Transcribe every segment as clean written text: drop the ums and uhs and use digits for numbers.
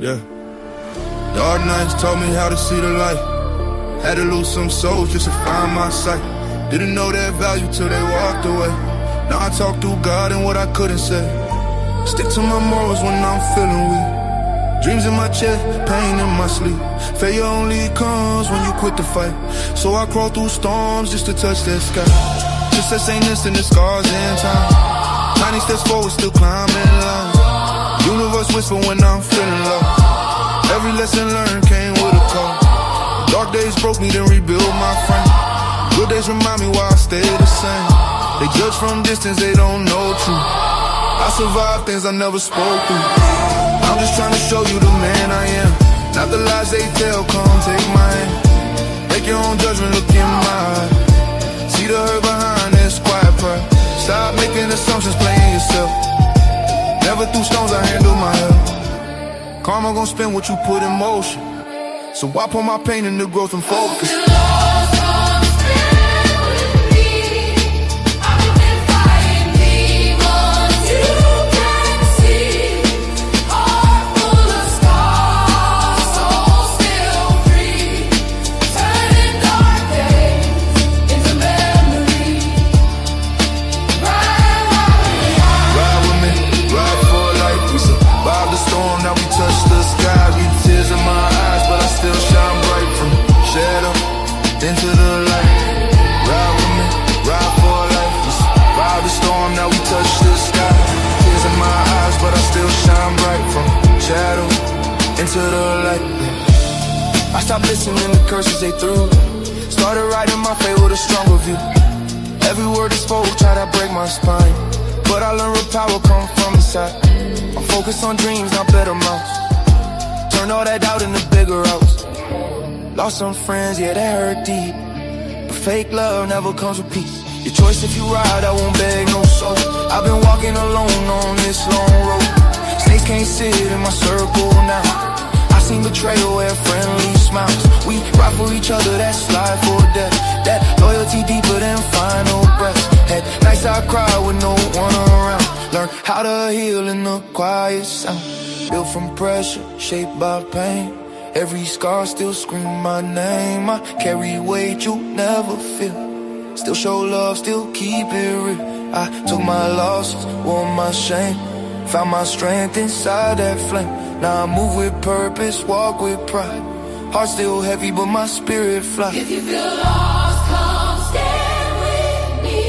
Yeah. Dark nights taught me how to see the light. Had to lose some souls just to find my sight. Didn't know their value till they walked away. Now I talk through God and what I couldn't say. Stick to my morals when I'm feeling weak. Dreams in my chest, pain in my sleep. Failure only comes when you quit the fight. So I crawl through storms just to touch that sky. Success ain't instant, it's scars in time. Tiny steps forward, still climbing line. Universe whisper when I'm feeling low. Every lesson learned came with a call. Dark days broke me, then rebuild my frame. Good days remind me why I stay the same. They judge from distance, they don't know truth. I survived things I never spoke to. I'm just trying to show you the man I am. Not the lies they tell, come take my hand. Make your own judgment, look in my eye. See the hurt behind this quiet pride. Stop making assumptions, playing yourself. Never threw stones, I handle my health. Karma gon' spin what you put in motion. So I put my pain into growth and focus. Into the light, ride with me, ride for life. We survived the storm, now we touch the sky. Tears in my eyes, but I still shine bright. From shadow into the light. I stopped listening to curses they threw. Started writing my fate with a stronger view. Every word they spoke tried to break my spine, but I learned real power come from inside. I'm focused on dreams, not better mouths. Turn all that doubt into bigger outs. Lost some friends, yeah, that hurt deep. But fake love never comes with peace. Your choice if you ride, I won't beg no soul. I've been walking alone on this long road. Snakes can't sit in my circle now. I seen betrayal where friendly smiles. We ride for each other, that's life or death. That loyalty deeper than final breaths. Had nights I cried with no one around. Learn how to heal in the quiet sound. Built from pressure, shaped by pain. Every scar still scream my name. I carry weight you never feel. Still show love, still keep it real. I took my losses, wore my shame. Found my strength inside that flame. Now I move with purpose, walk with pride. Heart still heavy, but my spirit fly. If you feel lost, come stand with me.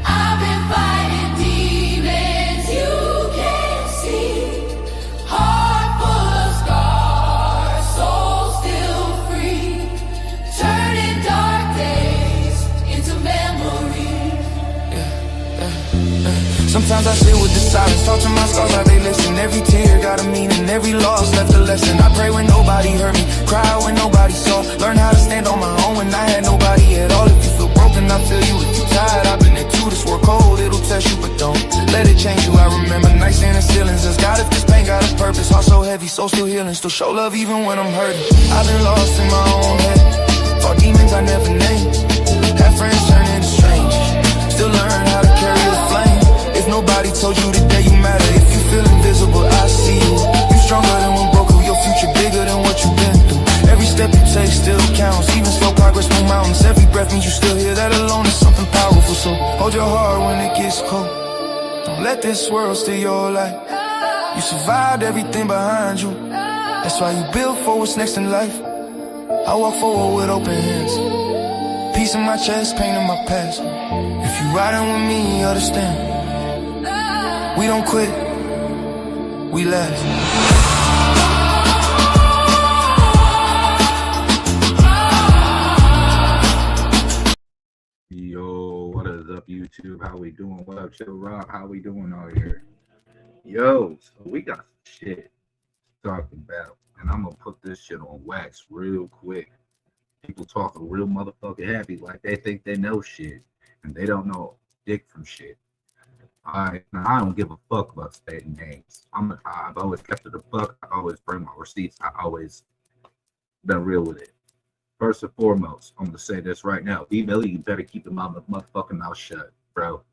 I've been fighting demons you can't see. Heart full of scars, soul still free. Turning dark days into memories. Sometimes I sit with the silence, talk to my scars like they listen. Every tear got a meaning, every loss left a lesson. I pray when nobody heard me, cry when nobody saw. Learn how to stand on my own when I had nobody at all. If you feel broken, I feel you. If you're tired, I've been there too. This work cold, it'll test you, but don't let it change you. I remember nights in the ceilings. As God, if this pain got a purpose. Heart so heavy, soul still healing. Still show love even when I'm hurting. I've been lost in my own head, fought demons I never named. Had friends turn into strangers. Still learn how to carry the flame. If nobody told you today you matter, if you feel invisible, I see you. You stronger than when broke, your future bigger than what you've been through. Every step you take still counts, even slow progress through mountains. Every breath means you still here, that alone is something powerful. So hold your heart when it gets cold. Don't let this world steal your light. You survived everything behind you. That's why you build for what's next in life. I walk forward with open hands. Peace in my chest, pain in my past. If you riding with me, understand. We don't quit, we last. Yo, what is up, YouTube? How we doing? What up, Chill Rock? How we doing out here? Yo, so we got some shit to talk about, and I'm gonna put this shit on wax real quick. People talking real motherfucking happy like they think they know shit, and they don't know dick from shit. Alright, now I don't give a fuck about stating names. I've always kept it a buck. I always bring my receipts. I always been real with it. First and foremost, I'm gonna say this right now. D-Millie, you better keep your motherfucking mouth shut, bro.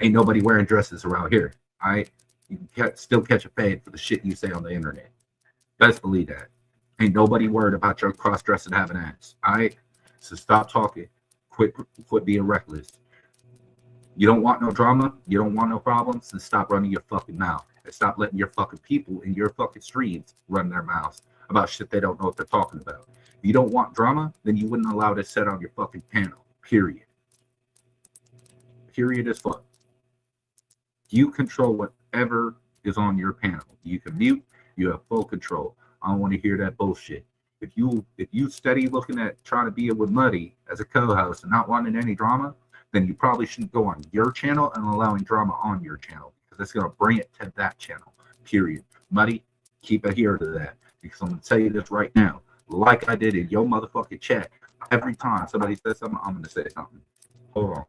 Ain't nobody wearing dresses around here. Alright? You can still catch a fade for the shit you say on the internet. Best believe that. Ain't nobody worried about your cross dressing having ass. All right? So stop talking. Quit being reckless. You don't want no drama. You don't want no problems. Then stop running your fucking mouth. And stop letting your fucking people in your fucking streams run their mouths about shit they don't know what they're talking about. If you don't want drama, then you wouldn't allow this set on your fucking panel. Period. Period as fuck. You control whatever is on your panel. You can mute. You have full control. I don't want to hear that bullshit. If you steady looking at trying to be with Muddy as a co-host and not wanting any drama, then you probably shouldn't go on your channel and allowing drama on your channel, because it's going to bring it to that channel. Period. Muddy, keep adhere to that, because I'm going to tell you this right now. Like I did in your motherfucking chat, every time somebody says something, I'm going to say something. Hold on.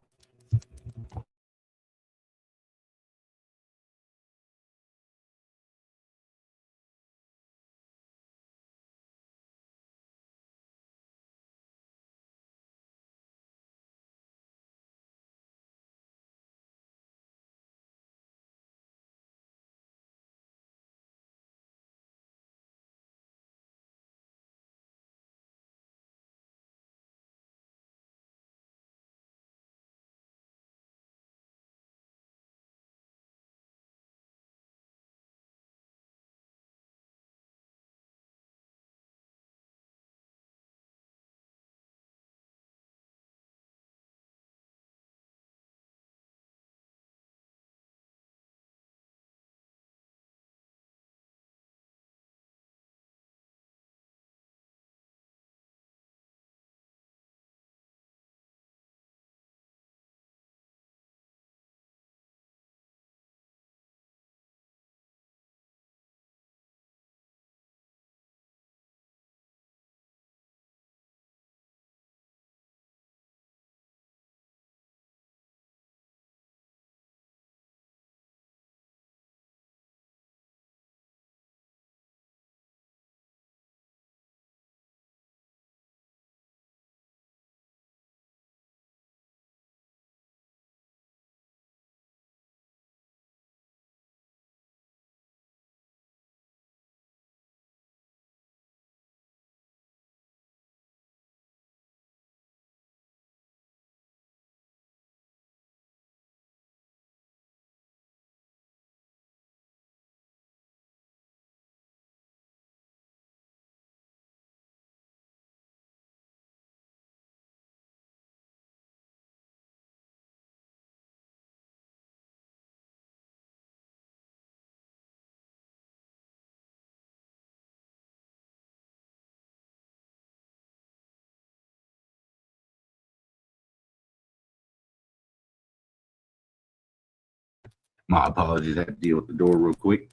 My apologies. I had to deal with the door real quick.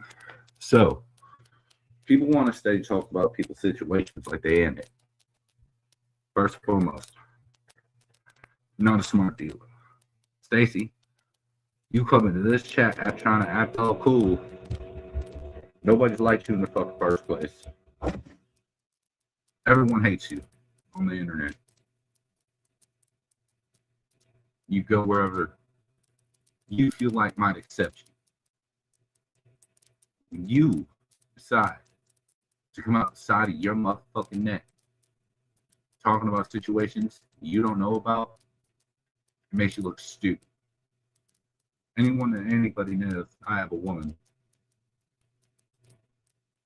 So, people want to stay talk about people's situations like they end it. First and foremost, not a smart dealer. Stacy, you come into this chat after trying to act all cool. Nobody's liked you in the fucking first place. Everyone hates you on the internet. You go wherever you feel like might accept you. You decide to come out the side of your motherfucking neck talking about situations you don't know about. It makes you look stupid. Anyone that anybody knows, I have a woman.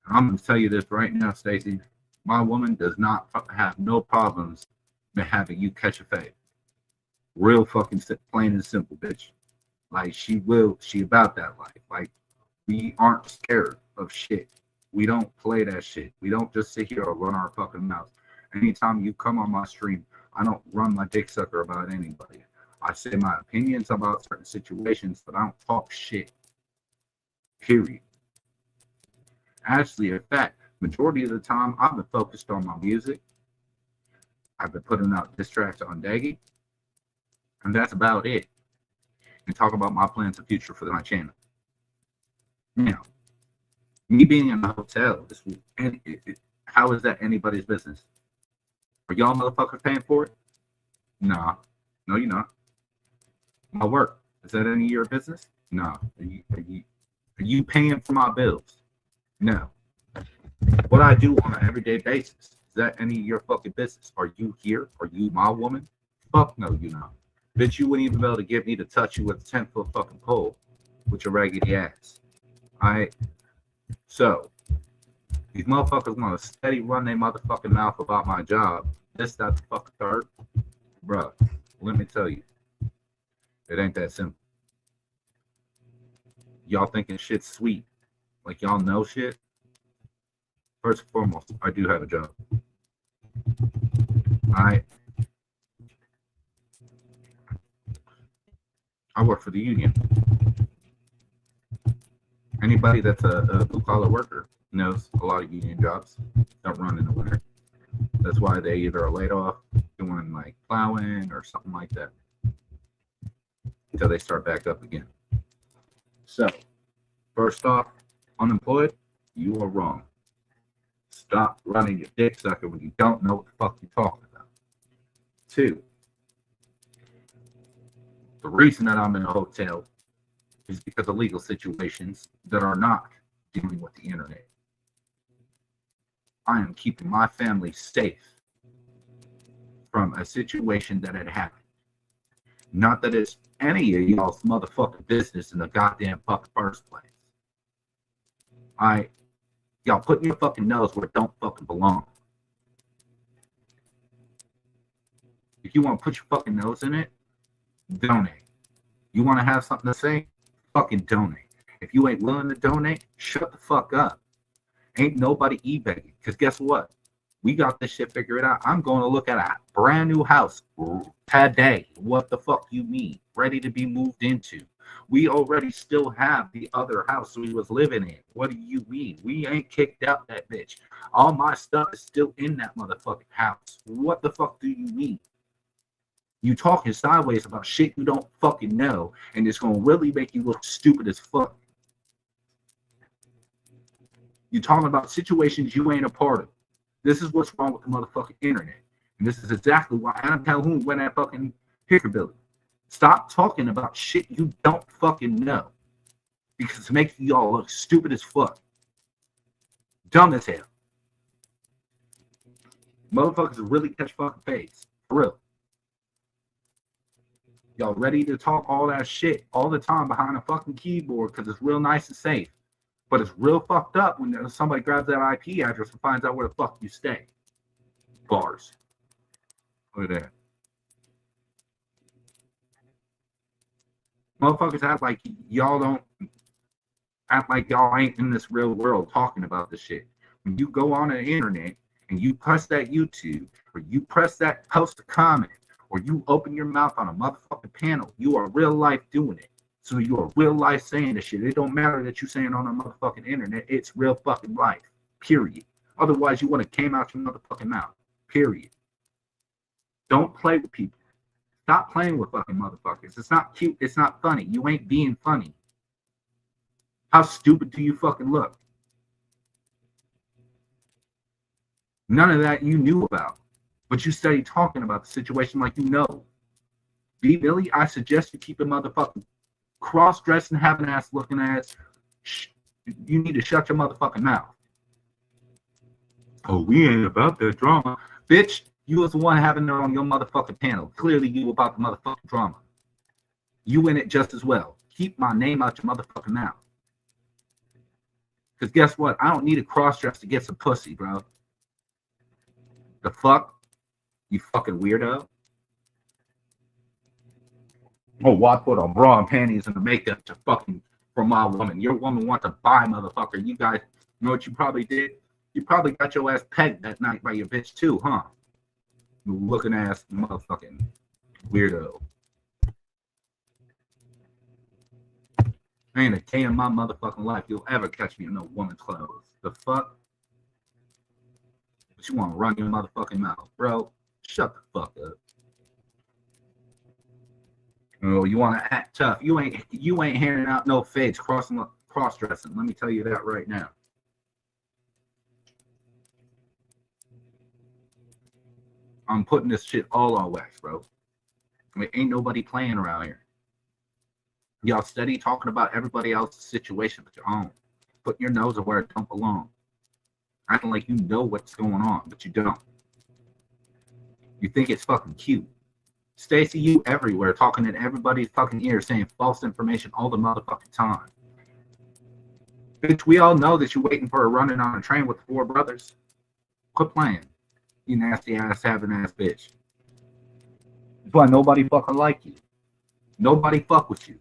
I'm going to tell you this right now, Stacy. My woman does not have no problems with having you catch a fade. Real fucking plain and simple, bitch. Like, she about that life. Like, we aren't scared of shit. We don't play that shit. We don't just sit here or run our fucking mouth. Anytime you come on my stream, I don't run my dick sucker about anybody. I say my opinions about certain situations, but I don't talk shit. Period. Actually, in fact, majority of the time, I've been focused on my music. I've been putting out diss tracks on Daggy. And that's about it. And talk about my plans of future for my channel. Now, me being in a hotel, how is that anybody's business? Are y'all motherfuckers paying for it? Nah. No, you're not. My work, is that any of your business? No. Are you paying for my bills? No. What I do on an everyday basis. Is that any of your fucking business? Are you here? Are you my woman? Fuck no, you not. Bitch, you wouldn't even be able to get me to touch you with a 10-foot fucking pole with your raggedy ass. Alright? So, these motherfuckers want to steady run their motherfucking mouth about my job. This, that, the fucking third. Bruh, let me tell you. It ain't that simple. Y'all thinking shit's sweet. Like y'all know shit. First and foremost, I do have a job. I work for the union. Anybody that's a blue-collar worker knows a lot of union jobs don't run in the winter. That's why they either are laid off doing like plowing or something like that until they start back up again. So, first off, unemployed, you are wrong. Stop running your dick sucker when you don't know what the fuck you're talking about. 2, the reason that I'm in a hotel is because of legal situations that are not dealing with the internet. I am keeping my family safe from a situation that had happened. Not that it's any of y'all's motherfucking business in the goddamn fucking first place. Y'all putting your fucking nose where it don't fucking belong. If you want to put your fucking nose in it, donate. You want to have something to say? Fucking donate. If you ain't willing to donate, shut the fuck up. Ain't nobody eBay. Because guess what? We got this shit figured out. I'm going to look at a brand new house today. What the fuck you mean? Ready to be moved into. We already still have the other house we was living in. What do you mean? We ain't kicked out that bitch. All my stuff is still in that motherfucking house. What the fuck do you mean? You talking sideways about shit you don't fucking know, and it's gonna really make you look stupid as fuck. You talking about situations you ain't a part of. This is what's wrong with the motherfucking internet. And this is exactly why Adam Calhoun went at fucking Hickerbilly. Stop talking about shit you don't fucking know. Because it's making y'all look stupid as fuck. Dumb as hell. Motherfuckers really catch fucking face. For real. Y'all ready to talk all that shit all the time behind a fucking keyboard because it's real nice and safe. But it's real fucked up when somebody grabs that IP address and finds out where the fuck you stay. Bars. Look at that. Motherfuckers act like y'all don't act like y'all ain't in this real world talking about this shit. When you go on the internet and you press that YouTube or you press that post a comment or you open your mouth on a motherfucking panel, you are real life doing it. So you are real life saying this shit. It don't matter that you're saying on the motherfucking internet. It's real fucking life. Period. Otherwise, you would have came out your motherfucking mouth. Period. Don't play with people. Stop playing with fucking motherfuckers. It's not cute. It's not funny. You ain't being funny. How stupid do you fucking look? None of that you knew about. But you study talking about the situation like you know. B. Billy, I suggest you keep a motherfucking cross-dressing, having ass looking ass. You need to shut your motherfucking mouth. Oh, we ain't about that drama. Bitch, you was the one having it on your motherfucking panel. Clearly you about the motherfucking drama. You in it just as well. Keep my name out your motherfucking mouth. Because guess what? I don't need a cross-dress to get some pussy, bro. The fuck? You fucking weirdo. Oh, well, I put on bra and panties and the makeup to fucking for my woman. Your woman wants to buy, motherfucker. You guys know what you probably did? You probably got your ass pegged that night by your bitch too, huh? You looking ass motherfucking weirdo. Ain't a day in my motherfucking life you'll ever catch me in no woman's clothes. The fuck? But you want to run your motherfucking mouth, bro? Shut the fuck up. Oh, you want to act tough? You ain't handing out no fades cross-dressing. Let me tell you that right now. I'm putting this shit all on wax, bro. I mean, ain't nobody playing around here. Y'all steady talking about everybody else's situation but your own. Putting your nose where it don't belong. acting like you know what's going on, but you don't. You think it's fucking cute. Stacey, you everywhere, talking in everybody's fucking ear, saying false information all the motherfucking time. Bitch, we all know that you're waiting for a running on a train with 4 brothers. Quit playing, you nasty ass having ass bitch. That's why nobody fucking like you. Nobody fuck with you.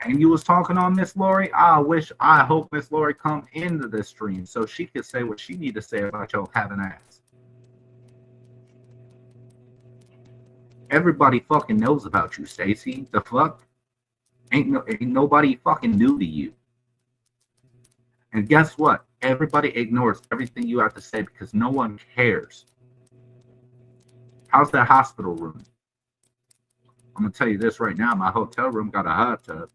And you was talking on Miss Lori. I hope Miss Lori come into this stream so she could say what she need to say about your having ass. Everybody fucking knows about you, Stacey. The fuck? Ain't nobody fucking new to you. And guess what? Everybody ignores everything you have to say because no one cares. How's that hospital room? I'm gonna tell you this right now. My hotel room got a hot tub,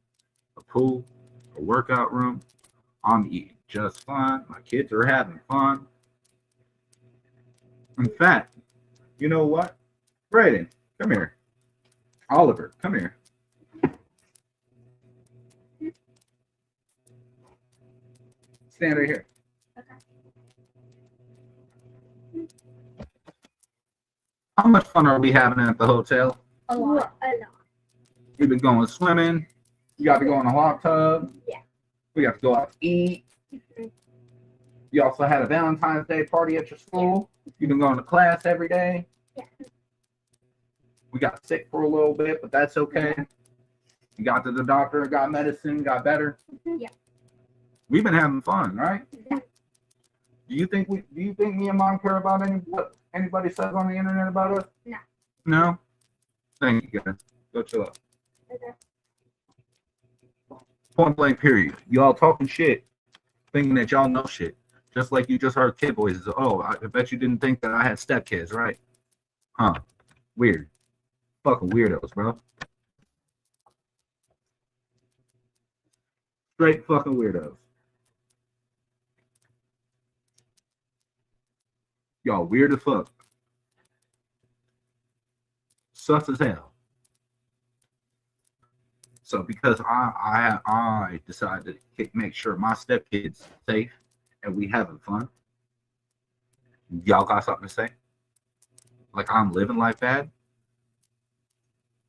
a pool, a workout room. I'm eating just fine. My kids are having fun. In fact, you know what? Brayden, come here. Oliver, come here. Stand right here. Okay. How much fun are we having at the hotel? A lot. We've been going swimming. You got to go in a hot tub. Yeah. We got to go out to eat. Mm-hmm. You also had a Valentine's Day party at your school. You've been going to class every day. Yeah. We got sick for a little bit, but that's okay. You got to the doctor, got medicine, got better. Yeah. We've been having fun, right? Yeah. Do you think me and Mom care about what anybody says on the internet about us? No. No? Thank you, guys. Go chill out. Okay. Point blank period. Y'all talking shit, thinking that y'all know shit. Just like you just heard Kid Boys. Oh, I bet you didn't think that I had stepkids, right? Huh. Weird. Fucking weirdos, bro. Straight fucking weirdos. Y'all weird as fuck. Sus as hell. So because I decided to make sure my stepkids safe and we having fun, y'all got something to say? Like I'm living life bad?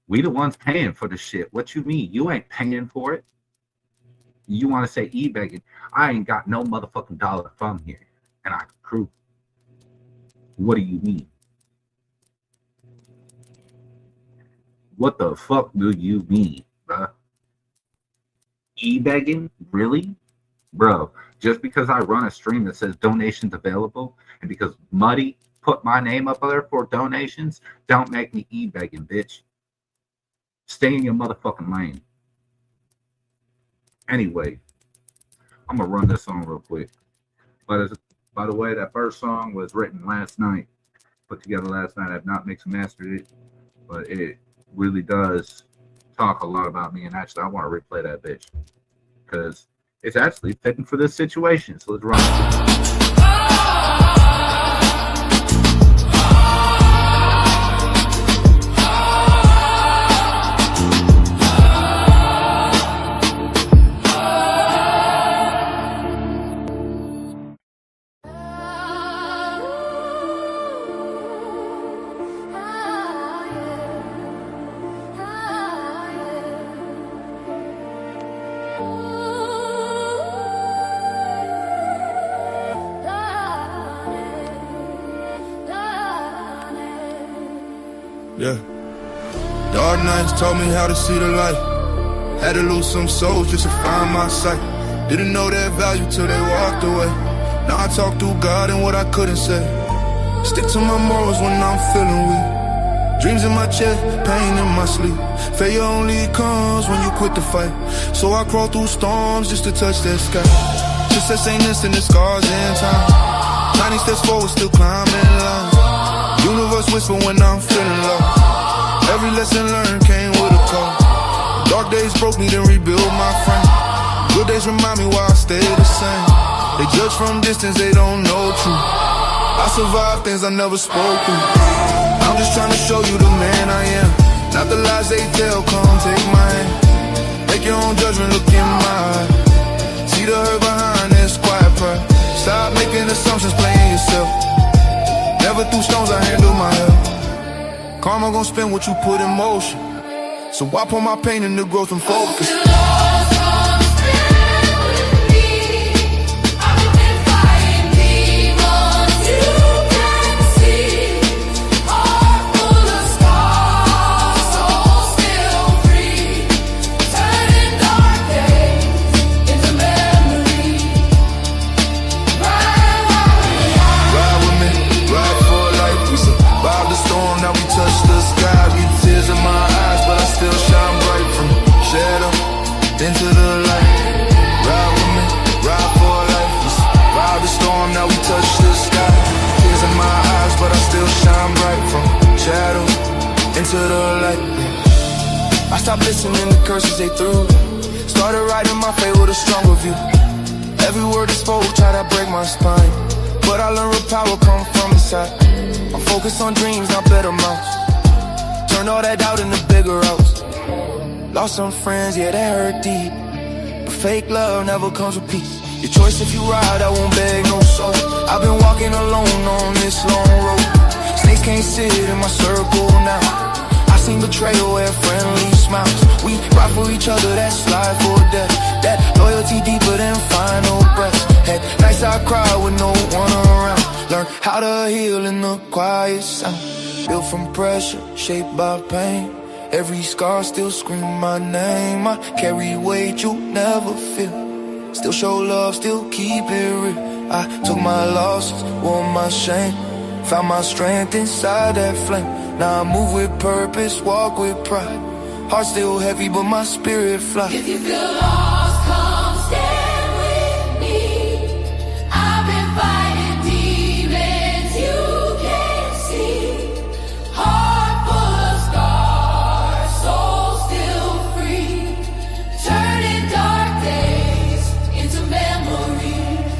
We the ones paying for the shit. What you mean? You ain't paying for it. You want to say e-begging? I ain't got no motherfucking dollar from here, and I can prove. What do you mean? What the fuck do you mean, bruh? E-begging? Really? Bro, just because I run a stream that says donations available, and because Muddy put my name up there for donations, don't make me e-begging, bitch. Stay in your motherfucking lane. Anyway, I'm gonna run this song real quick. But by the way, that first song was written last night, put together last night. I've not mixed and mastered it, but it really does talk a lot about me. And actually, I want to replay that bitch because it's actually fitting for this situation. So let's run it. Yeah. Dark nights taught me how to see the light. Had to lose some souls just to find my sight. Didn't know their value till they walked away. Now I talk through God and what I couldn't say. Stick to my morals when I'm feeling weak. Dreams in my chest, pain in my sleep. Failure only comes when you quit the fight. So I crawl through storms just to touch that sky. Success ain't instant, it's scars in time. Tiny steps forward, still climbing lines. Universe whisper when I'm feeling low. Every lesson learned came with a call. Dark days broke me, then rebuild my frame. Good days remind me why I stay the same. They judge from distance, they don't know truth. I survived things I never spoke to. I'm just trying to show you the man I am. Not the lies they tell, come take my hand. Make your own judgment, look in my eye. See the hurt behind this quiet karma gon' spend what you put in motion. So I put my pain into growth and focus. Into the light, ride with me, ride for life. We survived the storm, now we touch the sky. Tears in my eyes, but I still shine bright. From shadow into the light. I stopped listening to curses they threw. Started writing my fate with a stronger view. Every word is spoke, try to break my spine, but I learned real power come from inside. I'm focused on dreams, not better mouths. Turn all that doubt into bigger routes. Lost some friends, yeah, that hurt deep, but fake love never comes with peace. Your choice if you ride, I won't beg no soul. I've been walking alone on this long road. Snakes can't sit in my circle now. I seen betrayal where friendly smiles. We ride for each other, that's life or death. That loyalty deeper than final breaths. Had nights I cried with no one around. Learn how to heal in the quiet sound. Built from pressure, shaped by pain. Every scar still scream my name. I carry weight you never feel. Still show love, still keep it real. I took my losses, wore my shame. Found my strength inside that flame. Now I move with purpose, walk with pride. Heart still heavy, but my spirit fly. If you feel lost, come stand with me. I've been fighting demons you can't see. Heart full of scars, soul still free. Turning dark days into memories.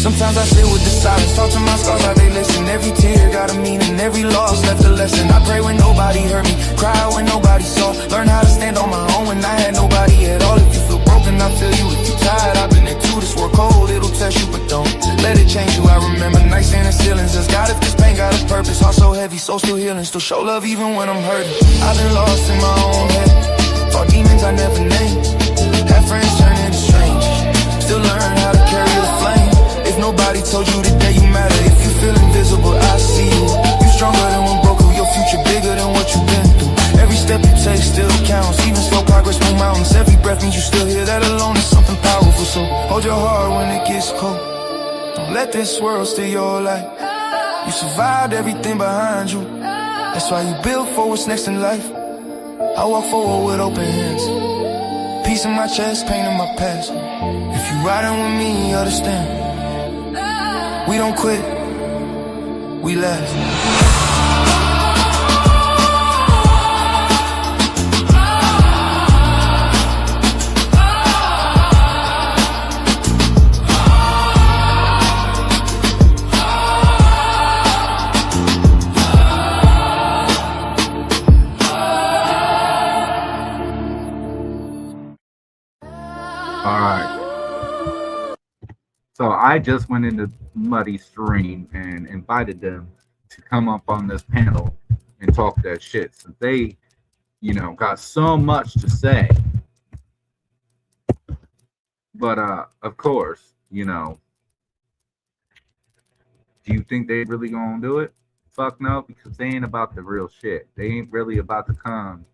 Sometimes I sit with the silence, talk to my scars how they listen. Every tear got a meaning, every loss left a lesson. I pray when nobody heard me, cry when nobody saw. Learn how to stand on my own when I had nobody at all. If you feel broken, I feel you. If you're tired, I've been there too. This work cold, it'll test you, but don't let it change you. I remember nights in the ceilings. As God, if this pain got a purpose. Heart so heavy, soul still healing. Still show love even when I'm hurting. I've been lost in my own head, fought demons I never named. Had friends turn into strangers, still learn how to carry the flame. If nobody told you today you matter, if you feel invisible, I see you. You stronger than when broken, your future bigger than what you've been through. Every step you take still counts, even slow progress move mountains. Every breath means you still here, that alone is something powerful. So hold your heart when it gets cold. Don't let this world steal your light. You survived everything behind you. That's why you build for what's next in life. I walk forward with open hands, peace in my chest, pain in my past. If you riding with me, you understand. We don't quit, we last. All right. So I just went into Muddy Stream and invited them to come up on this panel and talk that shit. So they, got so much to say. But of course, do you think they really gonna do it? Fuck no, because they ain't about the real shit. They ain't really about to come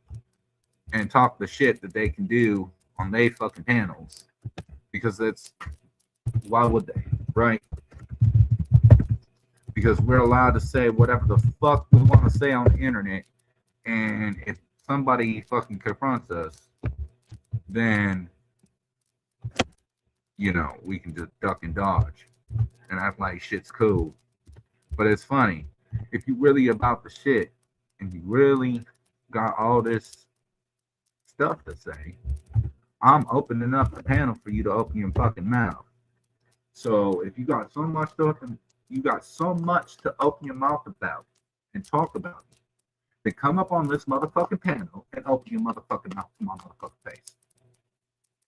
and talk the shit that they can do on their fucking panels. Because why would they, right? Because we're allowed to say whatever the fuck we want to say on the internet, and if somebody fucking confronts us, then we can just duck and dodge and act like shit's cool. But it's funny, if you really about the shit and you really got all this stuff to say, I'm opening up the panel for you to open your fucking mouth. So if you got so much stuff and you got so much to open your mouth about and talk about it, then come up on this motherfucking panel and open your motherfucking mouth to my motherfucking face.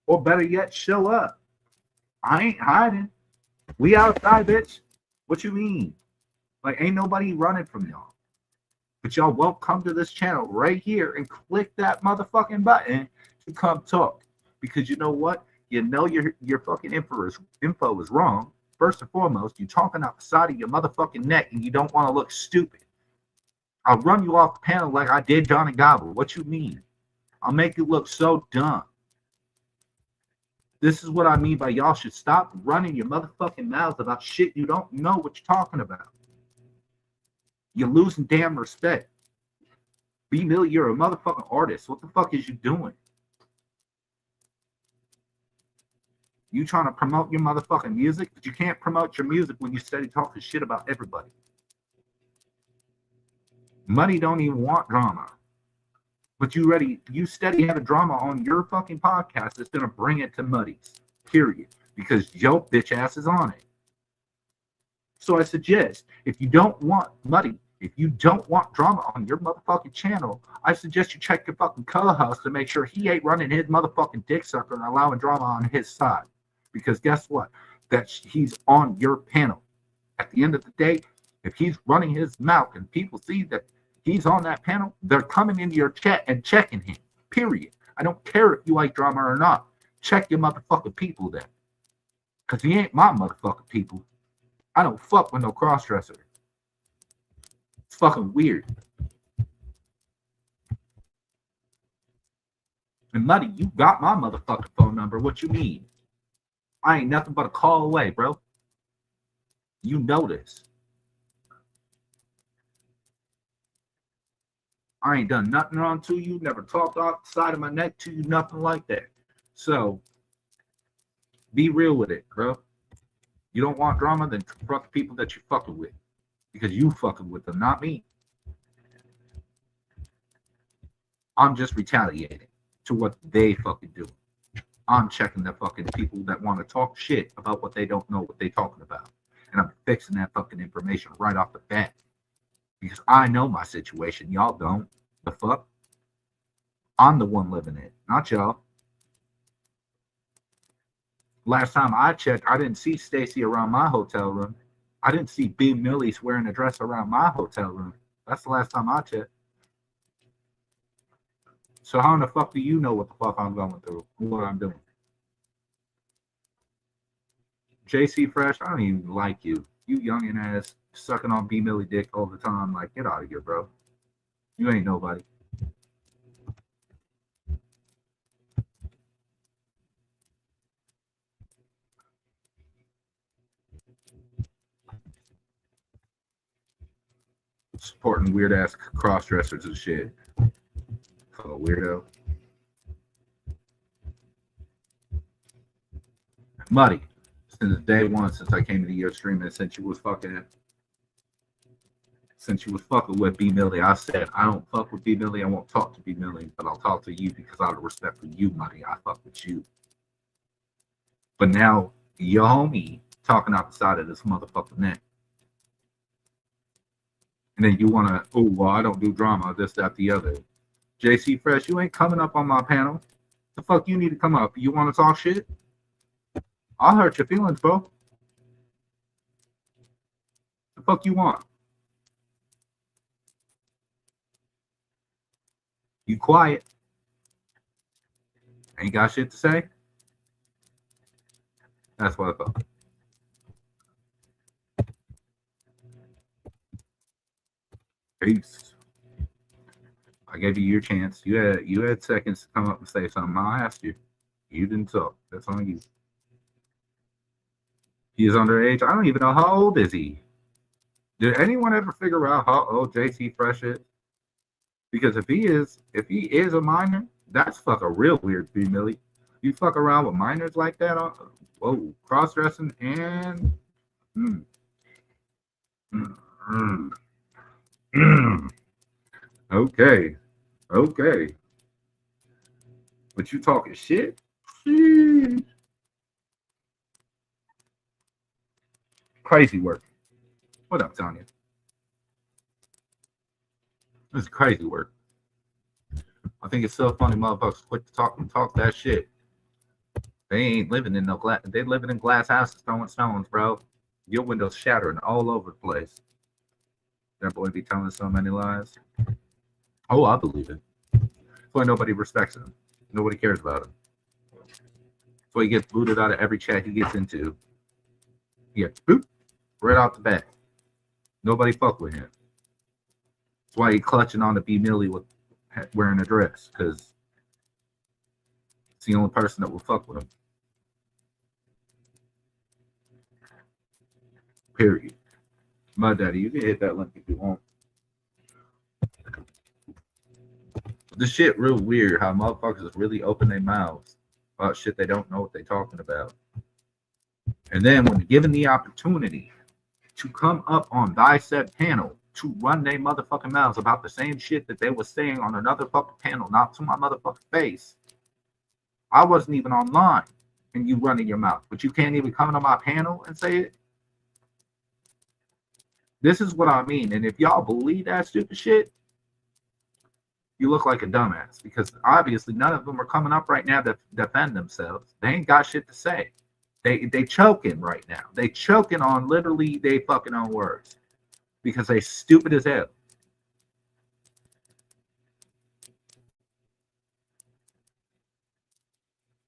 Or better yet, show up. I ain't hiding. We outside, bitch. What you mean? Like, ain't nobody running from y'all. But y'all won't come to this channel right here and click that motherfucking button to come talk. Because you know what? You know your fucking info is wrong. First and foremost, you're talking out the side of your motherfucking neck and you don't want to look stupid. I'll run you off the panel like I did Johnny Gobble. What you mean? I'll make you look so dumb. This is what I mean by y'all should stop running your motherfucking mouths about shit you don't know what you're talking about. You're losing damn respect. B Millie, you're a motherfucking artist. What the fuck is you doing? You trying to promote your motherfucking music, but you can't promote your music when you steady talking shit about everybody. Money don't even want drama. But you steady have a drama on your fucking podcast that's gonna bring it to Muddy's. Period. Because yo bitch ass is on it. So I suggest if you don't want Muddy, if you don't want drama on your motherfucking channel, I suggest you check your fucking co-host to make sure he ain't running his motherfucking dick sucker and allowing drama on his side. Because guess what? He's on your panel. At the end of the day, if he's running his mouth and people see that he's on that panel, they're coming into your chat and checking him. Period. I don't care if you like drama or not. Check your motherfucking people then. Because he ain't my motherfucking people. I don't fuck with no crossdresser. It's fucking weird. And Muddy, you got my motherfucking phone number. What you mean? I ain't nothing but a call away, bro. You know this. I ain't done nothing wrong to you. Never talked off the side of my neck to you. Nothing like that. So, be real with it, bro. You don't want drama, then confront the people that you're fucking with. Because you fucking with them, not me. I'm just retaliating to what they fucking do. I'm checking the fucking people that want to talk shit about what they don't know what they talking about. And I'm fixing that fucking information right off the bat. Because I know my situation. Y'all don't. The fuck? I'm the one living it, not y'all. Last time I checked, I didn't see Stacy around my hotel room. I didn't see B Millie's wearing a dress around my hotel room. That's the last time I checked. So how in the fuck do you know what the fuck I'm going through? What I'm doing? JC Fresh, I don't even like you. You youngin' ass sucking on B Millie dick all the time. Like, get out of here, bro. You ain't nobody. Supporting weird ass cross dressers and shit. Oh, weirdo. Muddy, since day one, since I came into your stream and since you was fucking with B Millie, I said I don't fuck with B Millie. I won't talk to B Millie, but I'll talk to you because out of respect for you, Muddy, I fuck with you. But now your homie talking out the side of this motherfucking neck. And then you want to, oh, well, I don't do drama, this, that, the other. JC Fresh, you ain't coming up on my panel. The fuck you need to come up? You want to talk shit? I'll hurt your feelings, bro. The fuck you want? You quiet. Ain't got shit to say? That's what I thought. Peace. I gave you your chance. You had seconds to come up and say something. I asked you. You didn't talk. That's on you. He is underage. I don't even know how old is he. Did anyone ever figure out how old JC Fresh is? Because if he is a minor, that's fucking real weird, B Millie. You fuck around with minors like that? Whoa, cross dressing and. Okay. But you talking shit? Sheesh. Crazy work. What up, Tanya? This is crazy work. I think it's so funny motherfuckers quit to talk that shit. They ain't living in no glass. They living in glass houses throwing stones, bro. Your windows shattering all over the place. That boy be telling so many lies. Oh, I believe it. That's why nobody respects him. Nobody cares about him. That's why he gets booted out of every chat he gets into. He gets boop right out the bat. Nobody fuck with him. That's why he clutching on to B Millie with wearing a dress, because it's the only person that will fuck with him. Period. My daddy, you can hit that link if you want. This shit real weird how motherfuckers really open their mouths about shit they don't know what they talking about. And then when given the opportunity to come up on thy said panel to run their motherfucking mouths about the same shit that they were saying on another fucking panel, not to my motherfucking face. I wasn't even online and you running your mouth, but you can't even come on my panel and say it. This is what I mean. And if y'all believe that stupid shit, you look like a dumbass, because obviously none of them are coming up right now to defend themselves. They ain't got shit to say. They choking right now. They choking on literally they fucking own words because they stupid as hell.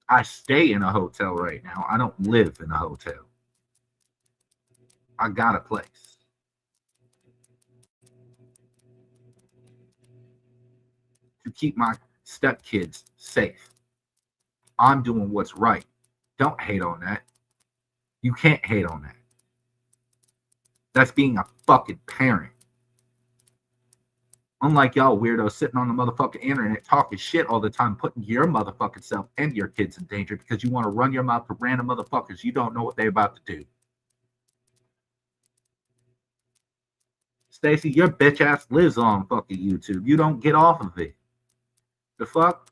I stay in a hotel right now. I don't live in a hotel. I got a place. To keep my stepkids safe. I'm doing what's right. Don't hate on that. You can't hate on that. That's being a fucking parent. Unlike y'all weirdos sitting on the motherfucking internet talking shit all the time, putting your motherfucking self and your kids in danger because you want to run your mouth to random motherfuckers you don't know what they're about to do. Stacy, your bitch ass lives on fucking YouTube. You don't get off of it. The fuck?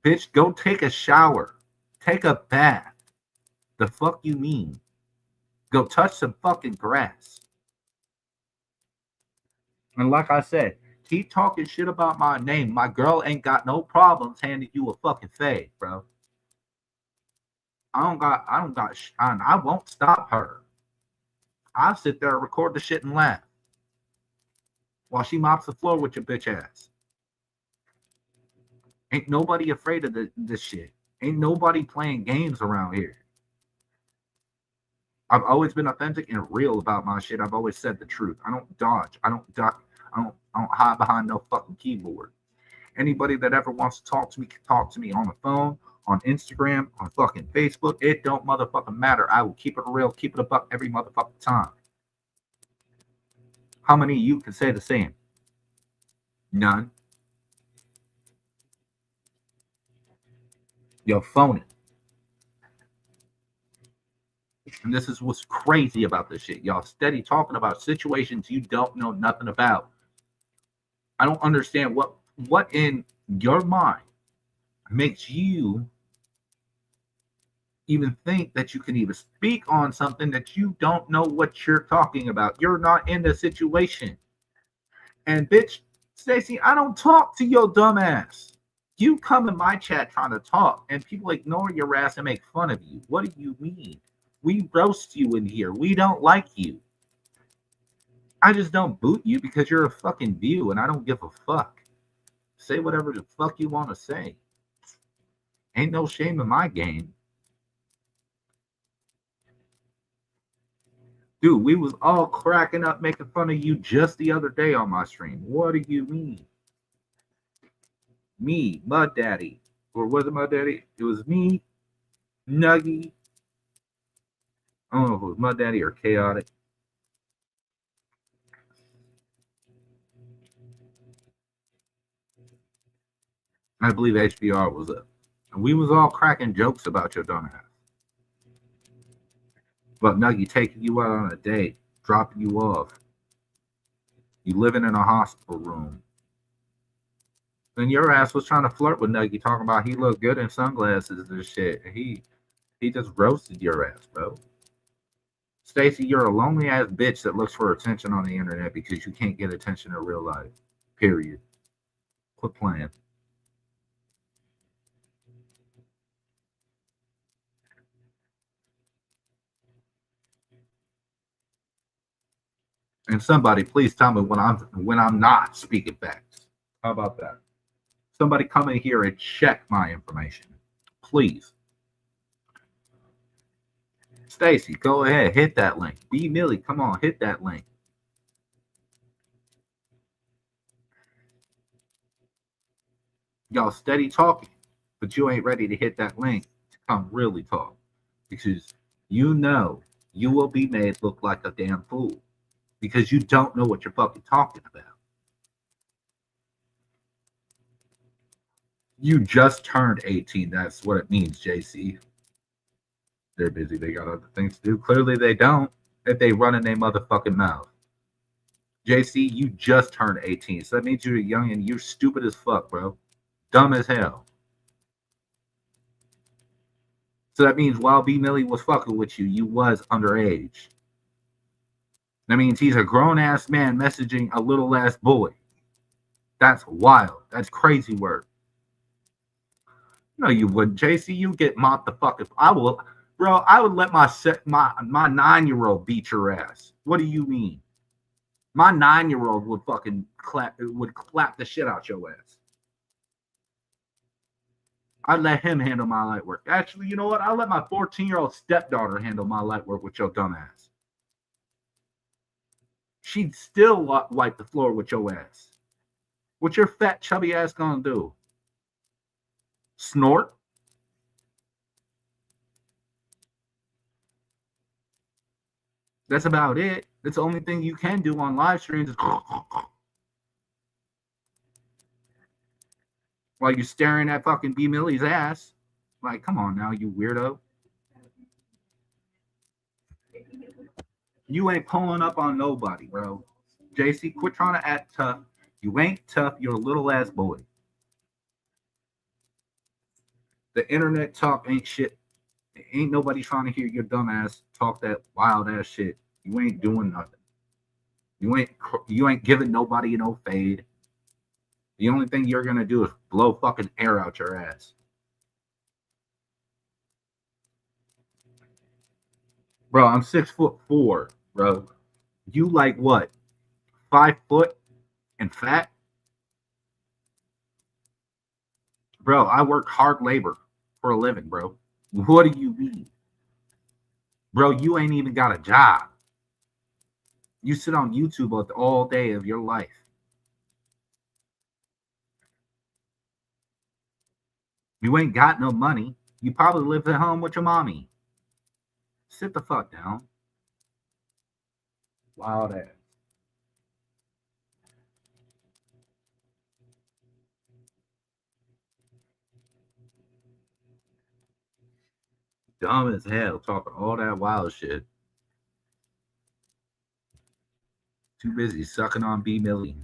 Bitch, go take a shower. Take a bath. The fuck you mean? Go touch some fucking grass. And like I said, keep talking shit about my name. My girl ain't got no problems handing you a fucking fade, bro. I won't stop her. I'll sit there and record the shit and laugh while she mops the floor with your bitch ass. Ain't nobody afraid of this shit. Ain't nobody playing games around here. I've always been authentic and real about my shit. I've always said the truth. I don't dodge. I don't duck. I don't hide behind no fucking keyboard. Anybody that ever wants to talk to me can talk to me on the phone, on Instagram, on fucking Facebook. It don't motherfucking matter. I will keep it real, keep it a buck every motherfucking time. How many of you can say the same? None. You're phony. And this is what's crazy about this shit. Y'all steady talking about situations you don't know nothing about. I don't understand what in your mind makes you even think that you can even speak on something that you don't know what you're talking about. You're not in the situation. And bitch, Stacy, I don't talk to your dumb ass. You come in my chat trying to talk and people ignore your ass and make fun of you. What do you mean? We roast you in here. We don't like you. I just don't boot you because you're a fucking view and I don't give a fuck. Say whatever the fuck you want to say. Ain't no shame in my game. Dude, we was all cracking up making fun of you just the other day on my stream. What do you mean? Me, Mud Daddy. Or was it Mud Daddy? It was me, Nuggy. I don't know if it was Mud Daddy or Chaotic. I believe HBR was up. And we was all cracking jokes about your dumbass. But Nuggy taking you out on a date, dropping you off. You living in a hospital room. Then your ass was trying to flirt with Nuggy, talking about he looked good in sunglasses and shit. And he just roasted your ass, bro. Stacy, you're a lonely ass bitch that looks for attention on the internet because you can't get attention in real life. Period. Quit playing. And somebody please tell me when I'm not speaking facts. How about that? Somebody come in here and check my information. Please. Stacy, go ahead, hit that link. B Millie, come on, hit that link. Y'all steady talking, but you ain't ready to hit that link to come really talk. Because you know you will be made look like a damn fool. Because you don't know what you're fucking talking about. You just turned 18. That's what it means, JC. They're busy. They got other things to do. Clearly they don't if they run in their motherfucking mouth. JC, you just turned 18. So that means you're young and you're stupid as fuck, bro. Dumb as hell. So that means while B Millie was fucking with you, you was underage. That means he's a grown-ass man messaging a little-ass boy. That's wild. That's crazy word. No, you wouldn't, JC. You get mopped the fucking. I will, bro. I would let my 9-year-old beat your ass. What do you mean? My 9-year-old would fucking clap the shit out your ass. I'd let him handle my light work. Actually, you know what? I'll let my 14-year-old stepdaughter handle my light work with your dumb ass. She'd still wipe the floor with your ass. What your fat, chubby ass gonna do? Snort? That's about it. That's the only thing you can do on live streams is while you're staring at fucking B Millie's ass. Like, come on now, you weirdo. You ain't pulling up on nobody, bro. JC, quit trying to act tough. You ain't tough. You're a little ass boy. The internet talk ain't shit. Ain't nobody trying to hear your dumb ass talk that wild ass shit. You ain't doing nothing. You ain't giving nobody no fade. The only thing you're gonna do is blow fucking air out your ass. Bro, I'm 6'4", bro. You like what? 5 foot and fat? Bro, I work hard labor for a living, bro. What do you mean? Bro, you ain't even got a job. You sit on YouTube all day of your life. You ain't got no money. You probably live at home with your mommy. Sit the fuck down. Wild ass. Dumb as hell, talking all that wild shit. Too busy sucking on B Millie.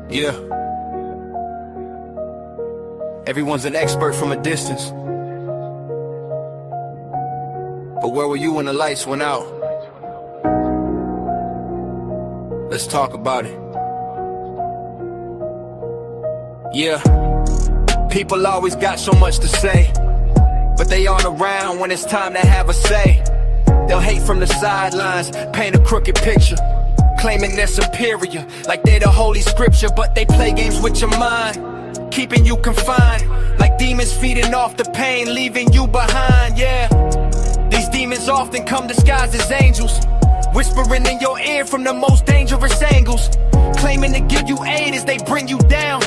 Yeah. Everyone's an expert from a distance. But where were you when the lights went out? Let's talk about it. Yeah. People always got so much to say, but they aren't around when it's time to have a say. They'll hate from the sidelines, paint a crooked picture, claiming they're superior, like they're the holy scripture. But they play games with your mind, keeping you confined, like demons feeding off the pain, leaving you behind. Yeah, these demons often come disguised as angels, whispering in your ear from the most dangerous angles, claiming to give you aid as they bring you down,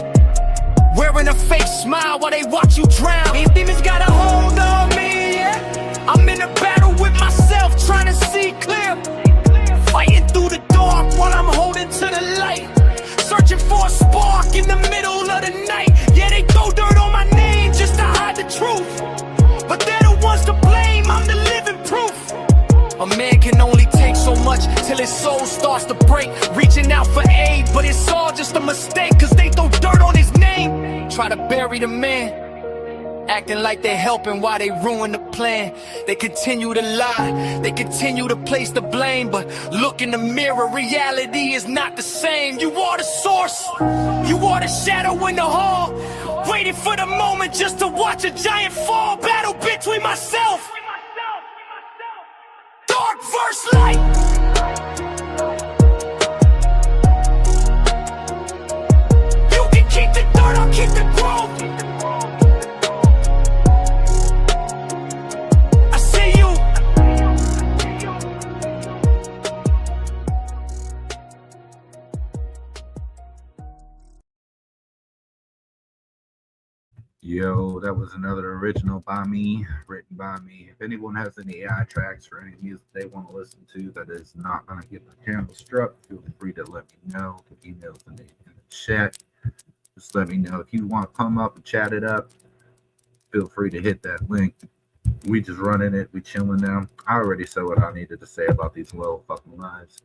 wearing a fake smile while they watch you drown. These demons got a hold on me, yeah. I'm in a battle with myself, trying to see clear, fighting through the dark while I'm holding to the light, searching for a spark in the middle of the night. Yeah, they throw dirt on my name just to hide the truth, but they're the ones to blame, I'm the living proof. A man can only take so much till his soul starts to break, reaching out for aid, but it's all just a mistake, cause they throw dirt on his name, try to bury the man, acting like they're helping while they ruin the plan. They continue to lie, they continue to place the blame, but look in the mirror, reality is not the same. You are the source, You are the shadow in the hall, waiting for the moment just to watch a giant fall. Battle between myself, dark versus light. You can keep the dirt, I'll keep the growth. I see you. Yo, that was another original by me, written by me. If anyone has any AI tracks or any music they want to listen to that is not going to get the channel struck, feel free to let me know. The email's in the chat. Just let me know. If you want to come up and chat it up, feel free to hit that link. We just running it. We chilling now. I already said what I needed to say about these low fucking lives.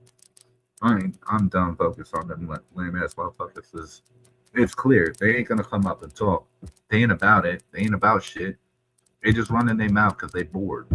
I'm done focused on them lame ass motherfuckers. It's clear they ain't gonna come up and talk. They ain't about it. They ain't about shit. They just running their mouth because they bored.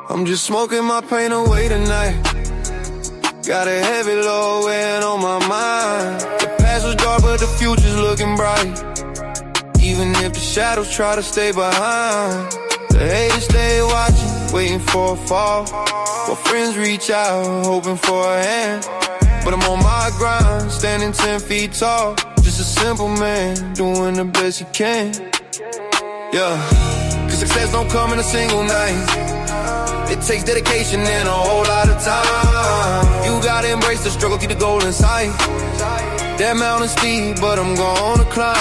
I'm just smoking my pain away tonight. Got a heavy load weighing on my mind. The past was dark, but the future's looking bright. Even if the shadows try to stay behind, the haters stay watching, waiting for a fall. While friends reach out, hoping for a hand. But I'm on my grind, standing 10 feet tall. Just a simple man, doing the best he can. Yeah, cause success don't come in a single night. It takes dedication and a whole lot of time. You gotta embrace the struggle, keep the goal in sight. That mountain's steep, but I'm gonna climb.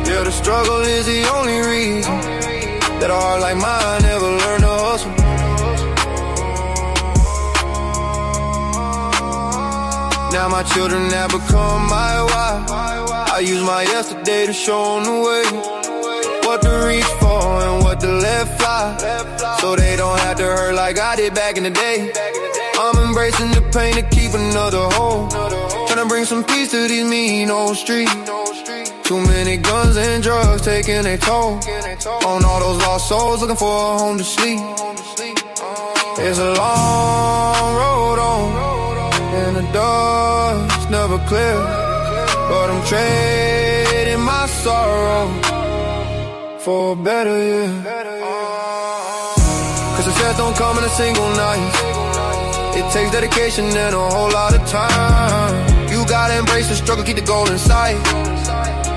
Yeah, the struggle is the only reason that a heart like mine never learned to hustle. Now my children have become my why. I use my yesterday to show them the way. What to reach for and what to let fly, so they don't have to hurt like I did back in the day. I'm embracing the pain to keep another hope. Tryna bring some peace to these mean old streets. Too many guns and drugs taking their toll on all those lost souls looking for a home to sleep. It's a long road on, and the dust never clear. But I'm trading my sorrow for a better year. Cause success don't come in a single night. It takes dedication and a whole lot of time. You gotta embrace the struggle, keep the goal in sight.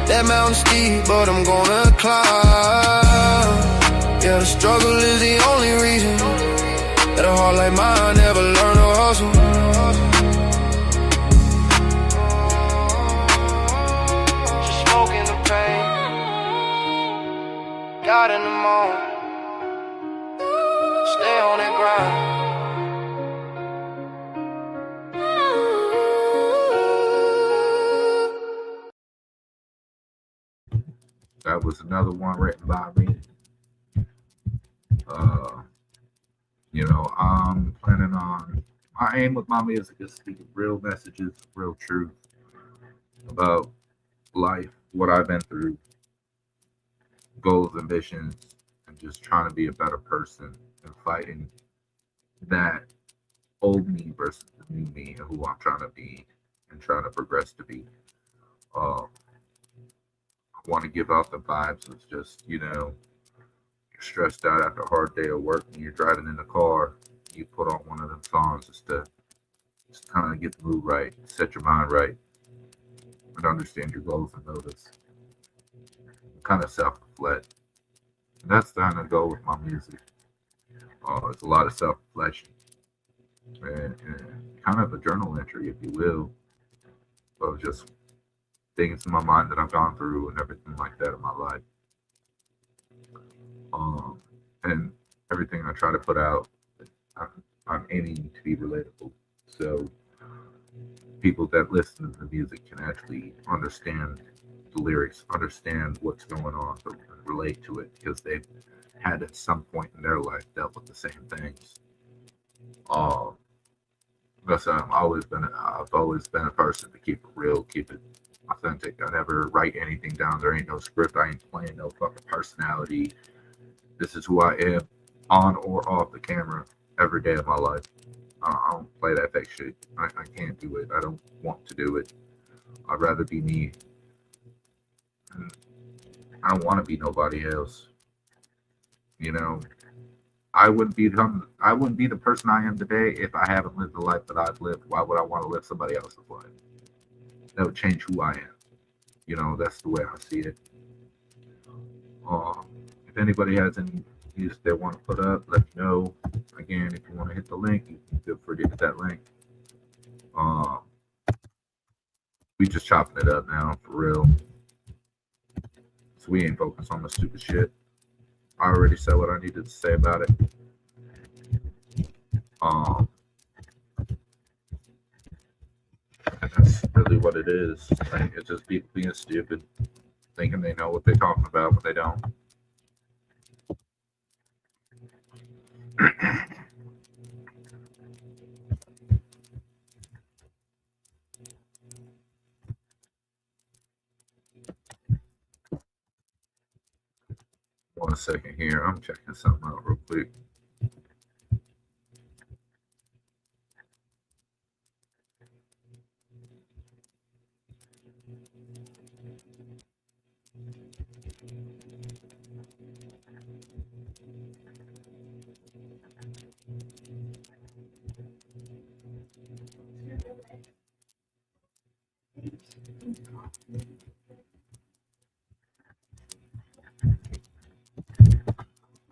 That mountain's steep, but I'm gonna climb. Yeah, the struggle is the only reason that a heart like mine never learned to hustle. Just smoking the pain, got in the moment, stay on that grind. That was another one written by me. I'm planning on, my aim with my music is speaking real messages, real truth about life, what I've been through, goals, ambitions, and just trying to be a better person and fighting that old me versus the new me and who I'm trying to be and trying to progress to be. I want to give out the vibes of just, you're stressed out after a hard day of work and you're driving in the car, you put on one of them songs just to kind of get the mood right, set your mind right, and understand your goals and notice. Kind of self-reflect. And that's the kind of goal with my music. It's a lot of self-reflection and kind of a journal entry, if you will, of just things in my mind that I've gone through and everything like that in my life. And everything I try to put out, I'm aiming to be relatable. So people that listen to the music can actually understand the lyrics, understand what's going on, but relate to it because they've had at some point in their life dealt with the same things. Because I've always been a person to keep it real, keep it authentic. I never write anything down. There ain't no script. I ain't playing no fucking personality. This is who I am, on or off the camera, every day of my life. I don't play that fake shit. I can't do it. I don't want to do it. I'd rather be me. And I don't want to be nobody else. You know, I wouldn't be the person I am today if I haven't lived the life that I've lived. Why would I want to live somebody else's life? That would change who I am. You know, that's the way I see it. If anybody has any views they want to put up, let me know. Again, if you want to hit the link, you can feel free to hit that link. We just chopping it up now, for real. So we ain't focused on the stupid shit. I already said what I needed to say about it. And that's really what it is. Like, it's just people being stupid, thinking they know what they're talking about, but they don't. One second here. I'm checking something out real quick.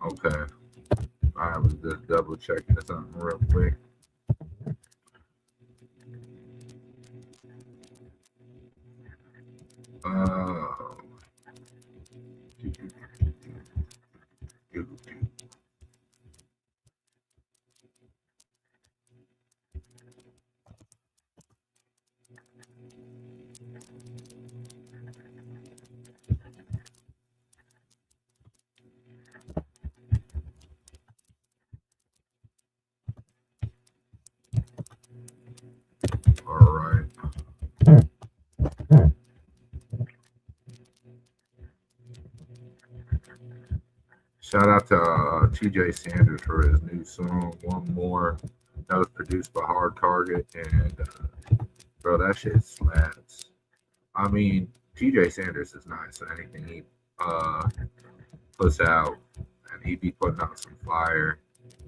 Okay. I was just double checking something real quick. All right. Shout out to TJ Sanders for his new song, One More. That was produced by Hard Target. And, bro, that shit slaps. I mean, TJ Sanders is nice. Anything he puts out, and he be putting out some fire.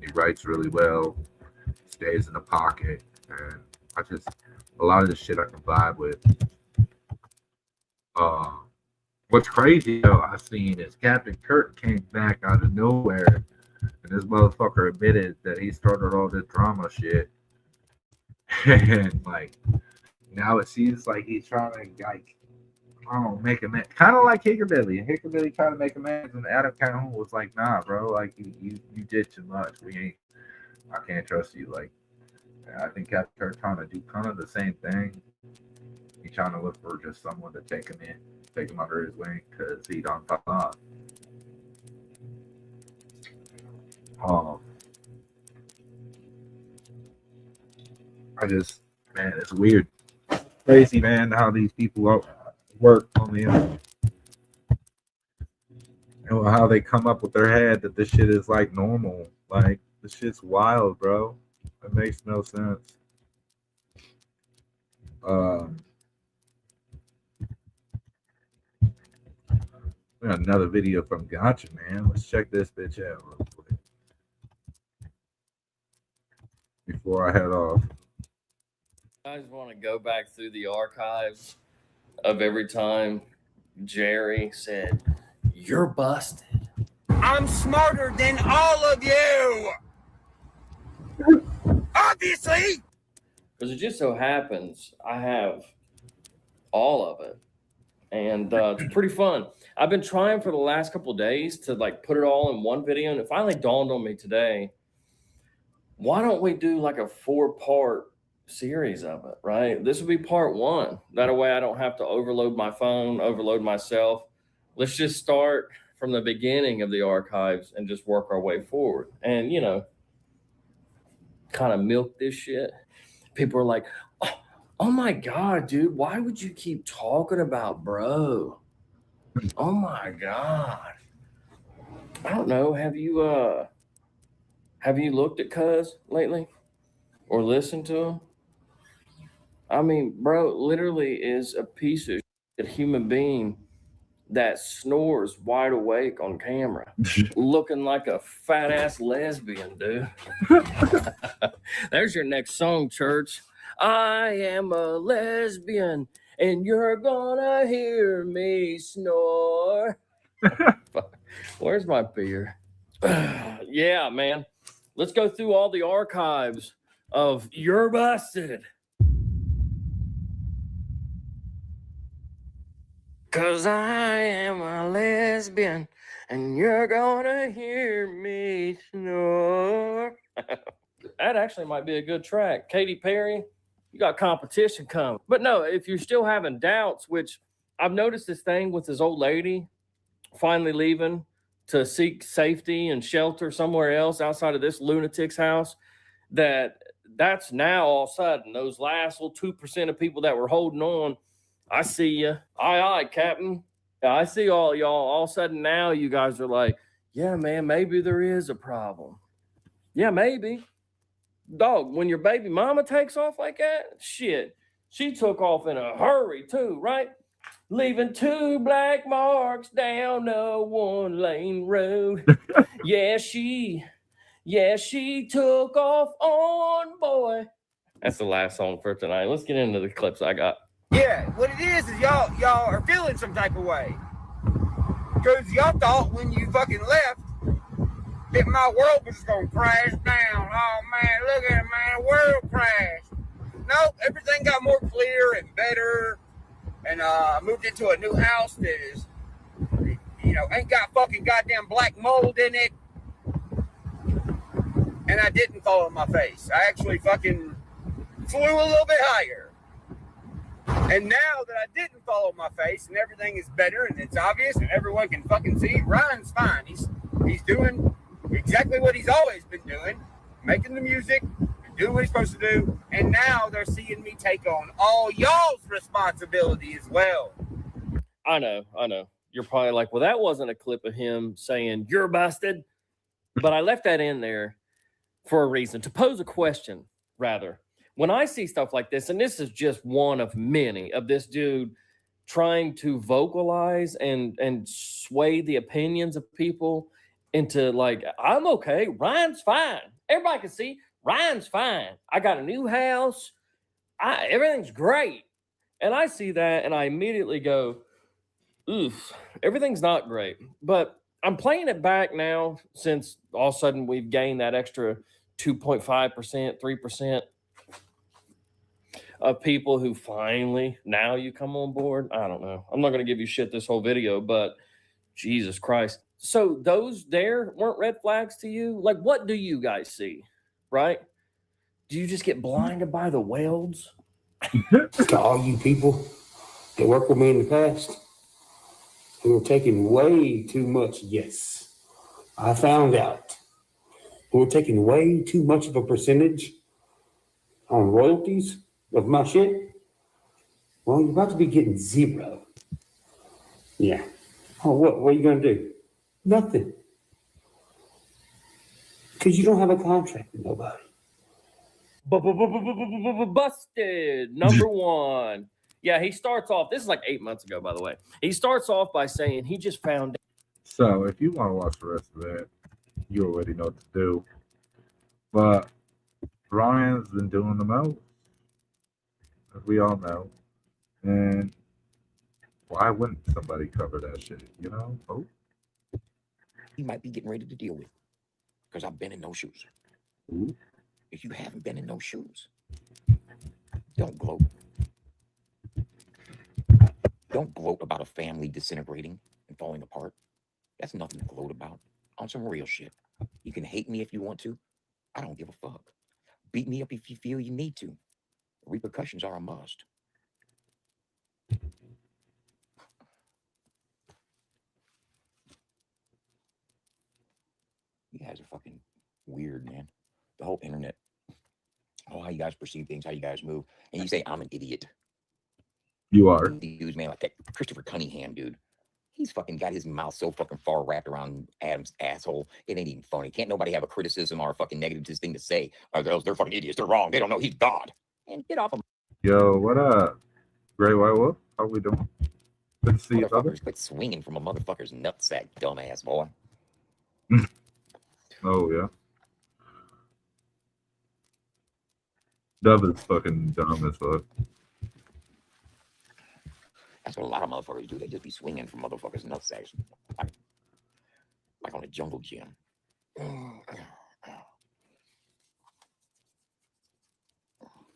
He writes really well, stays in the pocket. And a lot of this shit I can vibe with. What's crazy though I've seen is Captain Kirk came back out of nowhere, and this motherfucker admitted that he started all this drama shit, and like now it seems like he's trying to like make a man, kind of like Hickerbilly. Hickerbilly tried to make amends, and Adam Calhoun was like, "Nah, bro, like you did too much. I can't trust you." Like I think Captain Kirk trying to do kind of the same thing. He's trying to look for just someone to take him under his wing because he don't fall off. Man, it's weird. Crazy, man, how these people work on the internet. And how they come up with their head that this shit is like normal. Like, this shit's wild, bro. It makes no sense. We got another video from Gotcha, man. Let's check this bitch out real quick before I head off. I just want to go back through the archives of every time Jerry said, "You're busted." I'm smarter than all of you. Obviously. Because it just so happens I have all of it. And it's pretty fun. I've been trying for the last couple of days to like put it all in one video, and it finally dawned on me today. Why don't we do like a 4-part series of it, right? This would be part one. That way I don't have to overload my phone, overload myself. Let's just start from the beginning of the archives and just work our way forward. And, you know, kind of milk this shit. People are like, oh my God, dude, why would you keep talking about bro? Oh my God. I don't know. Have you looked at Cuz lately or listened to him? I mean, bro, literally is a piece of shit human being that snores wide awake on camera, looking like a fat ass lesbian, dude. There's your next song, church. I am a lesbian, and you're gonna hear me snore. Where's my beer? Yeah, man. Let's go through all the archives of You're Busted. 'Cause I am a lesbian, and you're gonna hear me snore. That actually might be a good track. Katy Perry, you got competition coming. But no, if you're still having doubts, which I've noticed this thing with this old lady finally leaving to seek safety and shelter somewhere else outside of this lunatic's house, that's now all of a sudden those last little 2% of people that were holding on. I see you. Aye, Captain. Yeah, I see all y'all. All of a sudden now you guys are like, yeah, man, maybe there is a problem. Yeah, maybe. Dog, when your baby mama takes off like that, shit, she took off in a hurry too, right? Leaving 2 black marks down a 1-lane road. Yeah, she took off on, boy. That's the last song for tonight. Let's get into the clips I got. Yeah, what it is y'all are feeling some type of way. Because y'all thought when you fucking left that my world was going to crash down. Oh, man, look at it, man, the world crashed. Nope, everything got more clear and better. And I moved into a new house that is, you know, ain't got fucking goddamn black mold in it. And I didn't fall on my face. I actually fucking flew a little bit higher. And now that I didn't fall on my face and everything is better and it's obvious and everyone can fucking see, Ryan's fine. He's doing exactly what he's always been doing, making the music, doing what he's supposed to do. And now they're seeing me take on all y'all's responsibility as well. I know. You're probably like, well, that wasn't a clip of him saying you're busted. But I left that in there for a reason, to pose a question, rather. When I see stuff like this, and this is just one of many of this dude trying to vocalize and sway the opinions of people into like, I'm okay, Ryan's fine. Everybody can see Ryan's fine. I got a new house. Everything's great. And I see that and I immediately go, oof, everything's not great. But I'm playing it back now since all of a sudden we've gained that extra 2.5%, 3% of people who finally, now you come on board. I don't know. I'm not going to give you shit this whole video, but Jesus Christ. So those there weren't red flags to you? Like, what do you guys see, right? Do you just get blinded by the welds? To all you people that worked with me in the past, who were taking way too much, yes, I found out. Who were taking way too much of a percentage on royalties of my shit. Well, you're about to be getting 0. Yeah. Oh, what are you going to do? Nothing. Because you don't have a contract with nobody. Busted, number 1. Yeah, he starts off, this is like 8 months ago, by the way. He starts off by saying he just found out. So if you want to watch the rest of that, you already know what to do. But Ryan's been doing the most, as we all know. And why wouldn't somebody cover that shit, you know? Oh. You might be getting ready to deal with, because I've been in those shoes. Ooh. If you haven't been in those shoes, don't gloat. Don't gloat about a family disintegrating and falling apart. That's nothing to gloat about. On some real shit. You can hate me if you want to. I don't give a fuck. Beat me up if you feel you need to. repercussions are a must. You guys are fucking weird, man. The whole internet. Oh, how you guys perceive things, how you guys move. And you say, I'm an idiot. You are. Dudes, man, like that Christopher Cunningham dude. He's fucking got his mouth so fucking far wrapped around Adam's asshole. It ain't even funny. Can't nobody have a criticism or a fucking negative thing to say. Or they're fucking idiots. They're wrong. They don't know he's God. And get off of Yo, what up? Gray White Wolf? How we doing? Good to see you, brother. motherfuckers. Quit swinging from a motherfucker's nutsack, dumbass boy. Oh, yeah. Dove is fucking dumb as fuck. That's what a lot of motherfuckers do. They just be swinging from motherfuckers' nutsacks. Like on a jungle gym.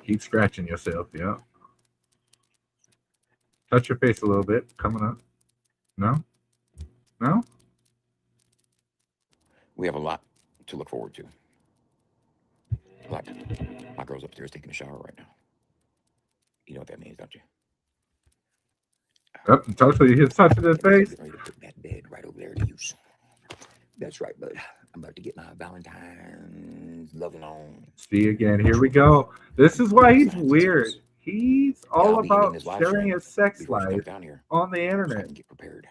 Keep scratching yourself, yeah. Touch your face a little bit. Coming up. No? No? We have a lot to look forward to. Like, my girl's upstairs taking a shower right now. You know what that means, don't you? Up and touch you hit touching his face. Ready to put that bed right over there to use. That's right, bud. I'm about to get my Valentine's loving on. See again. Here we go. This is why he's weird. He's all I'll be about eating his live sharing stream his sex before she life comes down here, on the so I internet. can get prepared.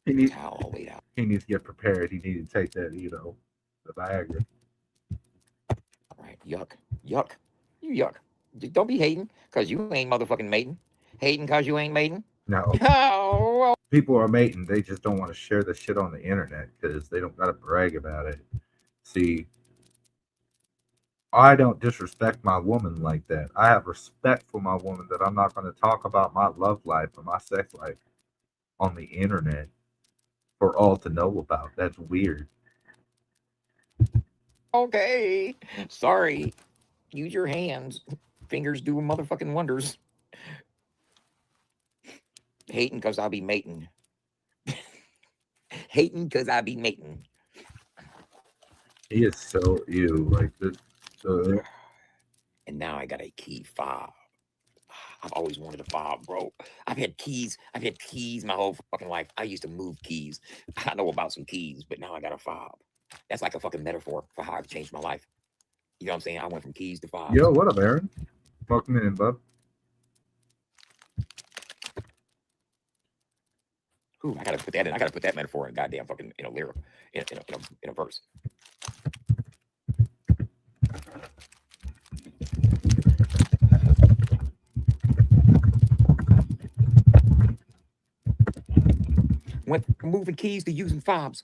He needs, Towel all laid out. he needs to get prepared. He needs to take that, the Viagra. All right, yuck, yuck, you yuck. Don't be hating because you ain't motherfucking mating. Hating because you ain't mating. No, Oh, well. people are mating. They just don't want to share the shit on the internet because they don't got to brag about it. See, I don't disrespect my woman like that. I have respect for my woman that I'm not going to talk about my love life or my sex life on the internet for all to know about. That's weird. Okay, sorry. Use your hands. Fingers do motherfucking wonders. Hating because I'll be mating. Hating because I be mating. He is so ew. Like this. And now I got a key fob. I've always wanted a fob, bro. I've had keys my whole fucking life. I used to move keys. I know about some keys, but now I got a fob. That's like a fucking metaphor for how I've changed my life. You know what I'm saying? I went from keys to fobs. Yo, what up, Aaron? Welcome in, bub. Ooh, I gotta put that in. I gotta put that metaphor in a goddamn fucking in a lyric, in a verse. Went from moving keys to using fobs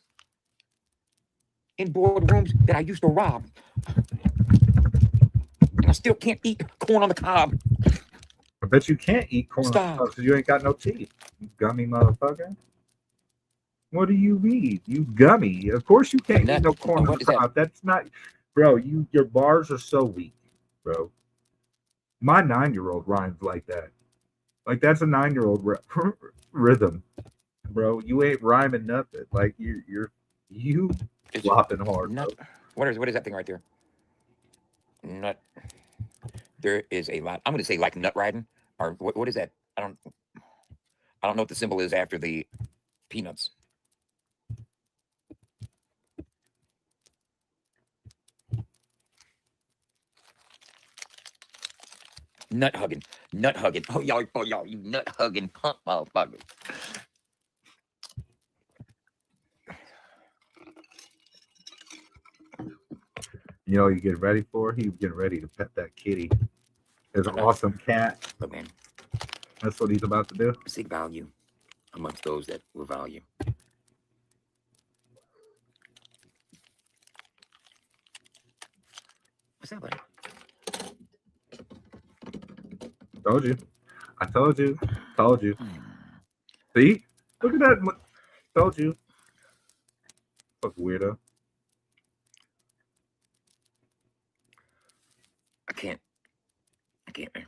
in boardrooms that I used to rob. And I still can't eat corn on the cob. I bet you can't eat corn Stop. because you ain't got no teeth. You gummy motherfucker. What do you mean? You gummy. Of course you can't eat no corn on What the is that? cob. That's not, bro. Your bars are so weak, bro. My 9-year-old rhymes like that. Like that's a 9-year-old rhythm, bro. You ain't rhyming nothing. Like you flopping hard, bro. Nut. What is that thing right there? Nut. There is a lot. I'm going to say like nut riding, or what is that? I don't know what the symbol is after the peanuts. Nut hugging. Oh y'all, you nut hugging punk motherfuckers. You know what you getting ready for? He's getting ready to pet that kitty. There's an awesome cat. Look, man, That's what he's about to do. seek value amongst those that will value. What's that, buddy? Told you. I told you. Told you. See? Look at that. Told you. Fuck weirdo. I can't, man.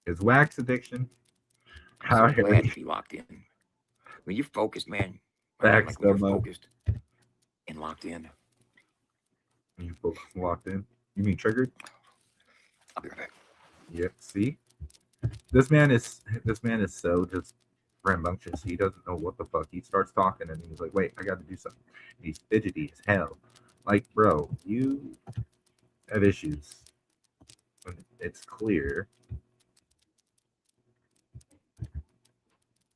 His wax addiction How I'm so glad Harry to be locked in. When you're focused, man. I mean, backs like when them you're up. focused and locked in. You folks locked in. You mean triggered? I'll be right back. Yep. See, this man is so just rambunctious. He doesn't know what the fuck. He starts talking and he's like, "Wait, I got to do something." He's fidgety as hell. Like, bro, you have issues. When it's clear.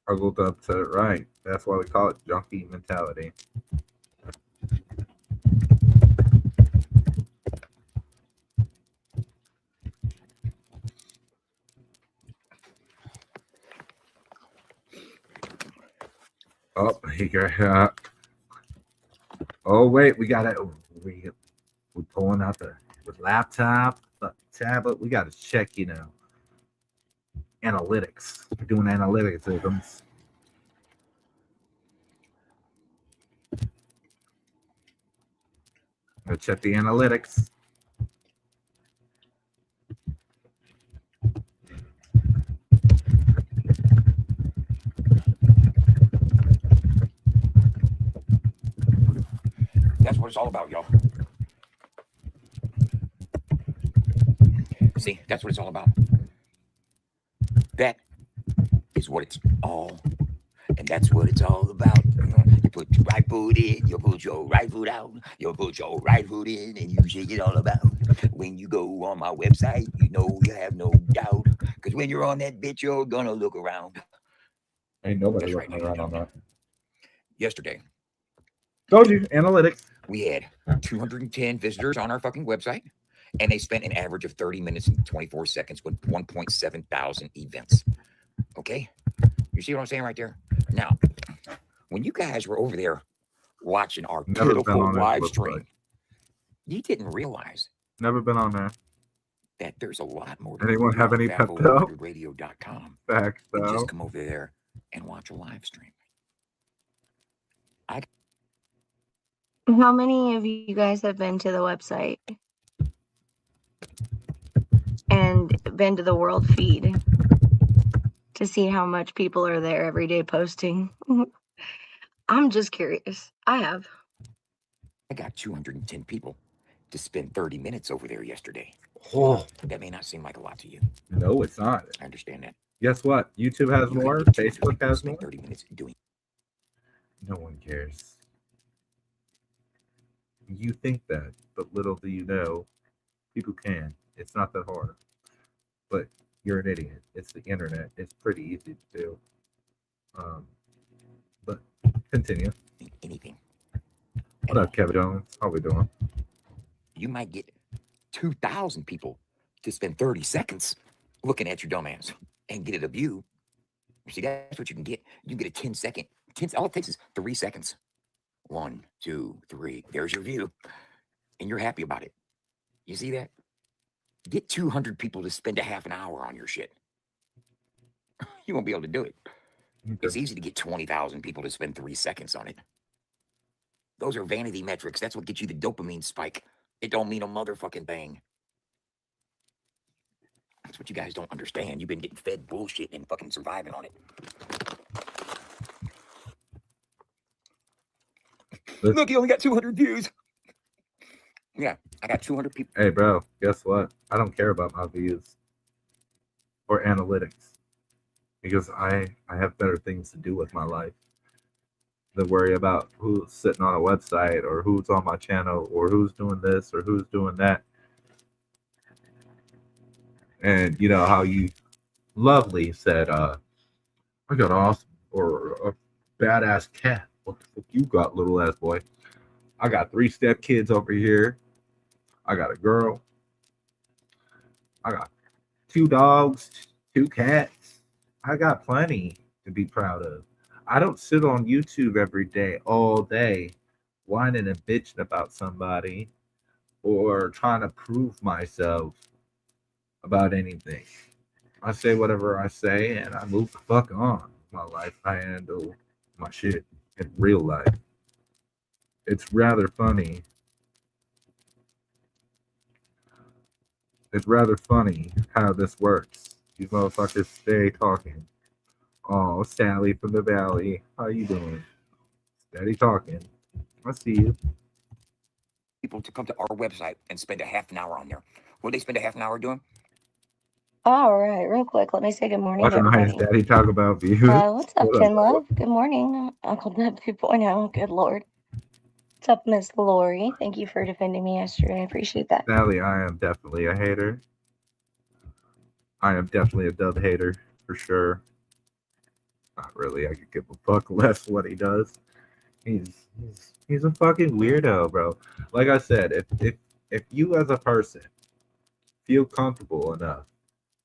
Struggled up to it right. That's why we call it junkie mentality. Oh, here. Oh wait, we pulling out the laptop, the tablet. We got to check, analytics. We're doing analytics items. Let's check the analytics. That's what it's all about, y'all. See, that's what it's all about. That is what it's all, and that's what it's all about. You put your right foot in, you put your right foot out, you put your right foot in, and you shake it all about. When you go on my website, you have no doubt, because when you're on that bitch, you're gonna look around. Ain't nobody That's right, looking around on that. Yesterday, Told you, analytics. we had 210 visitors on our fucking website, and they spent an average of 30 minutes and 24 seconds with 1.7 thousand events. Okay? You see what I'm saying right there? Now, when you guys were over there watching our Never been pitiful on that live website. stream, you didn't realize Never been on there. that there's a lot more to Anyone have any pep though? FabO100radio.com Facts than though. just come over there and watch a live stream. How many of you guys have been to the website and been to the world feed to see how much people are there every day posting? I'm just curious. I have. I got 210 people to spend 30 minutes over there yesterday. Oh, That may not seem like a lot to you. no, it's not. I understand that. Guess what? YouTube has You couldn't more. get 200 Facebook people to has spend more. 30 minutes doing. No one cares. You think that, but little do you know, people can. It's not that hard. But you're an idiot. It's the internet. It's pretty easy to do. But continue. Anything. What up, Kevin Jones? How we doing? You might get 2,000 people to spend 30 seconds looking at your dumb ass and get it a view. See, that's what you can get. You can get a 10-second. All it takes is 3 seconds. 1, 2, 3. There's your view. And you're happy about it. You see that? Get 200 people to spend a half an hour on your shit. You won't be able to do it. It's easy to get 20,000 people to spend 3 seconds on it. Those are vanity metrics. That's what gets you the dopamine spike. It don't mean a motherfucking thing. That's what you guys don't understand. You've been getting fed bullshit and fucking surviving on it. Look, you only got 200 views. Yeah, I got 200 people. Hey, bro, guess what? I don't care about my views or analytics because I have better things to do with my life than worry about who's sitting on a website or who's on my channel or who's doing this or who's doing that. And you know how you lovely said, I got awesome or a badass cat. What the fuck you got, little ass boy? I got 3 step kids over here. I got a girl. I got 2 dogs, 2 cats. I got plenty to be proud of. I don't sit on YouTube every day, all day, whining and bitching about somebody or trying to prove myself about anything. I say whatever I say and I move the fuck on. My life, I handle my shit in real life. It's rather funny. It's rather funny how this works. These motherfuckers stay talking Oh, Sally from the Valley. How you doing? Steady talking. I see you. People to come to our website and spend a half an hour on there. What do they spend a half an hour doing? All right, real quick, let me say good morning to Watching Nice everybody. Daddy talk about views. What's up, What up, Ken bro? Love? Good morning, Uncle Neb 2.0. Good Lord. What's up, Miss Lori? Thank you for defending me yesterday. I appreciate that. Sally, I am definitely a hater. I am definitely a dub hater for sure. Not really. I could give a fuck less what he does. He's a fucking weirdo, bro. Like I said, if you as a person feel comfortable enough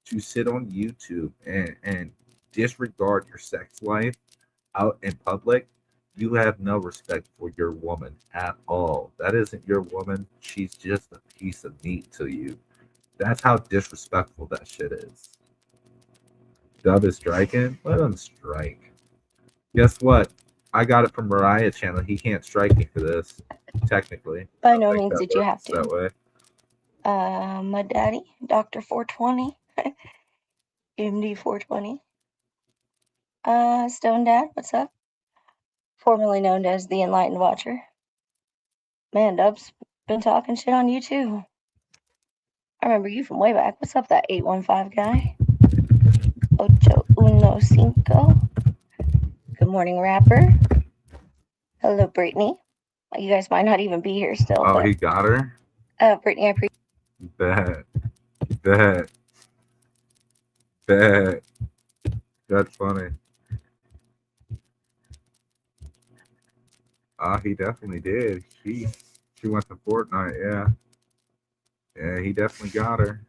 to sit on YouTube and disregard your sex life out in public, you have no respect for your woman at all. That isn't your woman. She's just a piece of meat to you. That's how disrespectful that shit is. Dub is striking? Let him strike. Guess what? I got it from Mariah channel. He can't strike me for this, technically. By no Like means that did you have works that to. way. My daddy, Dr. 420. MD 420. Stone Dad, what's up? Formerly known as the Enlightened Watcher. Man, Dub's been talking shit on you too. I remember you from way back. What's up, that 815 guy? Ocho uno cinco. Good morning, rapper. Hello, Brittany. You guys might not even be here still. Oh, he got her? Brittany, I appreciate. Bet. That's funny. He definitely did. She went to Fortnite, yeah. Yeah, he definitely got her.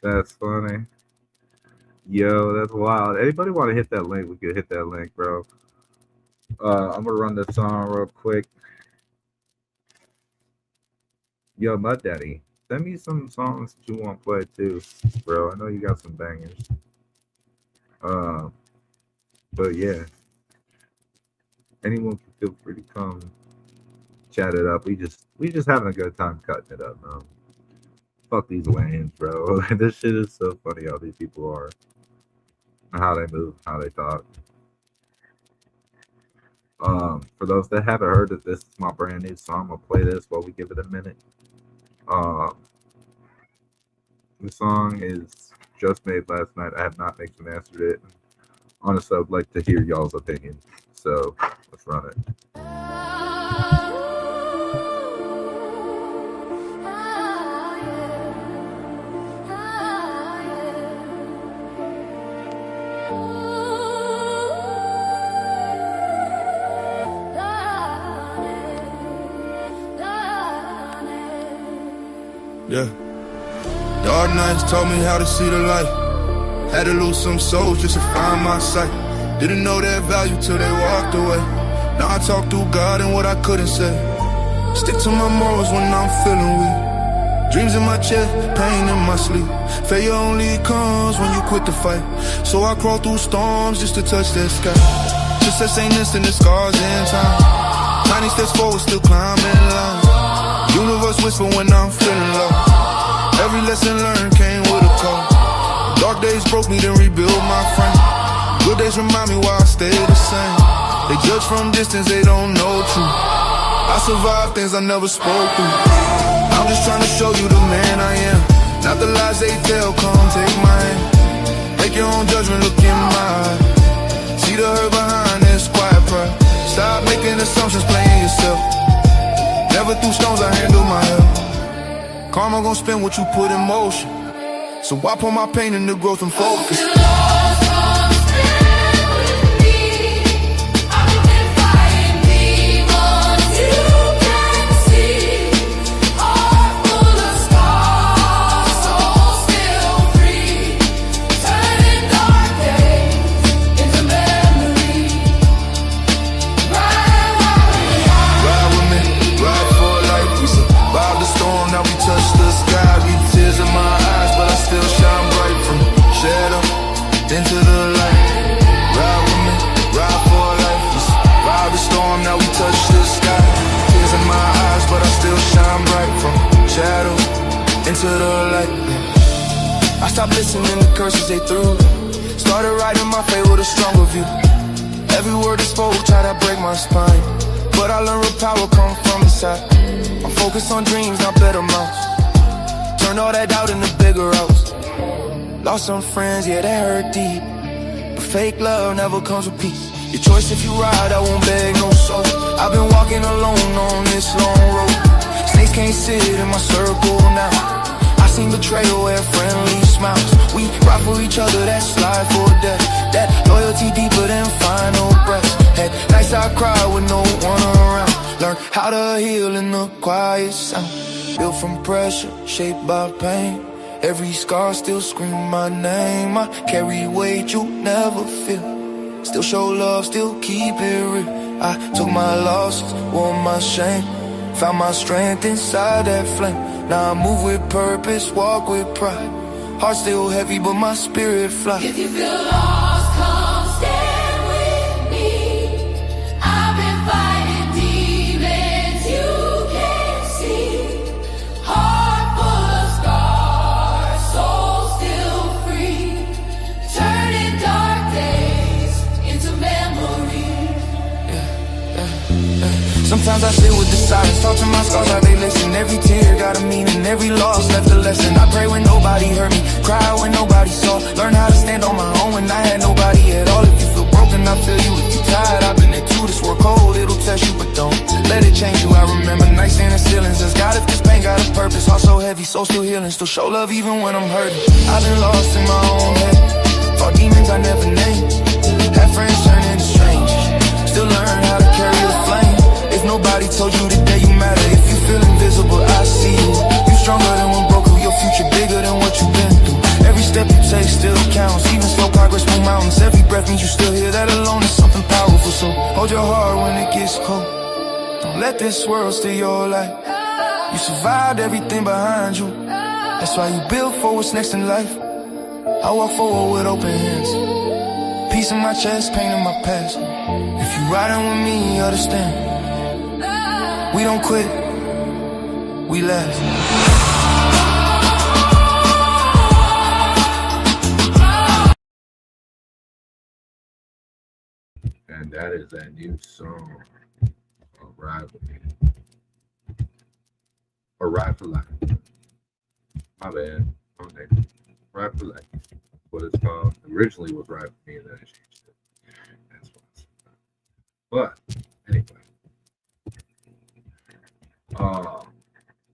That's funny. Yo, that's wild. Anybody want to hit that link? We could hit that link, bro. I'm gonna run this song real quick. Yo, Mud Daddy, send me some songs that you want to play too, bro. I know you got some bangers. But yeah, anyone can feel free to come chat it up. We just having a good time cutting it up, man. Fuck these lanes, bro. This shit is so funny how these people are, and how they move, how they talk. For those that haven't heard it, this is my brand new song. I'm gonna play this while we give it a minute. The song is just made last night. I have not mixed and mastered it. Honestly, I would like to hear y'all's opinion. So let's run it. Yeah. Dark nights taught me how to see the light. Had to lose some souls just to find my sight. Didn't know their value till they walked away. Now I talk through God and what I couldn't say. Stick to my morals when I'm feeling weak. Dreams in my chest, pain in my sleep. Failure only comes when you quit the fight. So I crawl through storms just to touch that sky. Success ain't instant, the scars in time. Tiny steps forward, still climbing lines. Universe whisper when I'm feeling low. Every lesson learned came with a call. Dark days broke me, then rebuild my frame. Good days remind me why I stay the same. They judge from distance, they don't know truth. I survived things I never spoke through. I'm just trying to show you the man I am. Not the lies they tell, come take my hand. Make your own judgment, look in my eyes. See the hurt behind this quiet pride. Stop making assumptions, playing yourself. Never threw stones, I handle my health. Karma gon' spin what you put in motion. So I put my pain into growth and focus. Into the light, ride with me, ride for life. We survived the storm, now we touch the sky. Tears in my eyes, but I still shine bright. From shadow into the light. I stopped listening to curses they threw. Started writing my fate with a stronger view. Every word is spoke, try to break my spine. But I learned real power come from inside. I'm focused on dreams, not better mouths. Turned all that doubt into bigger house. Lost some friends, yeah, that hurt deep. But fake love never comes with peace. Your choice if you ride, I won't beg no soul. I've been walking alone on this long road. Snakes can't sit in my circle now. I seen betrayal where friendly smiles. We ride for each other, that's life or death. That loyalty deeper than final breaths. Had nights I cried with no one around. Learn how to heal in the quiet sound. Built from pressure, shaped by pain. Every scar still scream my name. I carry weight you never feel. Still show love, still keep it real. I took my losses, wore my shame. Found my strength inside that flame. Now I move with purpose, walk with pride. Heart still heavy, but my spirit fly. If you feel lost, come stand with me. I've been fighting demons you can't see. Heart full of scars, soul still free. Turning dark days into memories. Sometimes I sit with the silence, talk to my scars how they listen. Every tear got a meaning, every loss left a lesson. I pray when nobody heard me, cry when nobody saw. Learn how to stand on my own when I had nobody at all. If you feel broken, I feel you. If you tired, I've been there too. This work cold, it'll test you, but don't let it change you. I remember nights in the ceilings. As God, if this pain got a purpose, heart so heavy, soul still healing. Still show love even when I'm hurting. I've been lost in my own head, fought demons I never named. Had friends turn into strangers, still learn how to carry the flame. If nobody told you today you matter, if you feel invisible, I see you. You stronger than when broke, your future bigger than what you've been through. Every step you take still counts, even slow progress move mountains. Every breath means you still here, that alone is something powerful. So hold your heart when it gets cold. Don't let this world steal your life. You survived everything behind you. That's why you build for what's next in life. I walk forward with open hands, peace in my chest, pain in my past. If you riding with me, you understand. We don't quit, we last. And that is that new song, Ride With Me. Or Ride for Life. My bad. Okay. Ride for Life. What it's called. Originally was Ride For Me, and then I changed it. That's what it's about. But, anyway.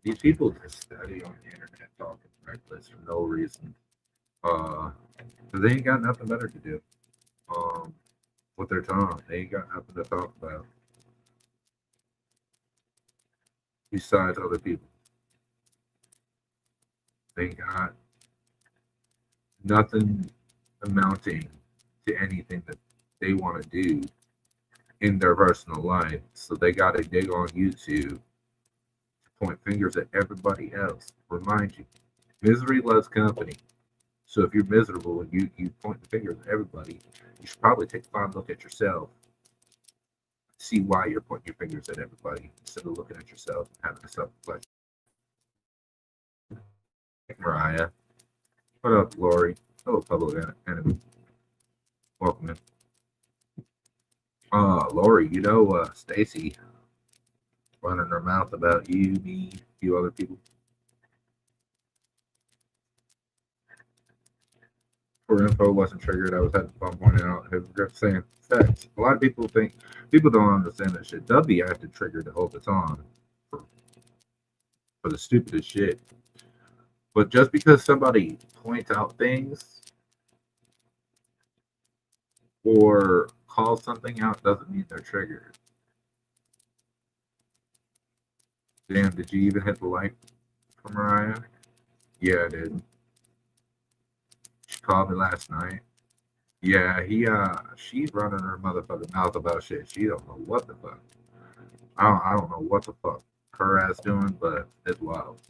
These people just study on the internet talking reckless for no reason. Because they ain't got nothing better to do. With their time, they ain't got nothing to talk about besides other people. They got nothing amounting to anything that they want to do in their personal life. So they got to dig on YouTube to point fingers at everybody else. Remind you, misery loves company. So if you're miserable and you point the fingers at everybody, you should probably take a fine look at yourself. See why you're pointing your fingers at everybody instead of looking at yourself and having a self-reflection. Mariah. What up, Lori? Hello, Public Enemy. Welcome in. Lori, you know Stacy running her mouth about you, me, a few other people. For info wasn't triggered, I was having fun pointing out saying facts. A lot of people don't understand that shit. They'll be acting triggered all the time for the stupidest shit. But just because somebody points out things or calls something out doesn't mean they're triggered. Damn, did you even hit the like for Mariah? Yeah, I did. She called me last night. Yeah, she's running her motherfucking mouth about shit. She don't know what the fuck. I don't know what the fuck her ass doing, but it's wild.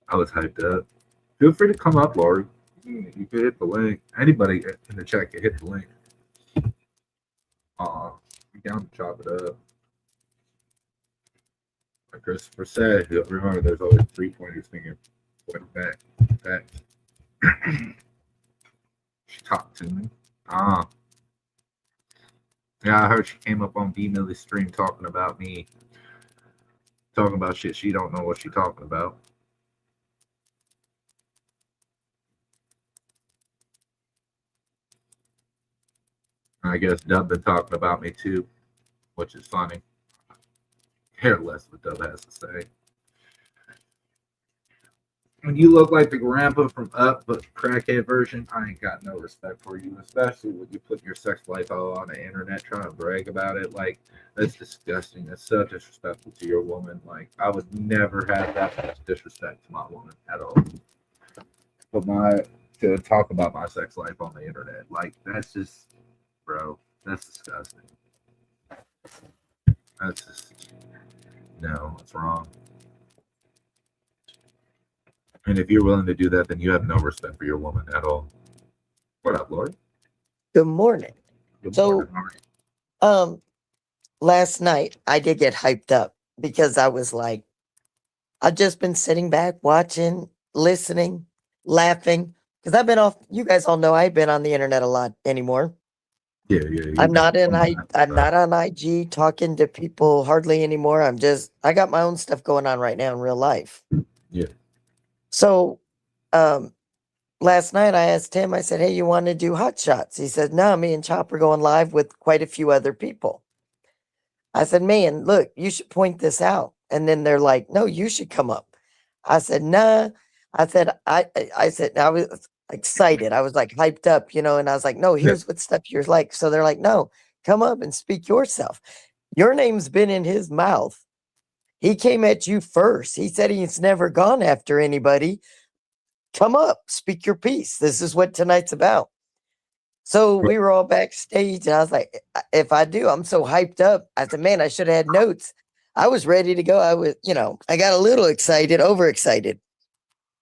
I was hyped up. Feel free to come up, Lori. You can hit the link. Anybody in the chat can hit the link. Be down to chop it up. Like Christopher said, remember there's always 3 pointers finger pointing back. to me. Ah. Yeah, I heard she came up on B Millie's stream talking about me, talking about shit she don't know what she talking about. I guess Dub been talking about me too, which is funny. Care less what Dub has to say. When you look like the grandpa from Up, but crackhead version, I ain't got no respect for you, especially when you put your sex life all on the internet trying to brag about it. Like, that's disgusting. That's so disrespectful to your woman. Like, I would never have that much disrespect to my woman at all. But to talk about my sex life on the internet, like, that's just, bro, that's disgusting. That's just, no, it's wrong. And if you're willing to do that, then you have no respect for your woman at all. What up, Lori? Good morning. Good So, morning, Lori. last night I did get hyped up because I was like, I've just been sitting back, watching, listening, laughing. Because I've been off, you guys all know I've been on the internet a lot anymore. Yeah. I'm not on IG talking to people hardly anymore. I got my own stuff going on right now in real life. Yeah. So, last night I asked him, I said, hey, you want to do hot shots? He said, no, me and Chop are going live with quite a few other people. I said, man, look, you should point this out. And then they're like, no, you should come up. I said, nah. I said, I was excited. I was like hyped up, and I was like, no, here's what stuff you're like. So they're like, no, come up and speak yourself. Your name's been in his mouth. He came at you first. He said he's never gone after anybody. Come up, speak your piece. This is what tonight's about. So we were all backstage, and I was like, if I do, I'm so hyped up. I said, man, I should have had notes. I was ready to go. I was, I got a little excited, overexcited.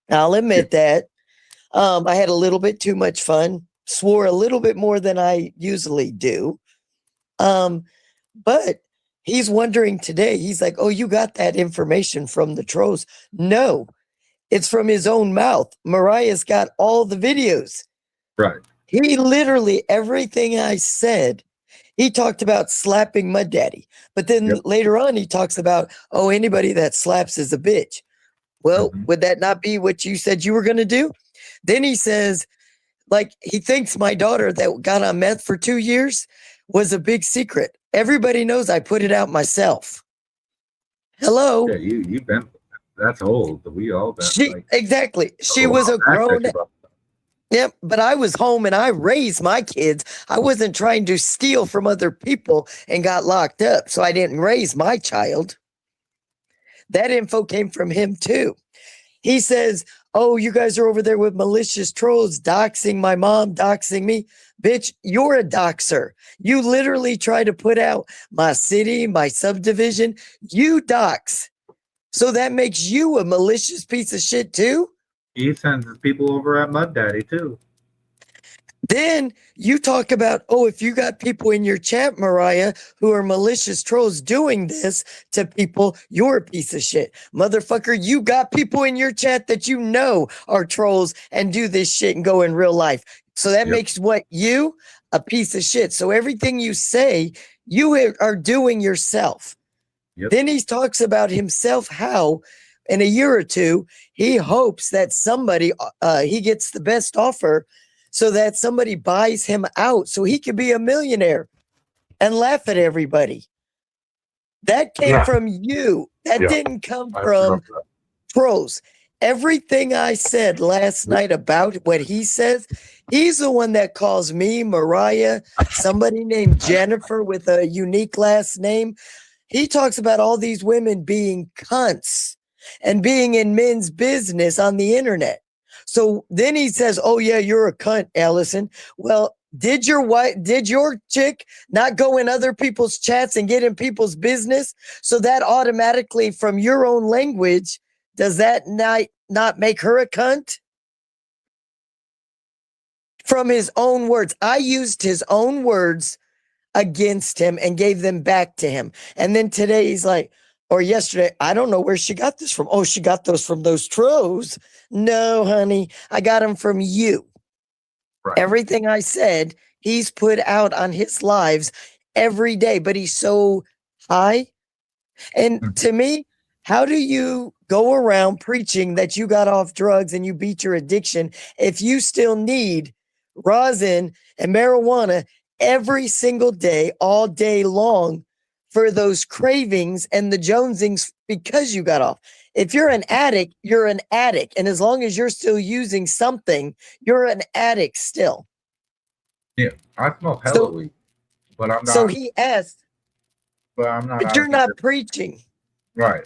I'll admit that. I had a little bit too much fun, swore a little bit more than I usually do. But he's wondering today, he's like, oh, you got that information from the trolls. No, it's from his own mouth. Mariah's got all the videos. Right. He literally, everything I said, he talked about slapping Mud Daddy. But then later on, he talks about, oh, anybody that slaps is a bitch. Well, would that not be what you said you were going to do? Then he says, like, he thinks my daughter that got on meth for 2 years was a big secret. Everybody knows I put it out myself. Hello. Yeah, you've been, that's old. We all been. Exactly. She was a grown. Yep, but I was home and I raised my kids. I wasn't trying to steal from other people and got locked up, so I didn't raise my child. That info came from him too. He says, oh, you guys are over there with malicious trolls doxing my mom, doxing me. Bitch, you're a doxer. You literally try to put out my city, my subdivision. You dox. So that makes you a malicious piece of shit too? He sends people over at Mud Daddy too. Then you talk about, oh, if you got people in your chat, Mariah, who are malicious trolls doing this to people, you're a piece of shit. Motherfucker, you got people in your chat that you know are trolls and do this shit and go in real life. So that makes you a piece of shit. So everything you say, you are doing yourself. Then he talks about himself, how in a year or two, he hopes that somebody, he gets the best offer so that somebody buys him out so he could be a millionaire and laugh at everybody. That came from you. That didn't come from trolls. Everything I said last night about what he says, he's the one that calls me, Mariah, somebody named Jennifer with a unique last name. He talks about all these women being cunts and being in men's business on the internet. So then he says, oh yeah, you're a cunt, Allison. Well, did your chick not go in other people's chats and get in people's business? So that automatically from your own language, does that not make her a cunt? From his own words. I used his own words against him and gave them back to him. And then today he's like, or yesterday, I don't know where she got this from. Oh, she got those from those trolls. No, honey, I got them from you. Right. Everything I said, he's put out on his lives every day, but he's so high. And Mhm. to me, how do you go around preaching that you got off drugs and you beat your addiction if you still need rosin and marijuana every single day, all day long for those cravings and the jonesings because you got off? If you're an addict, you're an addict. And as long as you're still using something, you're an addict still. Yeah, I smoke hella So, weed, but I'm so not. he asked, But I'm not but out you're here. not preaching. Right.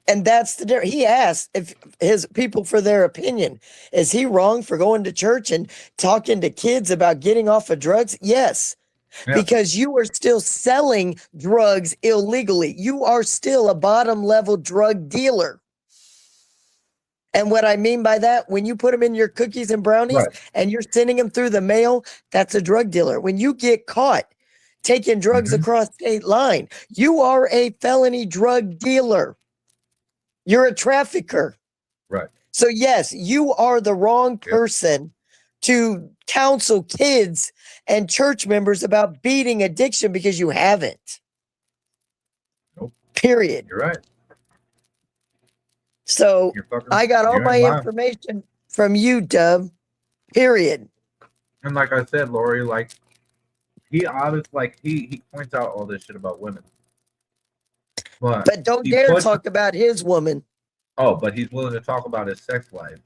And that's the difference. He asked if his people for their opinion. Is he wrong for going to church and talking to kids about getting off of drugs? Yes, Yeah. because you are still selling drugs illegally. You are still a bottom level drug dealer. And what I mean by that, when you put them in your cookies and brownies Right. and you're sending them through the mail, that's a drug dealer. When you get caught taking drugs Mhm. across state line, you are a felony drug dealer. You're a trafficker. Right. So yes, you are the wrong Yep. person to counsel kids and church members about beating addiction because you haven't. Nope. Period. You're right. So You're fucking. I got all You ain't my lying. information from you, Dub. Period. And like I said, Lori, like he obviously like he points out all this shit about women, But don't he dare puts- talk about his woman. but he's willing to talk about his sex life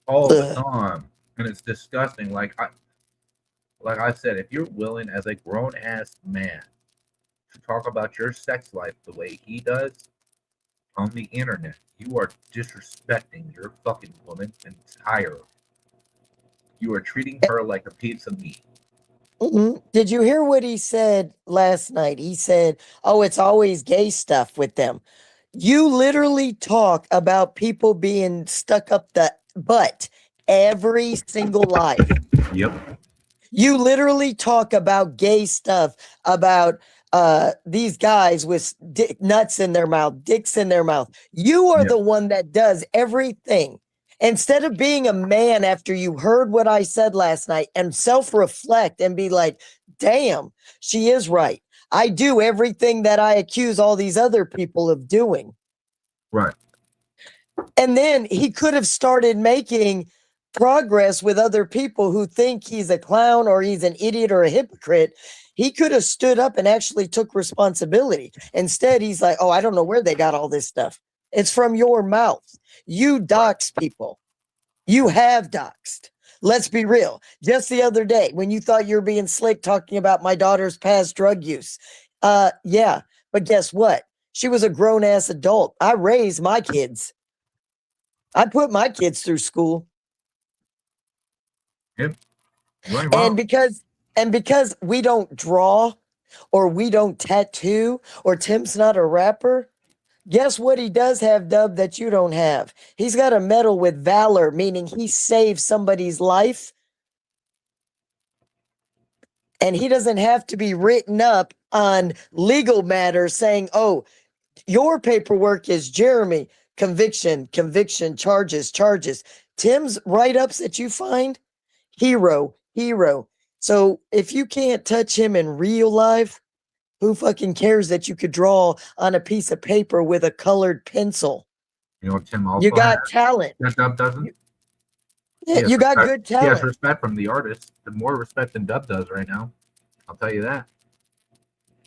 all the Ugh. time, and it's disgusting. Like I said, if you're willing as a grown ass man to talk about your sex life the way he does on the internet, you are disrespecting your fucking woman entirely. You are treating her like a piece of meat. Mhm. Did you hear what he said last night? He said, "Oh, it's always gay stuff with them." You literally talk about people being stuck up the butt every single life. Yep. You literally talk about gay stuff, about these guys with nuts in their mouth, dicks in their mouth. You are Yep. the one that does everything. Instead of being a man after you heard what I said last night and self-reflect and be like, damn, she is right. I do everything that I accuse all these other people of doing. Right. And then he could have started making progress with other people who think he's a clown or he's an idiot or a hypocrite. He could have stood up and actually took responsibility. Instead, he's like, oh, I don't know where they got all this stuff. It's from your mouth. You dox people. You have doxed. Let's be real. Just the other day, when you thought you were being slick talking about my daughter's past drug use. Yeah, but guess what? She was a grown ass adult. I raised my kids. I put my kids through school. Yep. You ain't wrong. And because we don't draw or we don't tattoo or Tim's not a rapper, guess what he does have, Dub, that you don't have? He's got a medal with valor, meaning he saved somebody's life. And he doesn't have to be written up on legal matters saying, oh, your paperwork is Jeremy, conviction, charges. Tim's write-ups that you find, hero. So if you can't touch him in real life, who fucking cares that you could draw on a piece of paper with a colored pencil? You know what Tim also You got has talent. that Dub doesn't? Yeah, you got good He has talent. respect from the artist. The more respect than Dub does right now. I'll tell you that.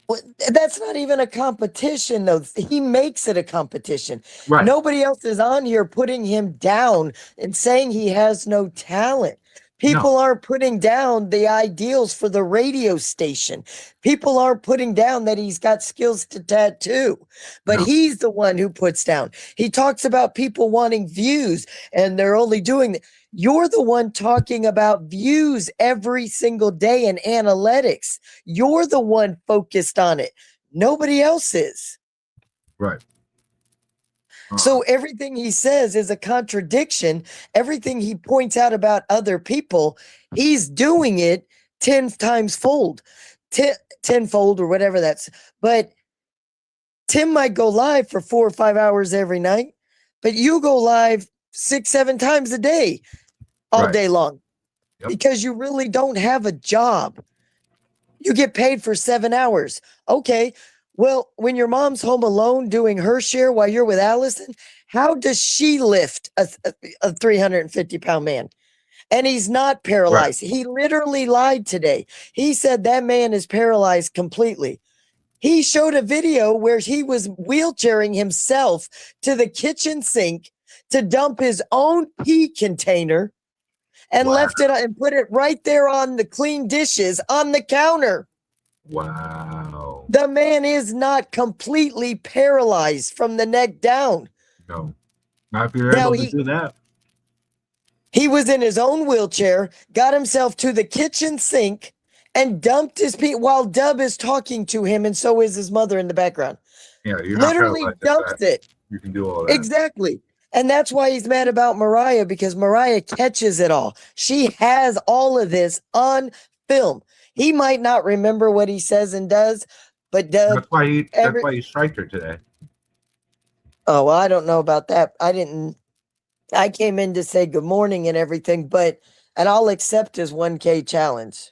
Well, that's not even a competition, though. He makes it a competition. Right. Nobody else is on here putting him down and saying he has no talent. People aren't putting down the ideals for the radio station. People aren't putting down that he's got skills to tattoo, but No. he's the one who puts down. He talks about people wanting views and they're only doing You're the one talking about views every single day in analytics. You're the one focused on it. Nobody else is. Right. So everything he says is a contradiction. Everything he points out about other people, he's doing it 10 times fold, tenfold or whatever that's. But Tim might go live for 4 or 5 hours every night, but you go live 6, 7 times a day, all Right. day long. Yep. because you really don't have a job. You get paid for 7 hours. Okay. Well, when your mom's home alone doing her share while you're with Allison, how does she lift a 350-pound man? And he's not paralyzed. He literally lied today. He said that man is paralyzed completely. He showed a video where he was wheelchairing himself to the kitchen sink to dump his own pee container and left it and put it right there on the clean dishes on the counter. Wow. The man is not completely paralyzed from the neck down. No. Not if you're Now able to do that. He was in his own wheelchair, got himself to the kitchen sink, and dumped his pee while Dub is talking to him, and so is his mother in the background. Yeah, you're not Literally paralyzed like dumped that. it. You can do all that. Exactly. And that's why he's mad about Mariah, because Mariah catches it all. She has all of this on film. He might not remember what he says and does, but Dub. That's why he striked her today. Oh, well, I don't know about that. I came in to say good morning and everything, and I'll accept his 1K challenge.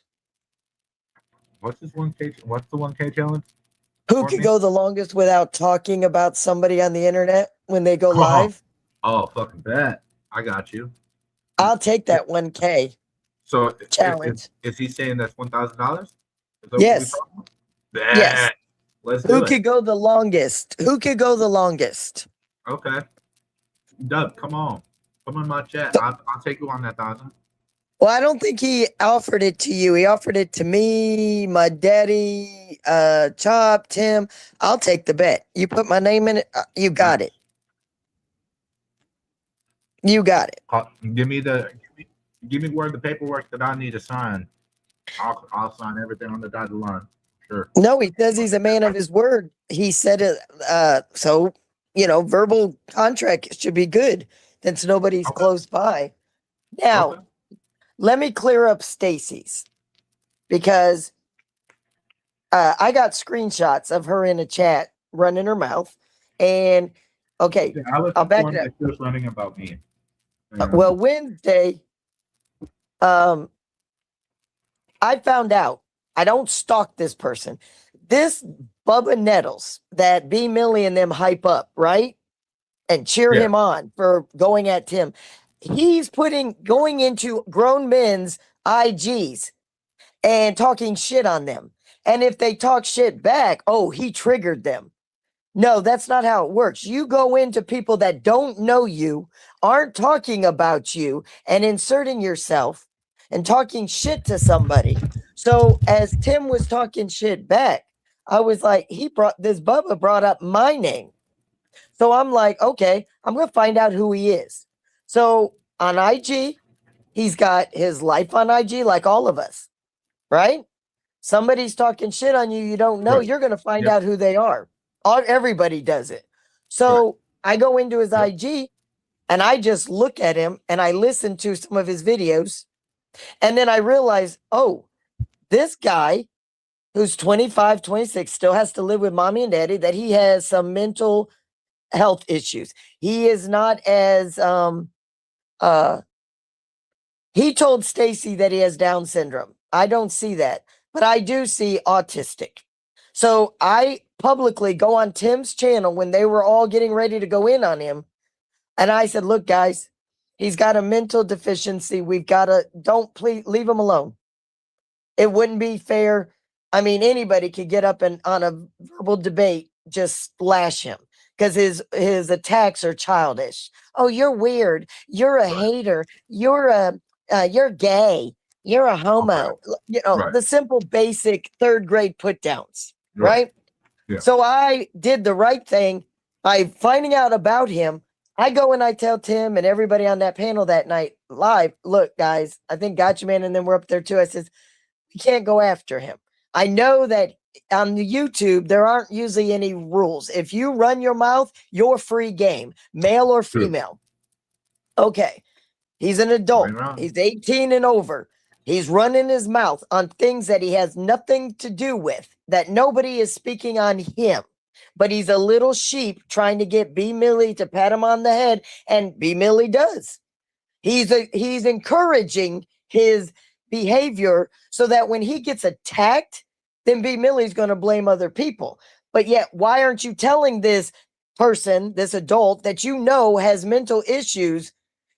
What's this 1K? What's the 1K challenge? Who could go the longest without talking about somebody on the internet when they go live? Oh, fucking bet. I got you. I'll take that 1K. So challenge. Is he saying that's $1,000? Yes. Yes. Let's do Who it. could go the longest? Who could go the longest? Okay. Dub, come on. Come in my chat. I'll take you on that 1,000. Well, I don't think he offered it to you. He offered it to me, my daddy, Chop, Tim. I'll take the bet. You put my name in it. You got it. You got it. Give me where the paperwork that I need to sign. I'll sign everything on the dotted line. Sure. No, he says he's a man of his word. He said it. So, verbal contract should be good since nobody's close by. Now, let me clear up Stacy's because I got screenshots of her in a chat running her mouth. And okay, I'll back it up. She was running about me. Well, Wednesday, I found out. I don't stalk this person. This Bubba Nettles that B Millie and them hype up, right? And cheer him on for going at Tim. He's going into grown men's IGs and talking shit on them. And if they talk shit back, he triggered them. No, that's not how it works. You go into people that don't know you, aren't talking about you, and inserting yourself and talking shit to somebody. So as Tim was talking shit back, I was like, Bubba brought up my name. So I'm like, okay, I'm going to find out who he is. So on IG, he's got his life on IG like all of us, right? Somebody's talking shit on you don't know, you're going to find out who they are. Everybody does it. So I go into his IG and I just look at him and I listen to some of his videos. And then I realize, this guy who's 25, 26, still has to live with mommy and daddy, that he has some mental health issues. He is not as, he told Stacy that he has Down syndrome. I don't see that, but I do see autistic. So I publicly go on Tim's channel when they were all getting ready to go in on him. And I said, look, guys, he's got a mental deficiency. Don't please leave him alone. It wouldn't be fair. I mean, anybody could get up and on a verbal debate, just slash him because his attacks are childish. Oh, you're weird. You're a hater. You're gay. You're a homo. The simple, basic third grade put downs, right? Yeah. So I did the right thing by finding out about him. I go and I tell Tim and everybody on that panel that night live, look, guys, I think Gotcha Man and then we're up there too. I says, you can't go after him. I know that on the YouTube, there aren't usually any rules. If you run your mouth, you're free game, male or female. Okay. He's an adult. He's 18 and over. He's running his mouth on things that he has nothing to do with, that nobody is speaking on him. But he's a little sheep trying to get B Millie to pat him on the head, and B Millie does. He's encouraging his behavior so that when he gets attacked, then B. Millie's going to blame other people. But yet, why aren't you telling this person, this adult that you know has mental issues,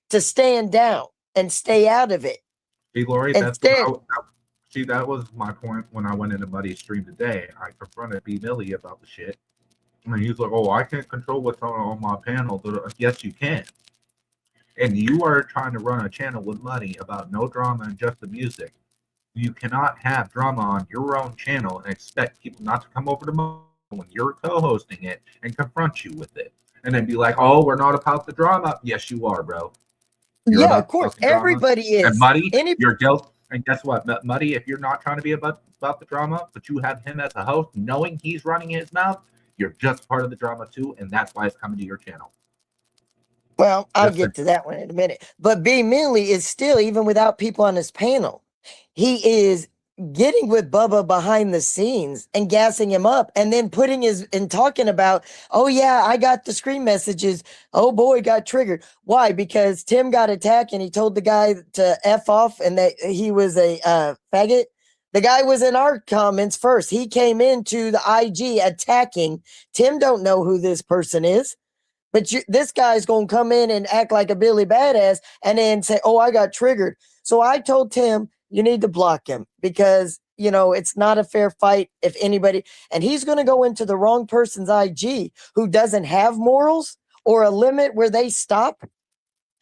to stand down and stay out of it? See, Lori, Instead, see, that was my point when I went into Buddy's stream today. I confronted B. Millie about the shit. And he was like, oh, I can't control what's on my panel. But yes, you can. And you are trying to run a channel with money about no drama and just the music. You cannot have drama on your own channel and expect people not to come over to mine when you're co-hosting it and confront you with it. And then be like, oh, we're not about the drama. Yes, you are, bro. You're yeah, about of course, fucking drama. everybody is. And Muddy, Any- you're guilty. And guess what, Muddy, if you're not trying to be about the drama, but you have him as a host, knowing he's running his mouth, you're just part of the drama too, and that's why it's coming to your channel. Well, I'll Yes, get to that one in a minute. But B. Millie is still, even without people on his panel, he is getting with Bubba behind the scenes and gassing him up and then putting his and talking about, oh yeah, I got the screen messages. Oh boy, got triggered. Why? Because Tim got attacked and he told the guy to F off and that he was a faggot. The guy was in our comments first. He came into the IG attacking. Tim don't know who this person is. But this guy's going to come in and act like a Billy Badass and then say, oh, I got triggered. So I told Tim, you need to block him because, you know, it's not a fair fight if anybody, and he's going to go into the wrong person's IG who doesn't have morals or a limit where they stop.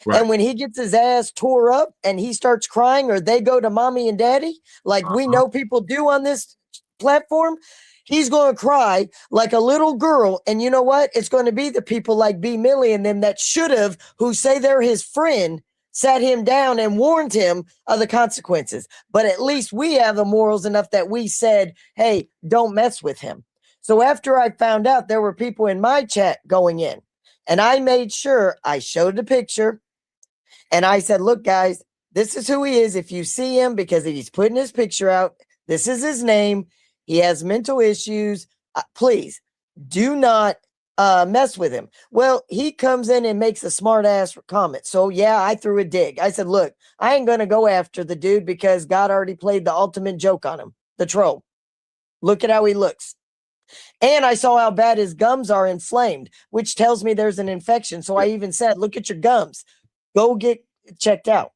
Right. And when he gets his ass tore up and he starts crying or they go to mommy and daddy, like we know people do on this platform, he's going to cry like a little girl. And you know what? It's going to be the people like B. Millie and them that should have, who say they're his friend, sat him down and warned him of the consequences. But at least we have the morals enough that we said, hey, don't mess with him. So after I found out there were people in my chat going in, and I made sure I showed the picture and I said, look, guys, this is who he is. If you see him, because he's putting his picture out, this is his name. He has mental issues. Please do not mess with him. Well, he comes in and makes a smart ass comment. So yeah, I threw a dig. I said, look, I ain't going to go after the dude because God already played the ultimate joke on him, the troll. Look at how he looks. And I saw how bad his gums are inflamed, which tells me there's an infection. So I even said, look at your gums. Go get checked out.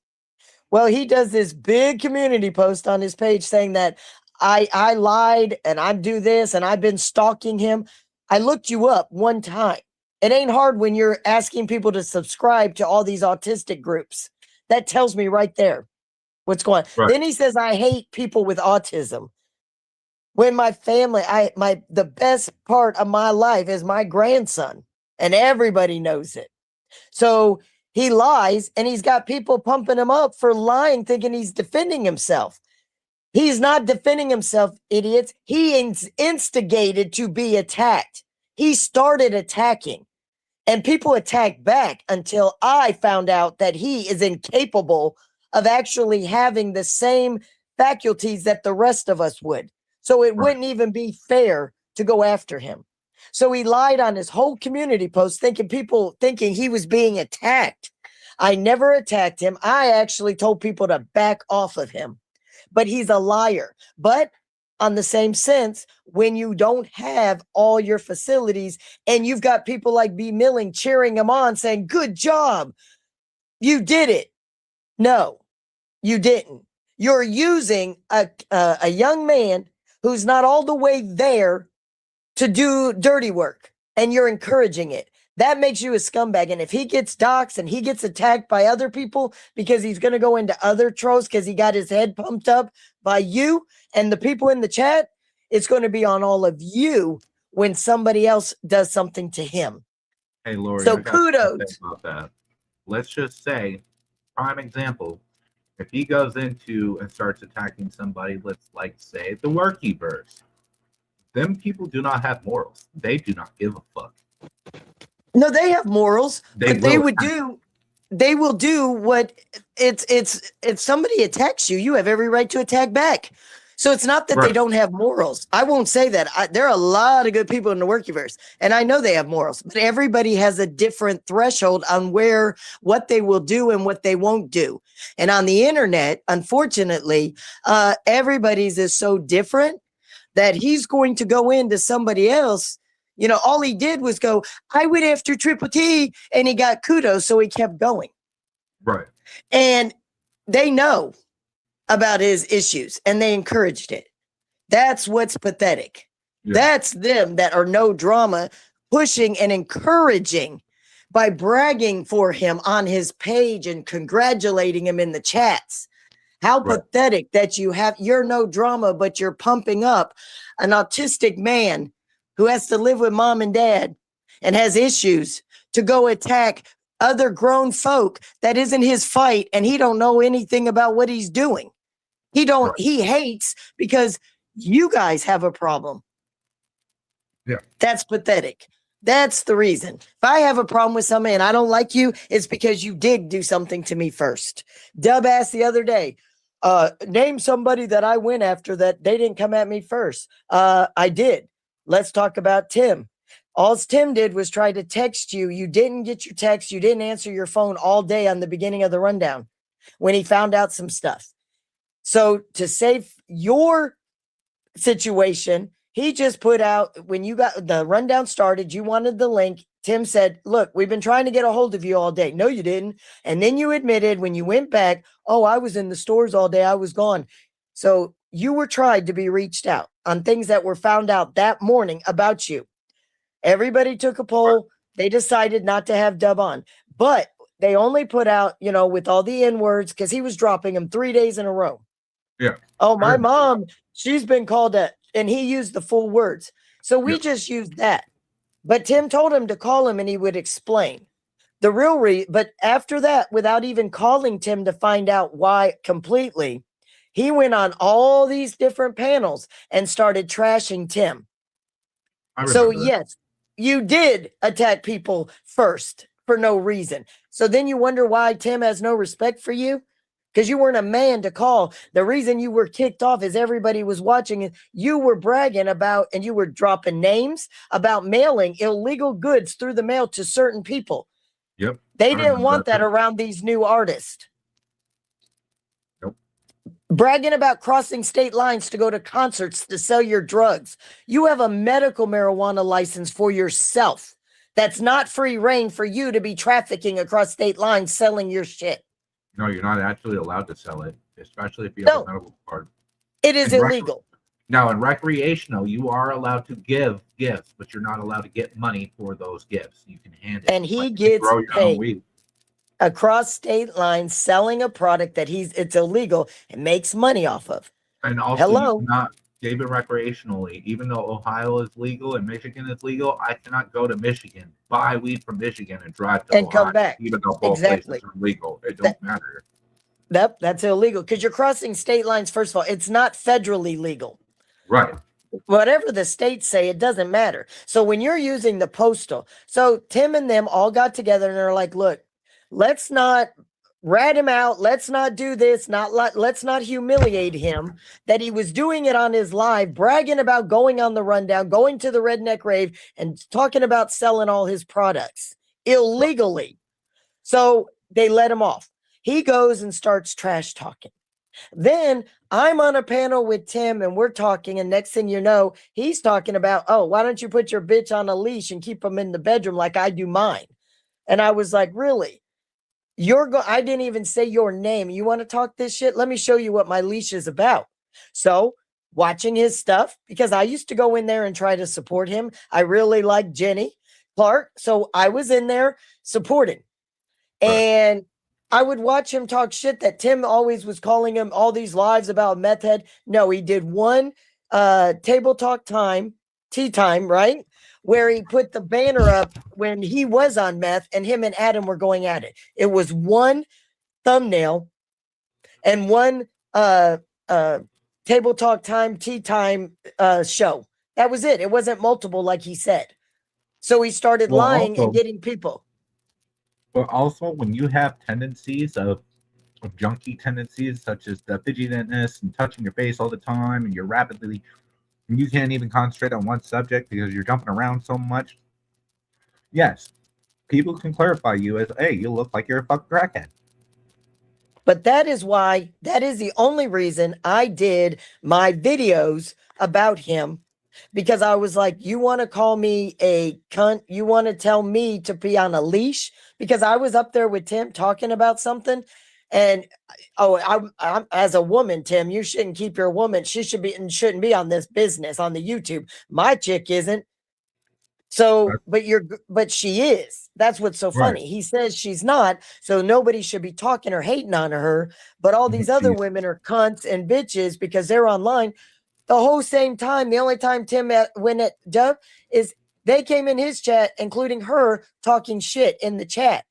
Well, he does this big community post on his page saying that I lied and I do this and I've been stalking him. I looked you up one time. It ain't hard when you're asking people to subscribe to all these autistic groups. That tells me right there what's going on. Right. Then he says, I hate people with autism. When my family, the best part of my life is my grandson, and everybody knows it. So he lies and he's got people pumping him up for lying, thinking he's defending himself. He's not defending himself, idiots. He instigated to be attacked. He started attacking, and people attacked back until I found out that he is incapable of actually having the same faculties that the rest of us would. So it wouldn't even be fair to go after him. So he lied on his whole community post, thinking he was being attacked. I never attacked him. I actually told people to back off of him. But he's a liar. But on the same sense, when you don't have all your facilities and you've got people like B. Milling cheering him on saying, good job, you did it. No, you didn't. You're using a young man who's not all the way there to do dirty work, and you're encouraging it. That makes you a scumbag. And if he gets doxxed and he gets attacked by other people because he's going to go into other trolls because he got his head pumped up by you and the people in the chat, it's going to be on all of you when somebody else does something to him. Hey, Lori, so kudos about that. Let's just say, prime example, if he goes into and starts attacking somebody, let's like say the Workyverse, them people do not have morals. They do not give a fuck. No, they have morals, but they will do what it's if somebody attacks you, you have every right to attack back. So it's not that they Right. don't have morals. I won't say that. There are a lot of good people in the workiverse, and I know they have morals, but everybody has a different threshold on what they will do and what they won't do. And on the internet, unfortunately, everybody's is so different that he's going to go into somebody else. You know, all he did was go, I went after Triple T, and he got kudos, so he kept going. Right. And they know about his issues and they encouraged it. That's what's pathetic. Yeah. That's them that are no drama, pushing and encouraging by bragging for him on his page and congratulating him in the chats. How Right. pathetic that you're no drama, but you're pumping up an autistic man who has to live with mom and dad and has issues to go attack other grown folk that isn't his fight, and he don't know anything about what he's doing. He hates because you guys have a problem. Yeah. That's pathetic. That's the reason. If I have a problem with somebody and I don't like you, it's because you did do something to me first. Dub asked the other day, name somebody that I went after that they didn't come at me first. I did. Let's talk about Tim. All Tim did was try to text you. You didn't get your text. You didn't answer your phone all day on the beginning of the rundown when he found out some stuff. So to save your situation, he just put out, when you got the rundown started, you wanted the link. Tim said, look, we've been trying to get a hold of you all day. No, you didn't. And then you admitted when you went back, oh, I was in the stores all day. I was gone. So you were tried to be reached out on things that were found out that morning about you. Everybody took a poll. They decided not to have Dub on, but they only put out, you know, with all the N words, because he was dropping them 3 days in a row. Yeah. Oh, my mom, she's been called a, and he used the full words. So we just used that. But Tim told him to call him and he would explain the real but after that, without even calling Tim to find out why completely, he went on all these different panels and started trashing Tim. So yes, you did attack people first for no reason. So then you wonder why Tim has no respect for you? Because you weren't a man to call. The reason you were kicked off is everybody was watching and you were bragging about, and you were dropping names about mailing illegal goods through the mail to certain people. Yep. They didn't want that around these new artists. Nope. Bragging about crossing state lines to go to concerts to sell your drugs. You have a medical marijuana license for yourself. That's not free reign for you to be trafficking across state lines selling your shit. No, you're not actually allowed to sell it, especially if you have a medical card. It is illegal. Now, in recreational, you are allowed to give gifts, but you're not allowed to get money for those gifts. You can hand it. And he like, gets grow your own paid weed. across state lines selling a product that it's illegal and makes money off of. And also, Hello? you cannot give it recreationally. Even though Ohio is legal and Michigan is legal, I cannot go to Michigan, buy weed from Michigan, and drive to And Ohio, come back. even though both Exactly. places are legal. It don't matter. That's illegal because you're crossing state lines. First of all, it's not federally legal. Right. Whatever the states say, it doesn't matter. So when you're using the postal, so Tim and them all got together and they're like, look, let's not rat him out. Let's not do this. Let's not humiliate him that he was doing it on his live, bragging about going on the rundown, going to the redneck rave and talking about selling all his products illegally. So they let him off. He goes and starts trash talking. Then I'm on a panel with Tim and we're talking, and next thing you know, he's talking about, oh, why don't you put your bitch on a leash and keep them in the bedroom like I do mine? And I was like, really? I didn't even say your name. You want to talk this shit? Let me show you what my leash is about. So watching his stuff, because I used to go in there and try to support him. I really like Jenny Clark. So I was in there supporting. And I would watch him talk shit that Tim always was calling him all these lives about meth head. No, he did one table talk tea time, right? Where he put the banner up when he was on meth and him and Adam were going at it. It was one thumbnail and one table talk tea time show. That was it. It wasn't multiple like he said. So he started lying and getting people. But also, when you have tendencies of of junkie tendencies, such as the fidgetiness and touching your face all the time, and you can't even concentrate on one subject because you're jumping around so much. Yes, people can clarify you as, hey, you look like you're a fucking crackhead. But that is the only reason I did my videos about him, because I was like, you want to call me a cunt? You want to tell me to be on a leash? Because I was up there with Tim talking about something. And I'm as a woman, Tim, you shouldn't keep your woman. She shouldn't be on this business on the YouTube. My chick isn't. So, but she is. That's what's so funny. Right. He says she's not, so nobody should be talking or hating on her. But all these other women are cunts and bitches because they're online. The whole same time, the only time Tim went at Dub is they came in his chat, including her talking shit in the chat.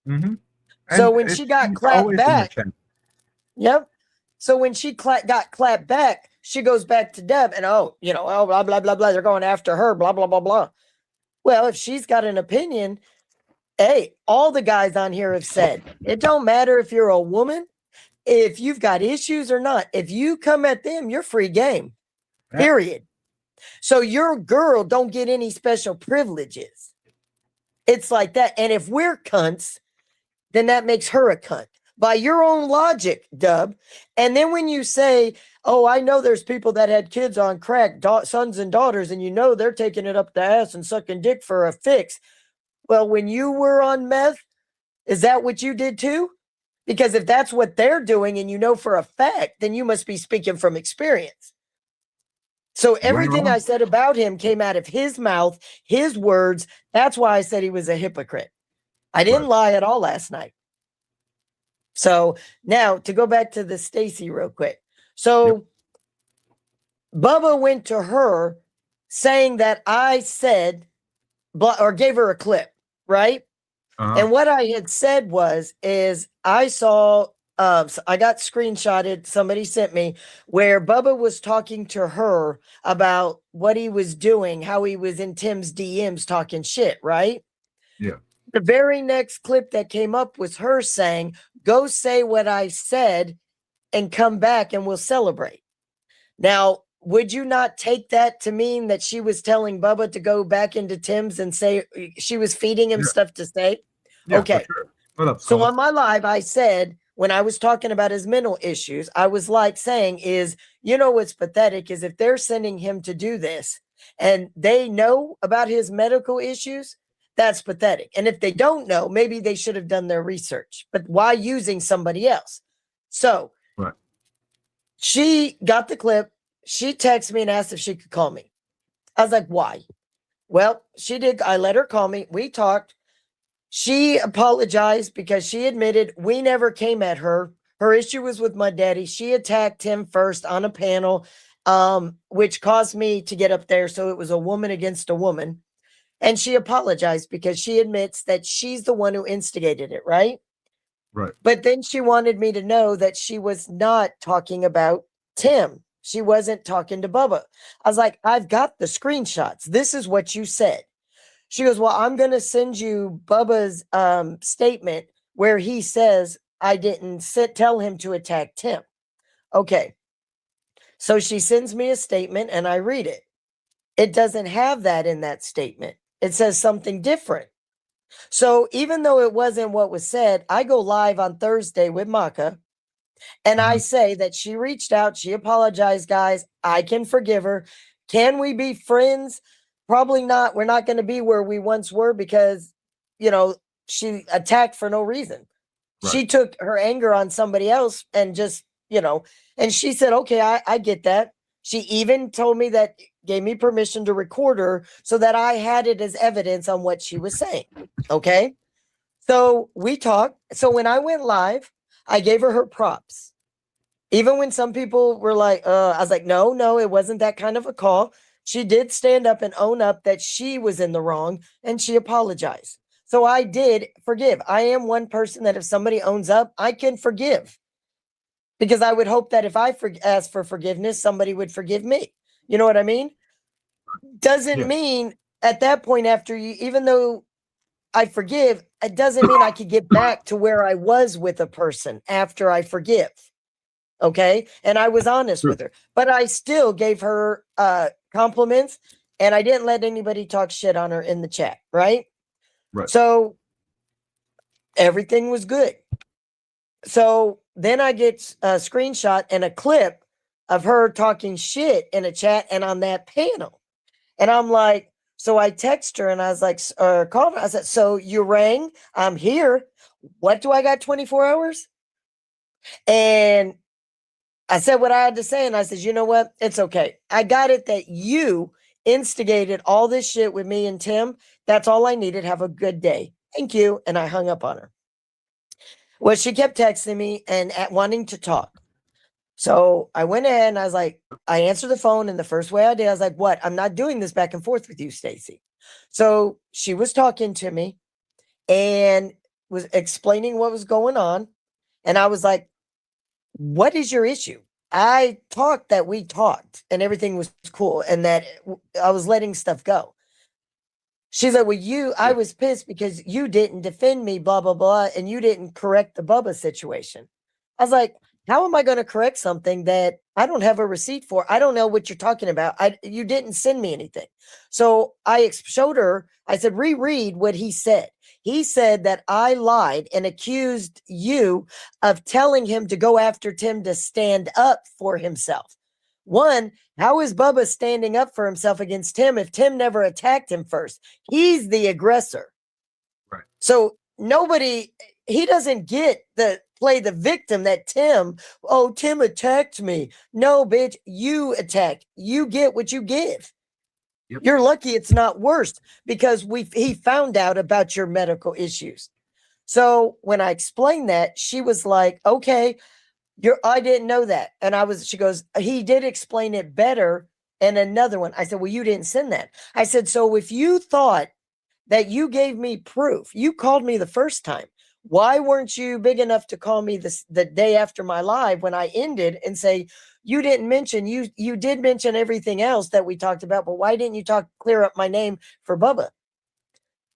Mm-hmm. So when she got clapped back, yep. So when she got clapped back, she goes back to Deb and blah blah blah blah. They're going after her, blah blah blah blah. Well, if she's got an opinion, hey, all the guys on here have said it don't matter if you're a woman, if you've got issues or not. If you come at them, you're free game. Period. So your girl don't get any special privileges. It's like that. And if we're cunts, then that makes her a cunt by your own logic, Dub. And then when you say, oh, I know there's people that had kids on crack, sons and daughters, and they're taking it up the ass and sucking dick for a fix. Well, when you were on meth, is that what you did too? Because if that's what they're doing and for a fact, then you must be speaking from experience. So everything I said about him came out of his mouth, his words. That's why I said he was a hypocrite. I didn't lie at all last night. So now to go back to the Stacy real quick. So Bubba went to her saying that I said, or gave her a clip, right? And what I had said is I saw, I got screenshotted, somebody sent me, where Bubba was talking to her about what he was doing, how he was in Tim's DMs talking shit, right? Yeah. The very next clip that came up was her saying, go say what I said and come back and we'll celebrate. Now, would you not take that to mean that she was telling Bubba to go back into Tim's and say she was feeding him stuff to say? Yeah, okay. Sure. What up, so on my live, I said, when I was talking about his mental issues, I was saying what's pathetic is if they're sending him to do this and they know about his medical issues, that's pathetic. And if they don't know, maybe they should have done their research. But why using somebody else? So she got the clip. She texted me and asked if she could call me. I was like, why? Well, she did. I let her call me. We talked. She apologized because she admitted we never came at her. Her issue was with my daddy. She attacked him first on a panel, which caused me to get up there. So it was a woman against a woman. And she apologized because she admits that she's the one who instigated it, right? Right. But then she wanted me to know that she was not talking about Tim. She wasn't talking to Bubba. I was like, I've got the screenshots. This is what you said. She goes, well, I'm going to send you Bubba's statement where he says I didn't tell him to attack Tim. Okay. So she sends me a statement and I read it. It doesn't have that in that statement. It says something different. So even though it wasn't what was said, I go live on Thursday with Maka and I say that she reached out. She apologized, guys. I can forgive her. Can we be friends? Probably not. We're not going to be where we once were because, she attacked for no reason. Right. She took her anger on somebody else and just, and she said, okay, I get that. She even told me that, gave me permission to record her so that I had it as evidence on what she was saying. Okay. So we talked. So when I went live, I gave her props. Even when some people were like, I was like, no, it wasn't that kind of a call. She did stand up and own up that she was in the wrong and she apologized. So I did forgive. I am one person that if somebody owns up, I can forgive. Because I would hope that if I ask for forgiveness, somebody would forgive me. You know what I mean? Doesn't mean at that point after you, even though I forgive, it doesn't mean I could get back to where I was with a person after I forgive. Okay. And I was honest with her, but I still gave her compliments and I didn't let anybody talk shit on her in the chat. Right. Right. So everything was good. So then I get a screenshot and a clip of her talking shit in a chat and on that panel. And I'm like, so I text her and I was like, called her. I said, so you rang, I'm here. What do I got 24 hours? And I said what I had to say. And I said, you know what? It's okay. I got it that you instigated all this shit with me and Tim. That's all I needed. Have a good day. Thank you. And I hung up on her. Well, she kept texting me and wanting to talk. So I went ahead and I was like, I answered the phone, and the first way I did, I was like, what? I'm not doing this back and forth with you, Stacy. So she was talking to me and was explaining what was going on. And I was like, what is your issue? I talked that we talked and everything was cool and that I was letting stuff go. She's like, well, I was pissed because you didn't defend me, blah, blah, blah, and you didn't correct the Bubba situation. I was like, how am I going to correct something that I don't have a receipt for? I don't know what you're talking about. You didn't send me anything. So I showed her, I said, reread what he said. He said that I lied and accused you of telling him to go after Tim to stand up for himself. One, how is Bubba standing up for himself against Tim if Tim never attacked him first? He's the aggressor. Right. So he doesn't get play the victim that Tim attacked me. No, bitch, you attacked. You get what you give. Yep. You're lucky it's not worse because he found out about your medical issues. So when I explained that, she was like, okay, I didn't know that. And she goes, he did explain it better. And another one, I said, well, you didn't send that. I said, so if you thought that you gave me proof, you called me the first time. Why weren't you big enough to call me the day after my live when I ended and say, you didn't mention, you did mention everything else that we talked about, but why didn't you clear up my name for Bubba?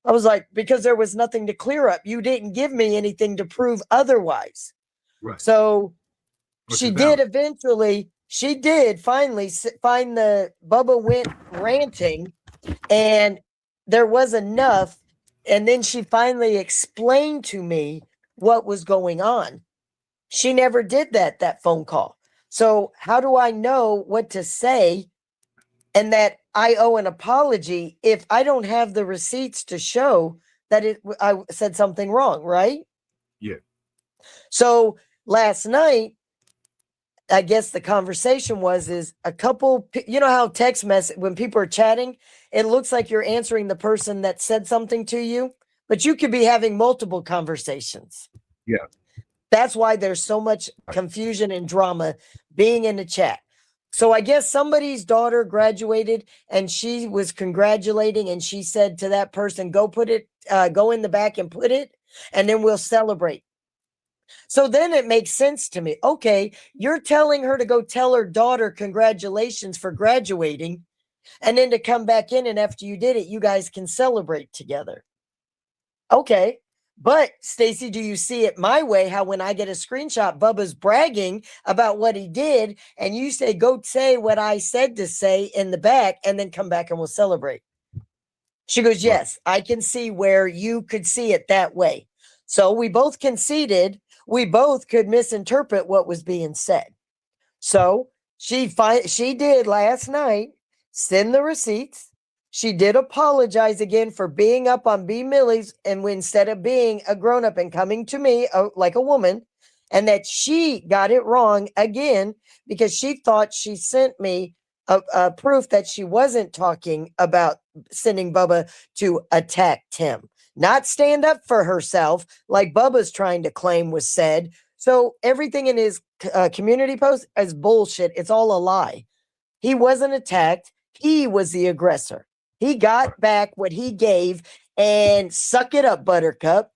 I was like, because there was nothing to clear up. You didn't give me anything to prove otherwise. Right. So Which she is did valid. she did finally find Bubba went ranting and there was enough. And then she finally explained to me what was going on. She never did that phone call. So how do I know what to say and that I owe an apology if I don't have the receipts to show that I said something wrong, right? Yeah. So last night, I guess the conversation is a couple, you know how text message, when people are chatting, it looks like you're answering the person that said something to you, but you could be having multiple conversations. Yeah. That's why there's so much confusion and drama being in the chat. So I guess somebody's daughter graduated and she was congratulating and she said to that person, go in the back and put it, and then we'll celebrate. So then it makes sense to me. Okay, you're telling her to go tell her daughter congratulations for graduating, and then to come back in and after you did it, you guys can celebrate together. Okay, but Stacy, do you see it my way? How when I get a screenshot, Bubba's bragging about what he did, and you say, go say what I said to say in the back, and then come back and we'll celebrate. She goes, yes, I can see where you could see it that way. So we both conceded. We both could misinterpret what was being said. So she did last night send the receipts. She did apologize again for being up on B Millie's and instead of being a grown-up and coming to me like a woman, and that she got it wrong again because she thought she sent me a proof that she wasn't talking about sending Bubba to attack Tim, not stand up for herself like Bubba's trying to claim was said. So everything in his community post is bullshit. It's all a lie. He wasn't attacked. He was the aggressor. He got back what he gave, and suck it up, Buttercup.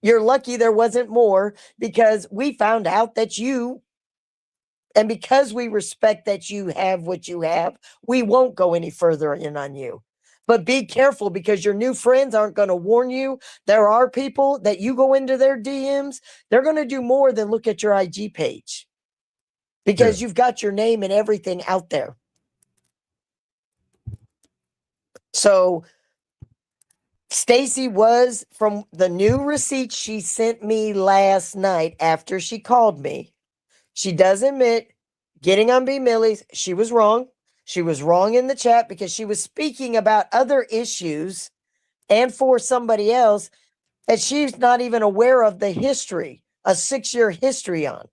You're lucky there wasn't more because we found out that and because we respect that you have what you have, we won't go any further in on you. But be careful because your new friends aren't going to warn you. There are people that you go into their DMs, they're going to do more than look at your IG page because you've got your name and everything out there. So Stacy was, from the new receipt she sent me last night after she called me, she does admit getting on B Millie's, she was wrong. She was wrong in the chat because she was speaking about other issues and for somebody else that she's not even aware of the history, a 6-year history on.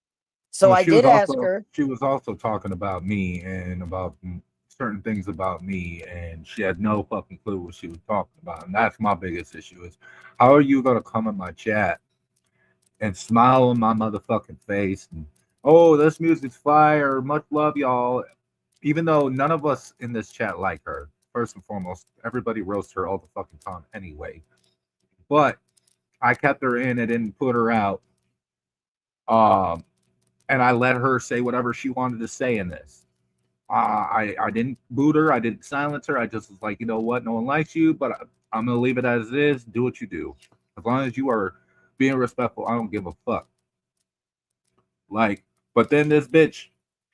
So I did ask her. She was also talking about me and about certain things about me, and she had no fucking clue what she was talking about. And that's my biggest issue is, how are you going to come in my chat and smile on my motherfucking face and, oh, this music's fire, much love, y'all, even though none of us in this chat like her. First and foremost, everybody roasts her all the fucking time anyway. But I kept her in and didn't put her out. And I let her say whatever she wanted to say in this. I didn't boot her. I didn't silence her. I just was like, you know what? No one likes you, but I'm going to leave it as it is. Do what you do. As long as you are being respectful, I don't give a fuck. Like, but then this bitch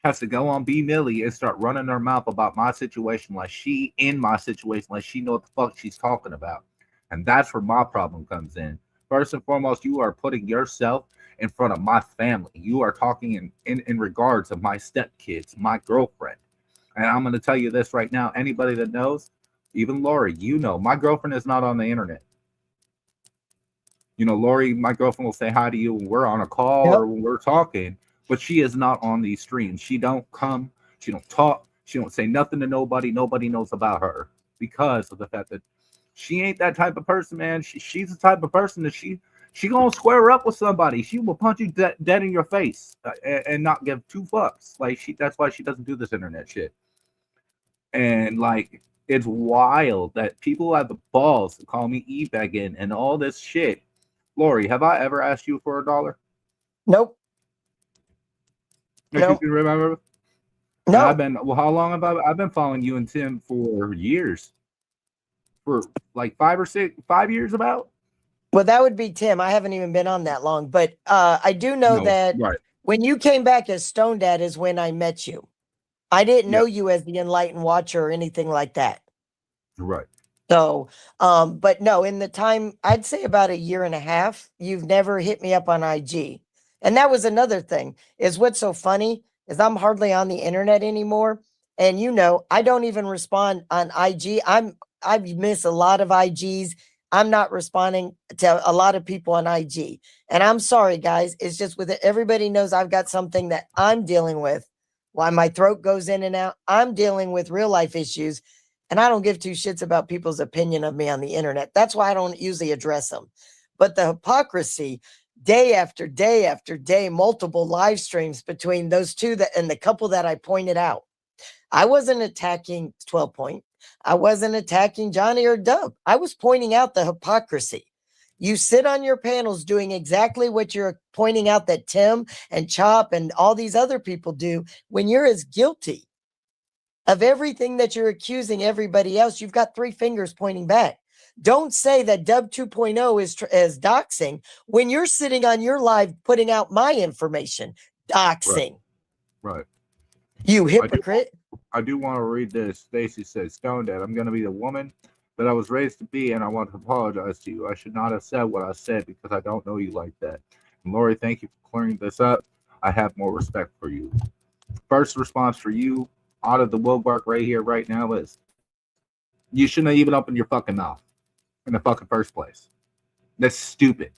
has to go on B Millie and start running her mouth about my situation like she in my situation, like she know what the fuck she's talking about. And that's where my problem comes in. First and foremost, you are putting yourself in front of my family. You are talking in regards of my stepkids, my girlfriend. And I'm going to tell you this right now. Anybody that knows, even Lori, you know, my girlfriend is not on the internet. You know, Lori, my girlfriend will say hi to you when we're on a call or when we're talking, but she is not on these streams. She don't come. She don't talk. She don't say nothing to nobody. Nobody knows about her because of the fact that she ain't that type of person, man. She's the type of person that she gonna square up with somebody. She will punch you dead in your face and not give two fucks. Like that's why she doesn't do this internet shit. And like, it's wild that people have the balls to call me e-begging and all this shit. Lori, have I ever asked you for $1? Nope. If you can remember? No. How long have I've been following you and Tim for years? For like 5 years about? Well, that would be Tim. I haven't even been on that long, but I do know that when you came back as Stone Dad is when I met you. I didn't know you as the Enlightened Watcher or anything like that. Right. So, but no, in the time, I'd say about 1.5 years, you've never hit me up on IG. And that was another thing, is what's so funny is I'm hardly on the internet anymore. And you know, I don't even respond on IG. I miss a lot of IGs. I'm not responding to a lot of people on IG. And I'm sorry, guys. It's just with it. Everybody knows I've got something that I'm dealing with. Why my throat goes in and out. I'm dealing with real life issues. And I don't give two shits about people's opinion of me on the internet. That's why I don't usually address them. But the hypocrisy, day after day after day, multiple live streams between those two and the couple that I pointed out. I wasn't attacking 12 Point. I wasn't attacking Johnny or Dub. I was pointing out the hypocrisy. You sit on your panels doing exactly what you're pointing out that Tim and Chop and all these other people do when you're as guilty of everything that you're accusing everybody else. You've got 3 fingers pointing back. Don't say that Dub 2.0 is doxing when you're sitting on your live putting out my information. Doxing. Right. You hypocrite. I do want to read this. Stacy says, Stone Dad, I'm going to be the woman that I was raised to be, and I want to apologize to you. I should not have said what I said because I don't know you like that. And Lori, thank you for clearing this up. I have more respect for you. First response for you out of the Wilbark right here, right now is you shouldn't have even opened your fucking mouth in the fucking first place. That's stupid.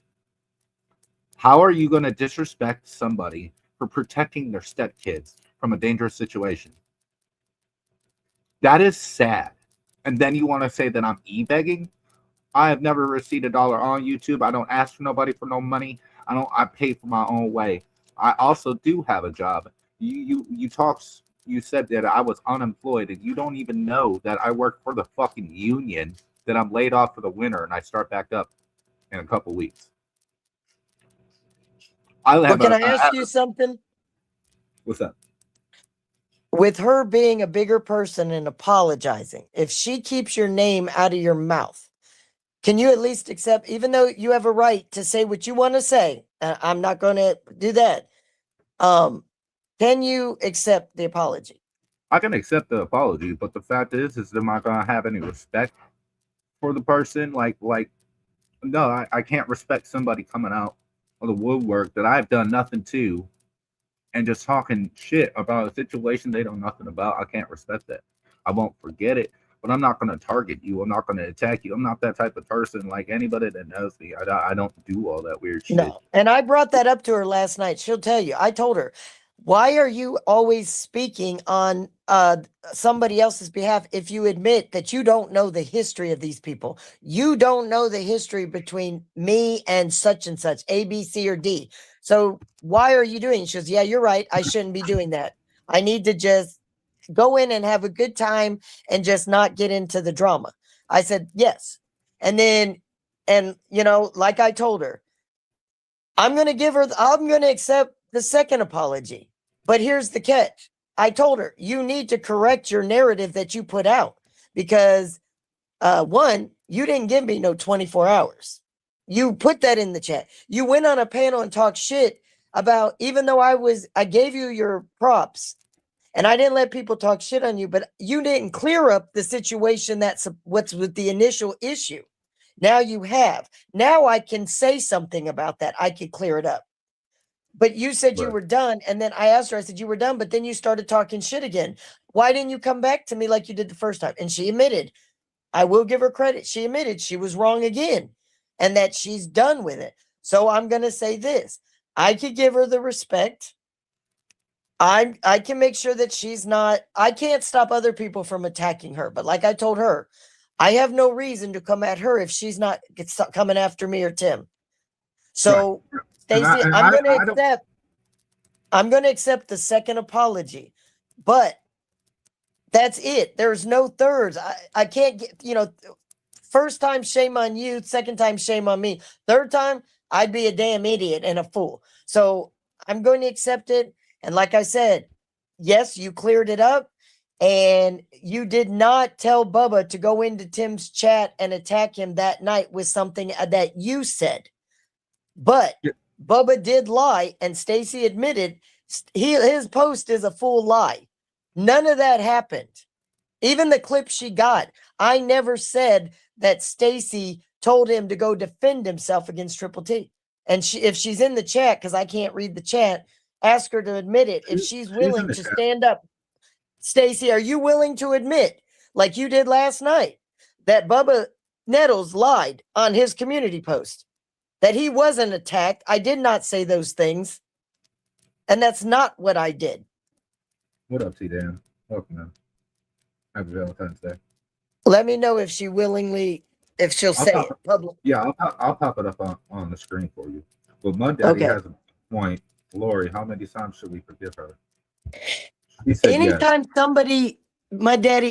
How are you going to disrespect somebody for protecting their stepkids from a dangerous situation? That is sad. And then you want to say that I'm e-begging? I have never received $1 on YouTube. I don't ask for nobody for no money. I pay for my own way. I also do have a job. You said that I was unemployed, and you don't even know that I work for the fucking union, that I'm laid off for the winter and I start back up in a couple weeks. Can I ask you something? What's up? with her being a bigger person and apologizing, if she keeps your name out of your mouth, can you at least accept, even though you have a right to say what you want to say, I'm not going to do that. Can you accept the apology? I can accept the apology, but the fact is am I gonna have any respect for the person? No, I can't respect somebody coming out of the woodwork that I've done nothing to and just talking shit about a situation they know nothing about. I can't respect that. I won't forget it, but I'm not going to target you. I'm not going to attack you. I'm not that type of person. Like anybody that knows me, I don't do all that weird shit. No. And I brought that up to her last night. She'll tell you. I told her, why are you always speaking on somebody else's behalf if you admit that you don't know the history of these people? You don't know the history between me and such, A, B, C, or D. So why are you doing it? She goes, yeah, you're right. I shouldn't be doing that. I need to just go in and have a good time and just not get into the drama. I said, yes. And then, like I told her, I'm going to accept the second apology. But here's the catch. I told her, you need to correct your narrative that you put out because, one, you didn't give me no 24 hours. You put that in the chat. You went on a panel and talked shit about, even though I gave you your props and I didn't let people talk shit on you, but you didn't clear up the situation that's what's with the initial issue. Now you have. Now I can say something about that. I can clear it up. But you said you were done. And then I asked her, I said, you were done, but then you started talking shit again. Why didn't you come back to me like you did the first time? And she admitted, I will give her credit. She admitted she was wrong again and that she's done with it. So I'm going to say this. I could give her the respect. I can make sure that she's not, I can't stop other people from attacking her. But like I told her, I have no reason to come at her if she's not coming after me or Tim. So right. Stacey, I'm going to accept the second apology, but that's it. There's no thirds. I can't get, first time, shame on you. Second time, shame on me. Third time, I'd be a damn idiot and a fool. So I'm going to accept it. And like I said, yes, you cleared it up and you did not tell Bubba to go into Tim's chat and attack him that night with something that you said. But yeah. Bubba did lie, and Stacey admitted his post is a full lie. None of that happened. Even the clip she got, I never said that Stacey told him to go defend himself against Triple T. And if she's in the chat, because I can't read the chat, ask her to admit it. If she's willing to stand up. Stacey, are you willing to admit, like you did last night, that Bubba Nettles lied on his community post? That he wasn't attacked. I did not say those things. And that's not what I did. What up, T-Dan? Welcome, man. Happy Valentine's Day. Let me know if she willingly, if she'll say it public. Yeah, I'll pop it up on the screen for you. But my daddy has a point. Lori, how many times should we forgive her? Anytime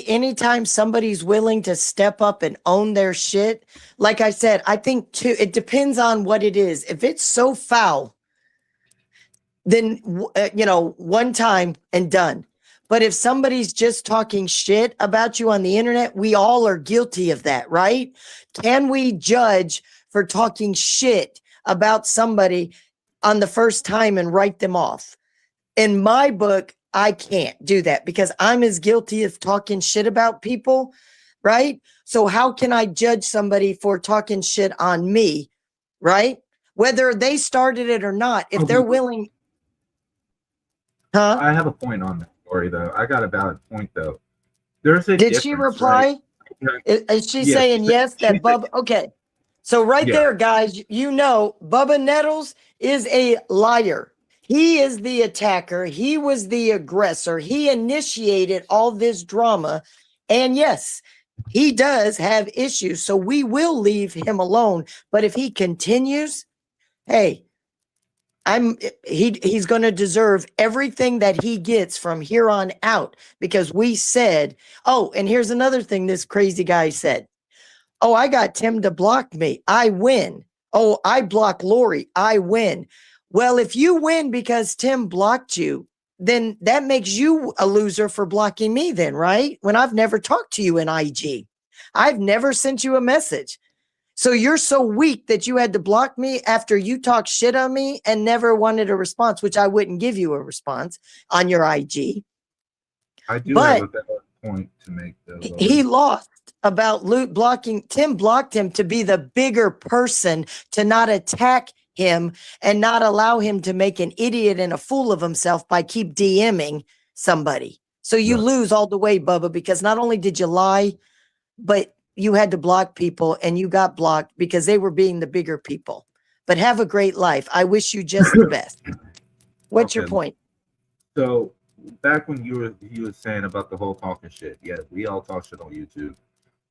anytime somebody's willing to step up and own their shit, like I said, I think too, it depends on what it is. If it's so foul, then, one time and done. But if somebody's just talking shit about you on the internet, we all are guilty of that, right? Can we judge for talking shit about somebody on the first time and write them off? In my book, I can't do that because I'm as guilty of talking shit about people, right? So how can I judge somebody for talking shit on me, right? Whether they started it or not, if they're willing. Huh? I have a point on that story, though. I got a valid point, though. There's a Did she reply? Right? Is she saying yes, that Bubba? Okay. So right there, guys, Bubba Nettles is a liar. He is the attacker. He was the aggressor. He initiated all this drama. And yes, he does have issues. So we will leave him alone. But if he continues, hey, he's going to deserve everything that he gets from here on out because we said, oh, and here's another thing this crazy guy said. Oh, I got Tim to block me. I win. Oh, I block Lori. I win. Well, if you win because Tim blocked you, then that makes you a loser for blocking me then, right? When I've never talked to you in IG. I've never sent you a message. So you're so weak that you had to block me after you talked shit on me and never wanted a response, which I wouldn't give you a response on your IG. I do But have a better point to make though. he lost about Luke blocking. Tim blocked him to be the bigger person, to not attack him and not allow him to make an idiot and a fool of himself by keep DMing somebody. So you lose all the way, Bubba, because not only did you lie, but you had to block people and you got blocked because they were being the bigger people. But have a great life. I wish you just the best. What's your Okay. point? So back when you were saying about the whole talking shit, yeah, we all talk shit on YouTube,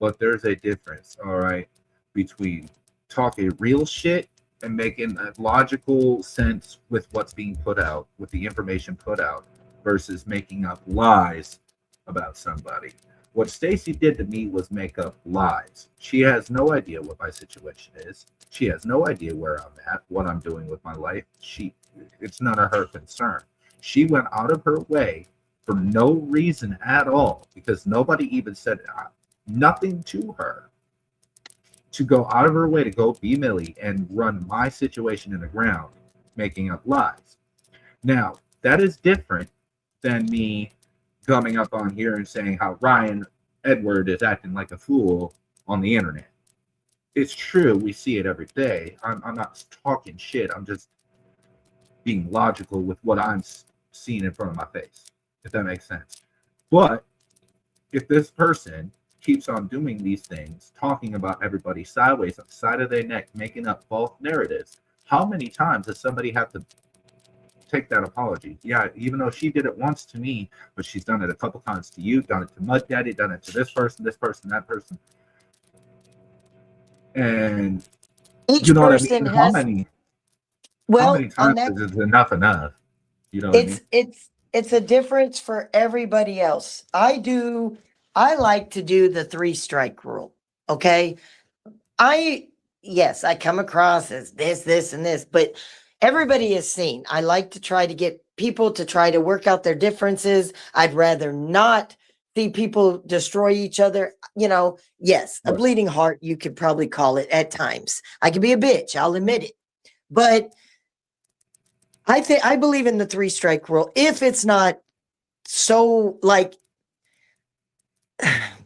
but there's a difference, all right, between talking real shit and making a logical sense with what's being put out, with the information put out, versus making up lies about somebody. What Stacy did to me was make up lies. She has no idea what my situation is. She has no idea where I'm at, what I'm doing with my life. It's none of her concern. She went out of her way for no reason at all, because nobody even said nothing to her, to go out of her way to go be Millie and run my situation in the ground, making up lies. Now, that is different than me coming up on here and saying how Ryan Edward is acting like a fool on the internet. It's true, we see it every day. I'm not talking shit. I'm just being logical with what I'm seeing in front of my face, if that makes sense. But if this person keeps on doing these things, talking about everybody sideways, on the side of their neck, making up false narratives, how many times does somebody have to take that apology? Yeah, even though she did it once to me, but she's done it a couple times to you, done it to Mud Daddy, done it to this person, that person. And Each you know what I person mean? has, how many well, on times that, is enough? You know what I mean? it's a difference for everybody else. I like to do the 3-strike rule. Okay. Yes, I come across as this, and this, but everybody is seen. I like to try to get people to try to work out their differences. I'd rather not see people destroy each other. You know, yes, a bleeding heart, you could probably call it at times. I can be a bitch, I'll admit it. But I believe in the 3-strike rule. If it's not so like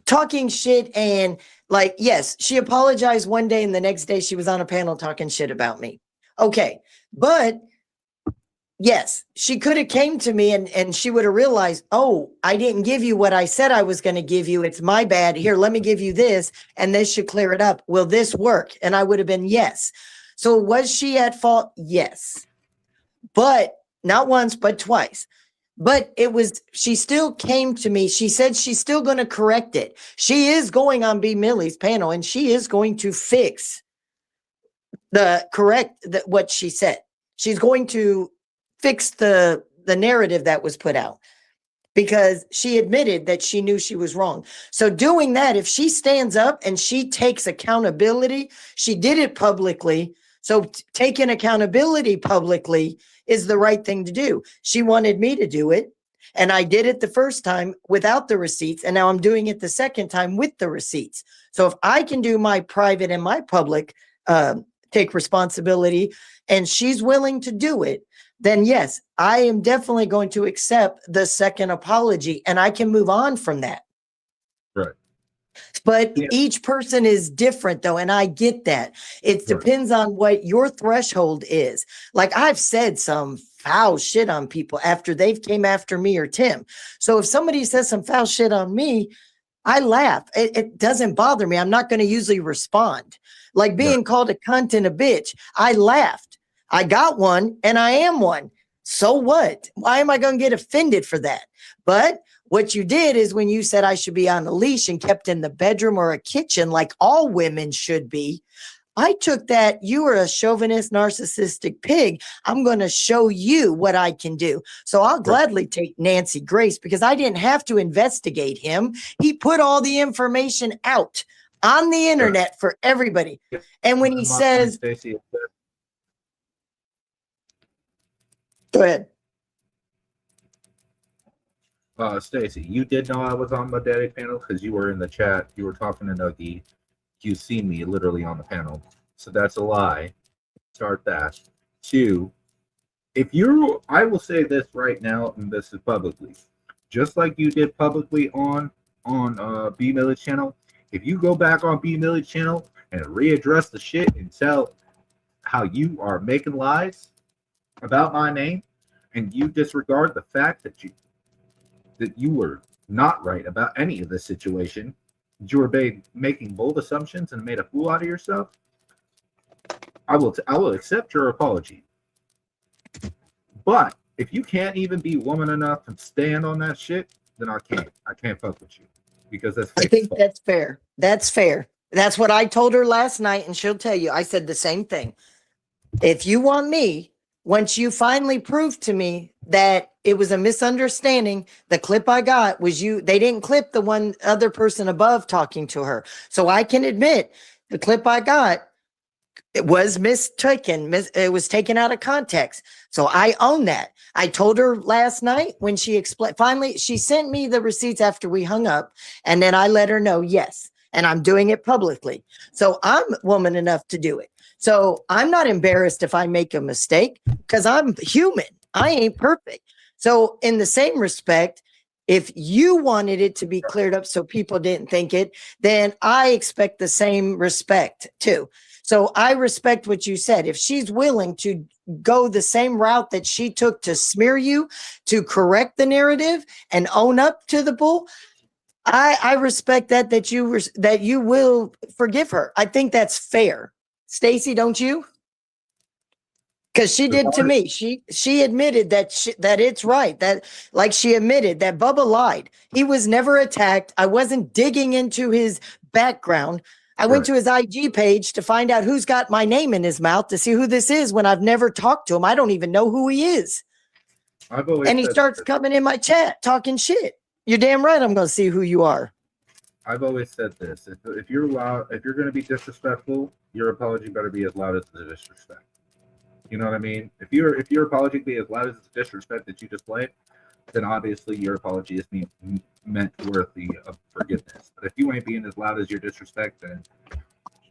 talking shit and like, yes, she apologized one day and the next day she was on a panel talking shit about me. Okay. But yes, she could have came to me and she would have realized, oh, I didn't give you what I said I was going to give you. It's my bad. Here, let me give you this. And this should clear it up. Will this work? And I would have been, yes. So was she at fault? Yes. But not once, but twice. But she still came to me. She said she's still going to correct it. She is going on B. Millie's panel and she is going to fix what she said. She's going to fix the narrative that was put out because she admitted that she knew she was wrong. So doing that, if she stands up and she takes accountability, she did it publicly. So taking accountability publicly is the right thing to do. She wanted me to do it. And I did it the first time without the receipts. And now I'm doing it the second time with the receipts. So if I can do my private and my public, take responsibility, and she's willing to do it, then yes, I am definitely going to accept the second apology and I can move on from that. Right. But each person is different though. And I get that. It depends on what your threshold is. Like I've said some foul shit on people after they've came after me or Tim. So if somebody says some foul shit on me, I laugh. It doesn't bother me. I'm not going to usually respond. Like being called a cunt and a bitch. I laughed. I got one and I am one. So what? Why am I going to get offended for that? But what you did is when you said I should be on a leash and kept in the bedroom or a kitchen like all women should be, I took that you are a chauvinist, narcissistic pig. I'm going to show you what I can do. So I'll gladly take Nancy Grace because I didn't have to investigate him. He put all the information out on the internet for everybody. And when he says, go ahead. Stacy, you did know I was on my daddy panel because you were in the chat. You were talking to Nuggy. You see me literally on the panel. So that's a lie. Start that. 2, I will say this right now, and this is publicly, just like you did publicly on B Millie channel. If you go back on B Millie channel and readdress the shit and tell how you are making lies about my name, and you disregard the fact that you were not right about any of this situation, you were making bold assumptions and made a fool out of yourself, I will accept your apology. But if you can't even be woman enough to stand on that shit, then I can't fuck with you, because that's fake. I think that's fair. That's fair. That's what I told her last night, and she'll tell you I said the same thing. If you want me, once you finally prove to me that it was a misunderstanding, the clip I got was they didn't clip the one other person above talking to her. So I can admit the clip I got, it was mistaken. It was taken out of context. So I own that. I told her last night when she explained, finally, she sent me the receipts after we hung up. And then I let her know, yes, and I'm doing it publicly. So I'm woman enough to do it. So I'm not embarrassed if I make a mistake, because I'm human. I ain't perfect. So in the same respect, if you wanted it to be cleared up so people didn't think it, then I expect the same respect too. So I respect what you said. If she's willing to go the same route that she took to smear you, to correct the narrative and own up to the bull, I respect that you will forgive her. I think that's fair. Stacy, don't you? Because she did to me. She admitted that it's right. That, like, she admitted that Bubba lied. He was never attacked. I wasn't digging into his background. I went to his IG page to find out who's got my name in his mouth, to see who this is, when I've never talked to him. I don't even know who he is. And he starts coming in my chat talking shit. You're damn right I'm going to see who you are. I've always said this. If you're going to be disrespectful, your apology better be as loud as the disrespect. You know what I mean? If your apology be as loud as the disrespect that you displayed, then obviously your apology is meant worthy of forgiveness. But if you ain't being as loud as your disrespect, then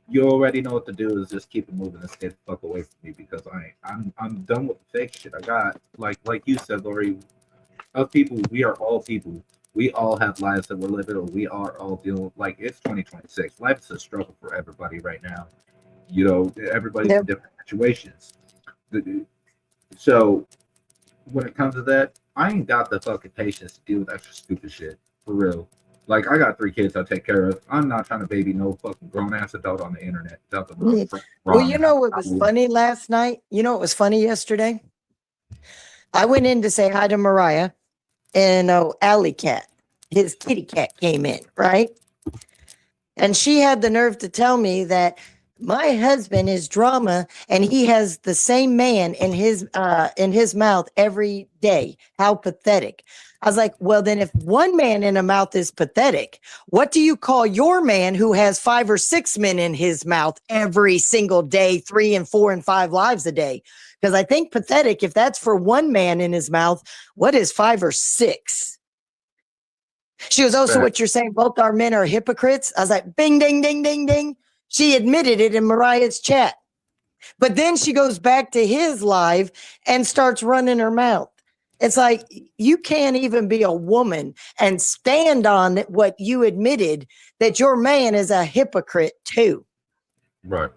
you already know what to do, is just keep it moving and stay the fuck away from me, because I'm done with the fake shit. I got, like you said, Lori, of people, we are all people. We all have lives that we're living, or we are all dealing, like, it's 2026. Life is a struggle for everybody right now. You know, everybody's in different situations. So when it comes to that, I ain't got the fucking patience to deal with extra stupid shit, for real. Like, I got 3 kids I take care of. I'm not trying to baby no fucking grown-ass adult on the internet. Well, you know what was funny last night? You know what was funny yesterday? I went in to say hi to Mariah, and Alley Cat, his kitty cat, came in, right? And she had the nerve to tell me that my husband is drama and he has the same man in his mouth every day. How pathetic. I was like, well, then if one man in a mouth is pathetic, what do you call your man who has 5 or 6 men in his mouth every single day, 3 and 4 and 5 lives a day? Because I think pathetic, if that's for one man in his mouth, what is 5 or 6? She was also, what you're saying, both our men are hypocrites. I was like, bing, ding, ding, ding, ding. She admitted it in Mariah's chat. But then she goes back to his live and starts running her mouth. It's like, you can't even be a woman and stand on what you admitted, that your man is a hypocrite too. Right.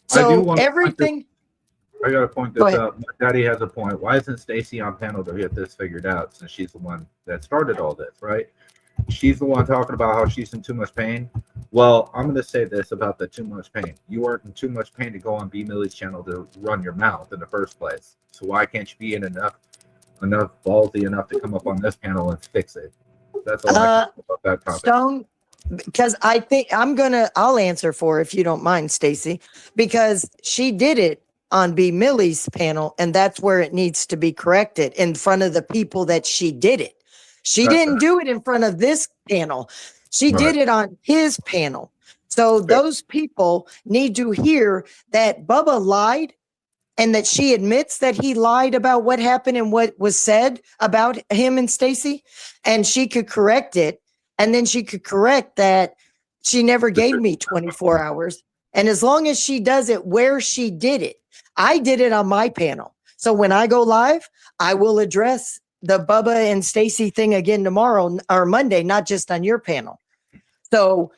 So everything. I got to point this out. My daddy has a point. Why isn't Stacy on panel to get this figured out, since she's the one that started all this, right? She's the one talking about how she's in too much pain. Well, I'm going to say this about the too much pain. You weren't in too much pain to go on B Millie's channel to run your mouth in the first place. So why can't you be in enough ballsy enough to come up on this panel and fix it? That's all I can say about that topic. Stone, because I think I'll answer for, if you don't mind, Stacy, because she did it on B Millie's panel, and that's where it needs to be corrected, in front of the people that she did it. She didn't do it in front of this panel. She did it on his panel. So those people need to hear that Bubba lied, and that she admits that he lied about what happened and what was said about him and Stacy, and she could correct it, and then she could correct that she never gave me 24 hours. And as long as she does it where she did it, I did it on my panel. So when I go live, I will address the Bubba and Stacy thing again tomorrow or Monday, not just on your panel. So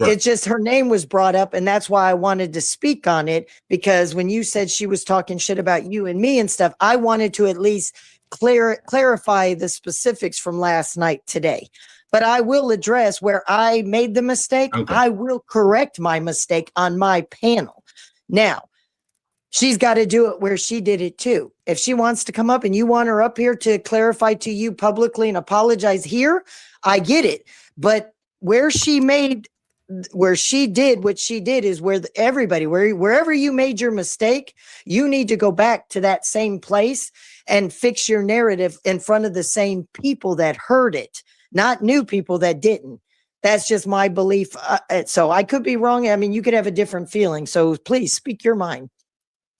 it's just her name was brought up, and that's why I wanted to speak on it, because when you said she was talking shit about you and me and stuff, I wanted to at least clarify the specifics from last night today. But I will address where I made the mistake. Okay. I will correct my mistake on my panel. Now, she's got to do it where she did it too. If she wants to come up and you want her up here to clarify to you publicly and apologize here, I get it. But where she did what she did is where everybody, wherever you made your mistake, you need to go back to that same place and fix your narrative in front of the same people that heard it, not new people that didn't. That's just my belief. So I could be wrong. I mean, you could have a different feeling. So please speak your mind.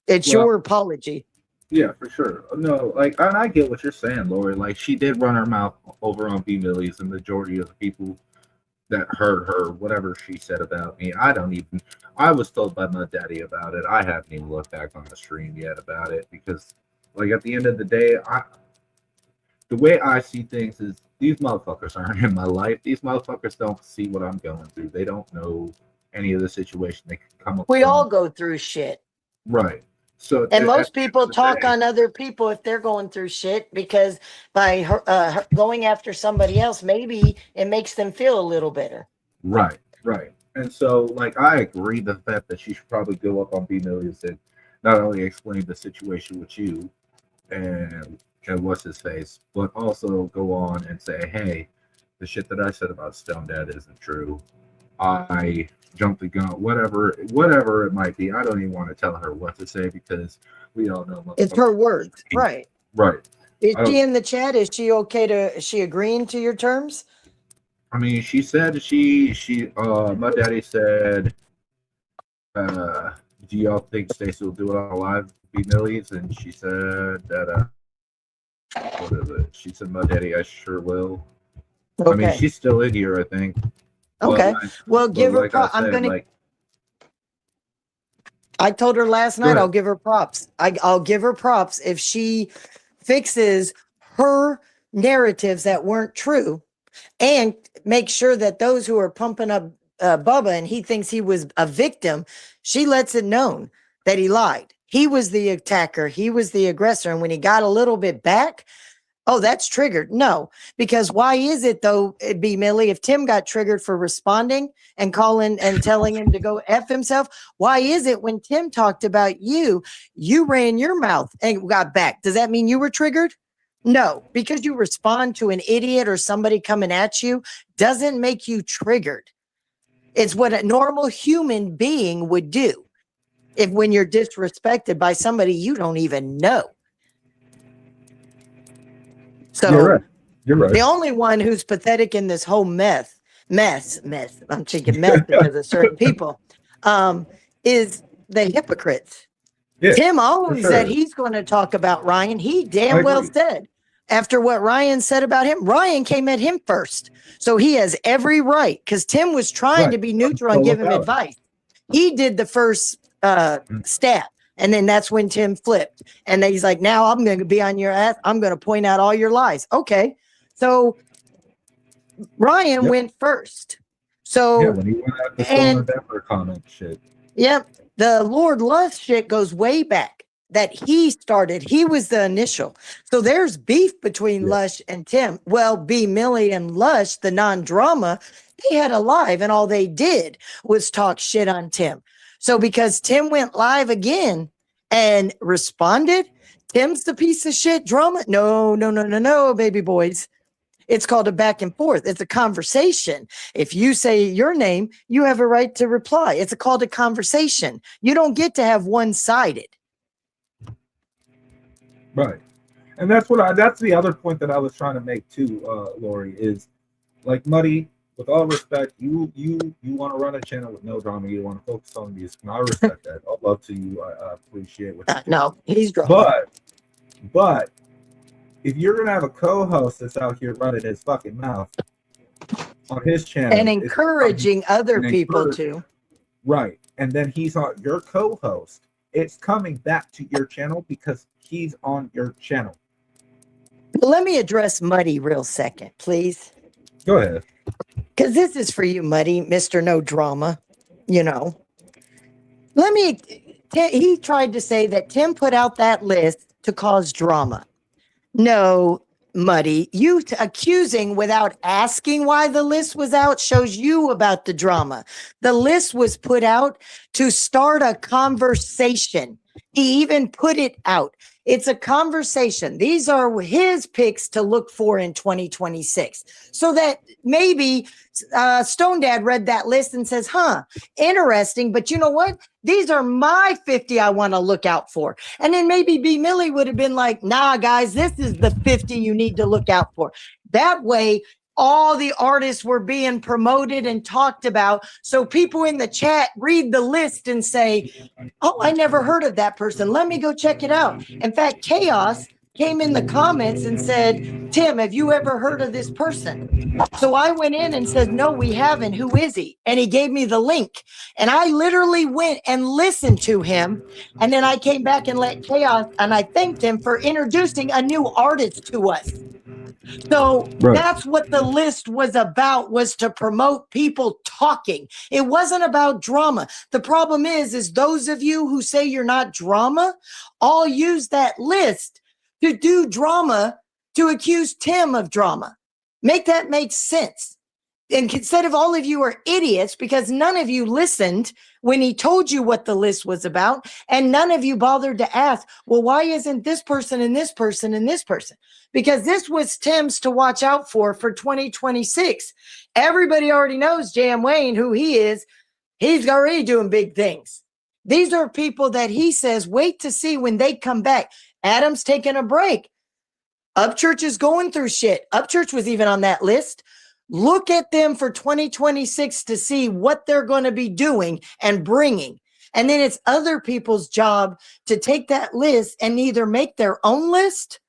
It's your apology. Yeah, for sure. No, like, and I get what you're saying, Lori. Like, she did run her mouth over on B Millies, and the majority of the people that heard her, whatever she said about me, I was told by my daddy about it. I haven't even looked back on the stream yet about it, because, like, at the end of the day, the way I see things is these motherfuckers aren't in my life. These motherfuckers don't see what I'm going through. They don't know any of the situation they could come up. We all go through shit. Right. So, and most people talk on other people if they're going through shit, because by her going after somebody else, maybe it makes them feel a little better. Right, right. And so, like, I agree the fact that she should probably go up on B Millions and not only explain the situation with you and what's his face, but also go on and say, hey, the shit that I said about Stone Dad isn't true. I jumped the gun, whatever it might be. I don't even want to tell her what to say, because we all know it's her words. Right. Right. Is she in the chat? Is she is she agreeing to your terms? I mean, she said my daddy said, do y'all think Stacey will do it on live B Millies? And she said that what is it? She said, my daddy, I sure will. Okay. I mean, she's still in here, I think. Okay. Well, give her props. I told her last night I'll give her props. I'll give her props if she fixes her narratives that weren't true, and make sure that those who are pumping up Bubba and he thinks he was a victim, she lets it known that he lied. He was the attacker. He was the aggressor. And when he got a little bit back, oh, that's triggered. No, because why is it though, B Millie, if Tim got triggered for responding and calling and telling him to go F himself, why is it when Tim talked about you ran your mouth and got back? Does that mean you were triggered? No, because you respond to an idiot or somebody coming at you doesn't make you triggered. It's what a normal human being would do when you're disrespected by somebody you don't even know. So you're right. The only one who's pathetic in this whole mess, I'm thinking meth because of certain people, is the hypocrites. Yeah, Tim owns that he's going to talk about Ryan. He damn well said, after what Ryan said about him, Ryan came at him first. So he has every right, because Tim was trying to be neutral and give him advice. He did the first stab. And then that's when Tim flipped. And then he's like, now I'm going to be on your ass. I'm going to point out all your lies. Okay. So Ryan went first. So when he went out the Stone November comment shit. Yep. The Lord Lush shit goes way back, that he started. He was the initial. So there's beef between Lush and Tim. Well, B Millie and Lush, the non-drama, they had a live and all they did was talk shit on Tim. So because Tim went live again and responded, Tim's the piece of shit drama. No, baby boys. It's called a back and forth. It's a conversation. If you say your name, you have a right to reply. It's called a conversation. You don't get to have one-sided. Right. And that's the other point that I was trying to make too, Lori, is like Muddy, with all respect, you want to run a channel with no drama. You want to focus on music. And I respect that. All love to you. I appreciate what you do. No, he's drama. But if you're gonna have a co-host that's out here running his fucking mouth on his channel And encouraging other people to. Right. And then he's on your co-host. It's coming back to your channel because he's on your channel. Let me address Muddy real second, please. Go ahead. Because this is for you, Muddy, Mr. No Drama. You know. He tried to say that Tim put out that list to cause drama. No, Muddy, you accusing without asking why the list was out shows you about the drama. The list was put out to start a conversation. He even put it out. It's a conversation. These are his picks to look for in 2026. So that maybe Stone Dad read that list and says, interesting. But you know what? These are my 50 I want to look out for. And then maybe B. Millie would have been like, nah, guys, this is the 50 you need to look out for. That way, all the artists were being promoted and talked about. So people in the chat read the list and say, oh, I never heard of that person. Let me go check it out. In fact, Chaos came in the comments and said, Tim, have you ever heard of this person? So I went in and said, no, we haven't. Who is he? And he gave me the link. And I literally went and listened to him. And then I came back and let Chaos, and I thanked him for introducing a new artist to us. So that's what the list was about, was to promote people talking. It wasn't about drama. The problem is those of you who say you're not drama all use that list to do drama, to accuse Tim of drama. Make that make sense. And instead of all of you are idiots because none of you listened when he told you what the list was about, and none of you bothered to ask, well, why isn't this person and this person and this person? Because this was Tim's to watch out for 2026. Everybody already knows Jam Wayne, who he is. He's already doing big things. These are people that he says, wait to see when they come back. Adam's taking a break. Upchurch is going through shit. Upchurch was even on that list. Look at them for 2026 to see what they're going to be doing and bringing. And then it's other people's job to take that list and either make their own list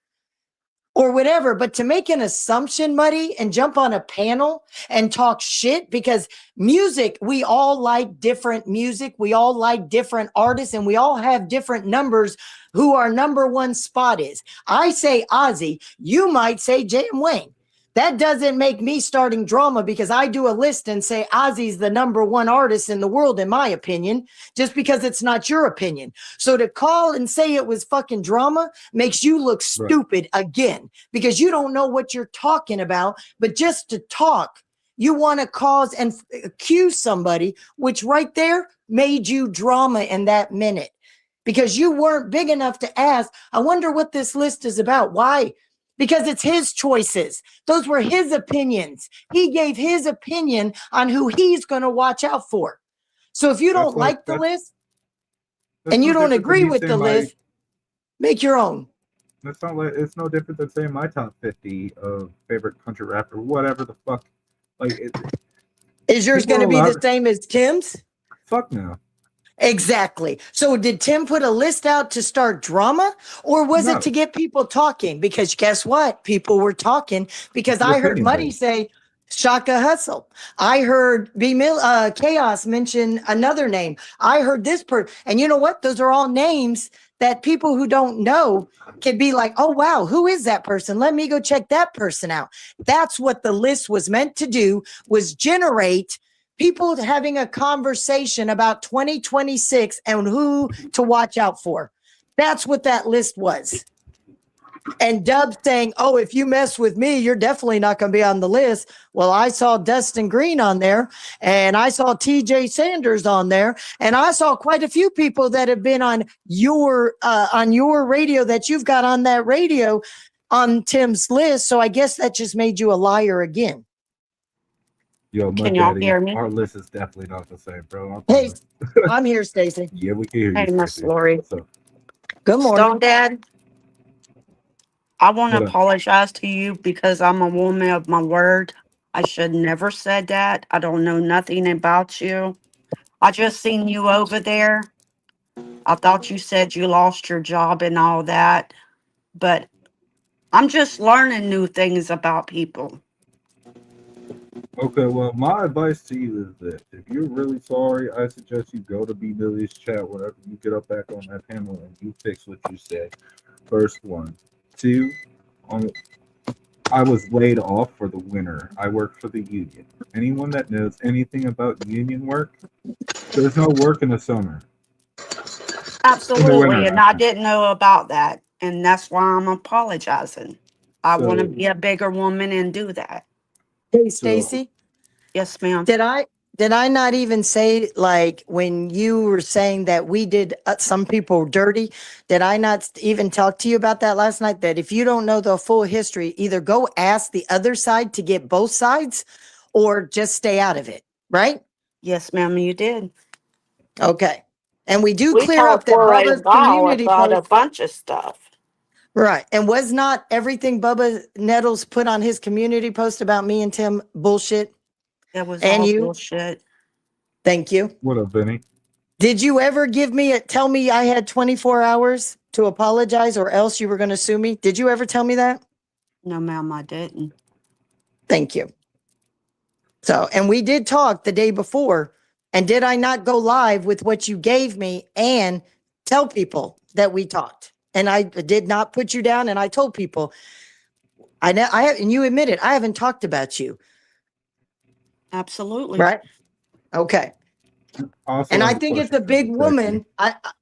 or whatever. But to make an assumption, Muddy, and jump on a panel and talk shit, because music, we all like different music. We all like different artists, and we all have different numbers who our number one spot is. I say Ozzy. You might say Jam Wayne. That doesn't make me starting drama because I do a list and say Ozzy's the number one artist in the world, in my opinion, just because it's not your opinion. So to call and say it was fucking drama makes you look stupid again, because you don't know what you're talking about. But just to talk, you want to cause and accuse somebody, which right there made you drama in that minute, because you weren't big enough to ask, I wonder what this list is about. Why? Because it's his choices. Those were his opinions. He gave his opinion on who he's going to watch out for. So if you don't like the list and you don't agree with the list, make your own. It's no different than saying my top 50 of favorite country rapper, whatever the fuck. Like, is yours going to be the same as Tim's? Fuck no. Exactly. So did Tim put a list out to start drama, or was it to get people talking? Because guess what? People were talking because I heard Muddy say Shaka Hustle. I heard Chaos mention another name. I heard this person. And you know what? Those are all names that people who don't know can be like, oh, wow, who is that person? Let me go check that person out. That's what the list was meant to do, was generate people having a conversation about 2026 and who to watch out for. That's what that list was. And Dub saying, oh, if you mess with me, you're definitely not going to be on the list. Well, I saw Dustin Green on there, and I saw TJ Sanders on there, and I saw quite a few people that have been on your radio that you've got on that radio on Tim's list. So I guess that just made you a liar again. Yo, can y'all hear me? Our list is definitely not the same, bro. Hey, I'm here, Stacey. Yeah, we can hear you. Hey, Miss Lori. Good morning. Stone Dad, I want to apologize to you because I'm a woman of my word. I should never said that. I don't know nothing about you. I just seen you over there. I thought you said you lost your job and all that, but I'm just learning new things about people. Okay, well, my advice to you is this: if you're really sorry, I suggest you go to B Billy's chat whenever you get up back on that panel and you fix what you said. First one. Two, I was laid off for the winter. I work for the union. Anyone that knows anything about union work, there's no work in the summer. Absolutely, winter, and I didn't know about that, and that's why I'm apologizing. I want to So, be a bigger woman and do that. Hey, so Stacy, Yes, ma'am. did I not even say, like, when you were saying that we did some people dirty, did I not even talk to you about that last night? That if you don't know the full history, either go ask the other side to get both sides or just stay out of it, right? Yes, ma'am, you did. Okay. And we do We clear up talked that for a Bubba's while community about a post. bunch of stuff. Right. And was not everything Bubba Nettles put on his community post about me and Tim bullshit? It was And all you? bullshit. Thank you. what up, Benny? Did you ever tell me I had 24 hours to apologize or else you were going to sue me? Did you ever tell me that? No, ma'am, I didn't. Thank you. So, and we did talk the day before. And did I not go live with what you gave me and tell people that we talked? And I did not put you down. And I told people, and you admitted I haven't talked about you. Absolutely. Right. Okay. Also, And have I a think it's question a for you, big Stacy. woman.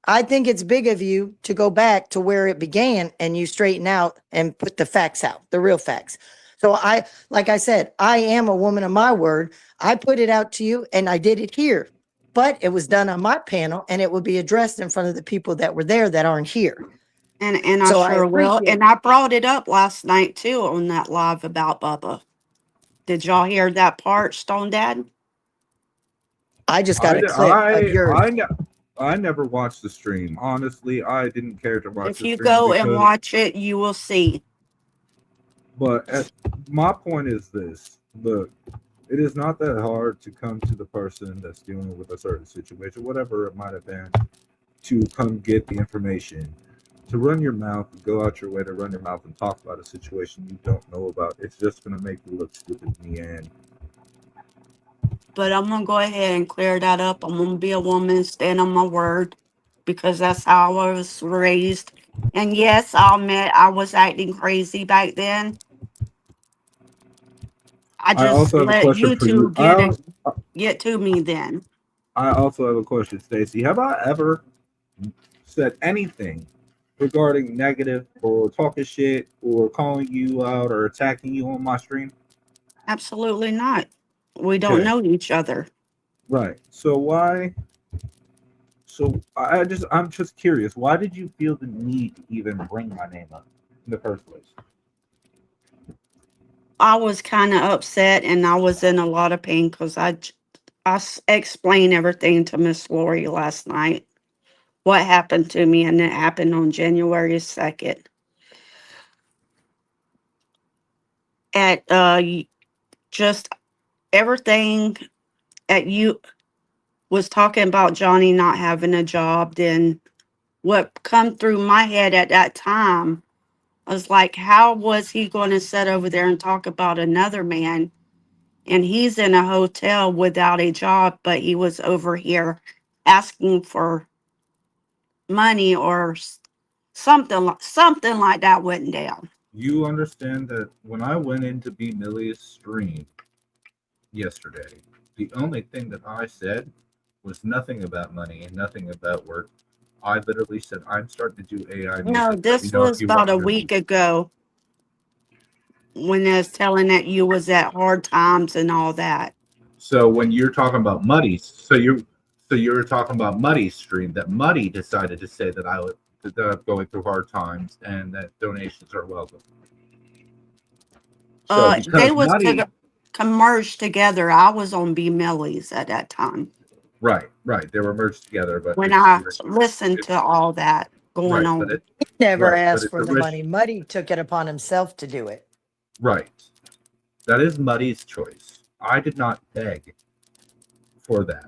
I think it's big of you to go back to where it began and you straighten out and put the facts out, the real facts. So like I said, I am a woman of my word. I put it out to you and I did it here, but it was done on my panel and it will be addressed in front of the people that were there that aren't here. And I So I sure will. appreciate And I brought it up last night too on that live about Bubba. Did y'all hear that part, Stone Dad? I just got a clip of yours. I never watched the stream. Honestly, I didn't care to watch If the you stream go and because, watch it, you will see. but my point is this: look, it is not that hard to come to the person that's dealing with a certain situation, whatever it might have been, to come get the information. To run your mouth, go out your way to run your mouth and talk about a situation you don't know about, it's just going to make you look stupid in the end. But I'm going to go ahead and clear that up. I'm going to be a woman, stand on my word, because that's how I was raised. And yes, I'll admit I was acting crazy back then. I just also have a let question you for you. two get to me then. I also have a question, Stacy. Have I ever said anything regarding negative or talking shit or calling you out or attacking you on my stream? Absolutely not. We don't Okay. know each other. Right. So why? So I'm just curious. Why did you feel the need to even bring my name up in the first place? I was kind of upset and I was in a lot of pain because I explained everything to Miss Lori last night. What happened to me, and it happened on January 2nd. At just everything at you was talking about Johnny not having a job. Then what come through my head at that time was like, how was he going to sit over there and talk about another man? And he's in a hotel without a job, but he was over here asking for money or something like that went down. You understand that when I went into B Millie's stream yesterday, the only thing that I said was nothing about money and nothing about work. I literally said, I'm starting to do AI music. No, this was about a week ago when I was telling that you was at hard times and all that. So when you're talking about Muddy's, so you're talking about Muddy's stream, that Muddy decided to say that I'm going through hard times and that donations are welcome. So They was merged together. I was on B Millie's at that time. Right. They were merged together, but when I listened to all that going on. But Never asked for the money. Muddy took it upon himself to do it. Right. That is Muddy's choice. I did not beg for that.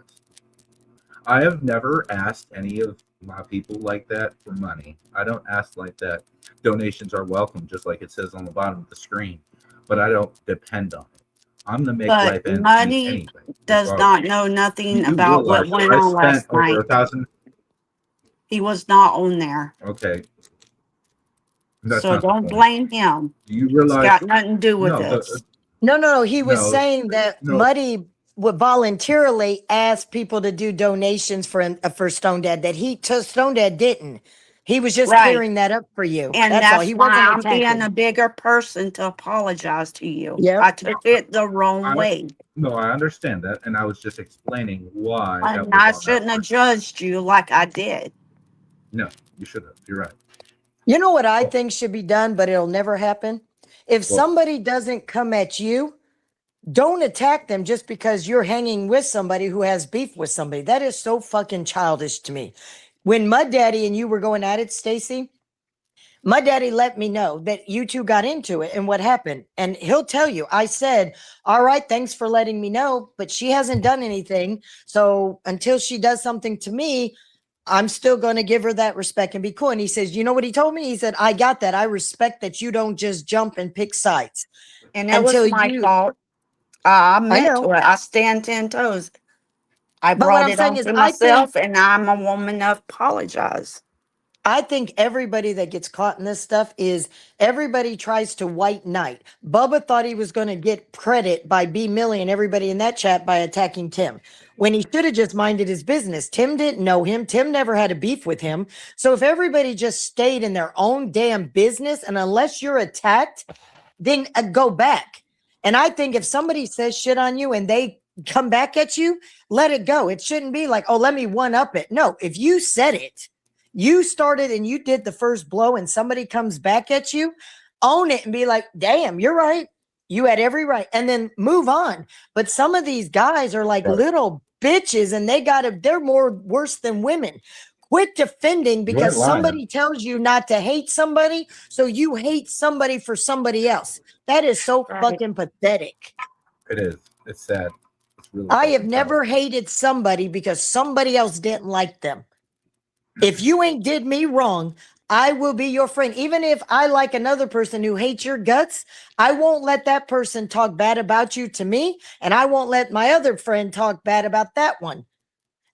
I have never asked any of my people like that for money. I don't ask like that. Donations are welcome, just like it says on the bottom of the screen, but I don't depend on it. I'm the make life But ends meet Muddy anyway. does regardless. not know nothing You do about what realize went I on spent last over night. $1,000. He was not on there. Okay, that's So not the don't point. blame him. Do you It's realize? got nothing to do with No, this. No. He was no, saying that no. Muddy would voluntarily ask people to do donations for Stone Dad. That Stone Dad didn't. He was just Right. clearing that up for you. And That's all. that's He why wasn't I'm being attacking. a bigger person to apologize to you. Yep. I took it the wrong I- way. No, I understand that, and I was just explaining why that And was I on that shouldn't have person. judged you like I did. No, you should have. You're right. You know what I think should be done, but it'll never happen? If What? somebody doesn't come at you, don't attack them just because you're hanging with somebody who has beef with somebody. That is so fucking childish to me. When Mud Daddy and you were going at it, Stacy, Mud Daddy let me know that you two got into it and what happened. And he'll tell you, I said, all right, thanks for letting me know, but she hasn't done anything. So until she does something to me, I'm still going to give her that respect and be cool. And he says, you know what he told me? He said, I got that. I respect that you don't just jump and pick sides. And it was Until my you- fault. I meant know. to it. I stand 10 toes. I But what brought I'm it saying on is, to I think- myself, and I'm a woman to apologize. I think everybody that gets caught in this stuff is everybody tries to white knight. Bubba thought he was going to get credit by B Millie and everybody in that chat by attacking Tim when he should have just minded his business. Tim didn't know him. Tim never had a beef with him. So if everybody just stayed in their own damn business, and unless you're attacked, then go back. And I think if somebody says shit on you and they come back at you, let it go. It shouldn't be like, oh, let me one up it. No, if you said it, you started and you did the first blow and somebody comes back at you, own it and be like, damn, you're right. You had every right. And then move on. But some of these guys are like little bitches and they're more worse than women. Quit defending because lying. somebody tells you not to hate somebody. So you hate somebody for somebody else. That is so Right. fucking pathetic. It is. It's sad. It's really. I have fucking never sad. hated somebody because somebody else didn't like them. If you ain't did me wrong, I will be your friend. Even if I like another person who hates your guts, I won't let that person talk bad about you to me, and I won't let my other friend talk bad about that one.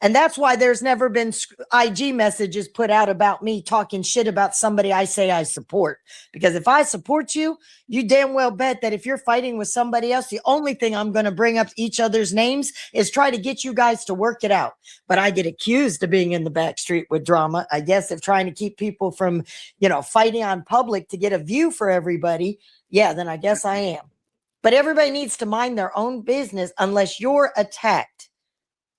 And that's why there's never been IG messages put out about me talking shit about somebody I say I support. Because if I support you, you damn well bet that if you're fighting with somebody else, the only thing I'm going to bring up each other's names is try to get you guys to work it out. But I get accused of being in the back street with drama, I guess, of trying to keep people from, fighting on public to get a view for everybody. Yeah, then I guess I am. But everybody needs to mind their own business unless you're attacked.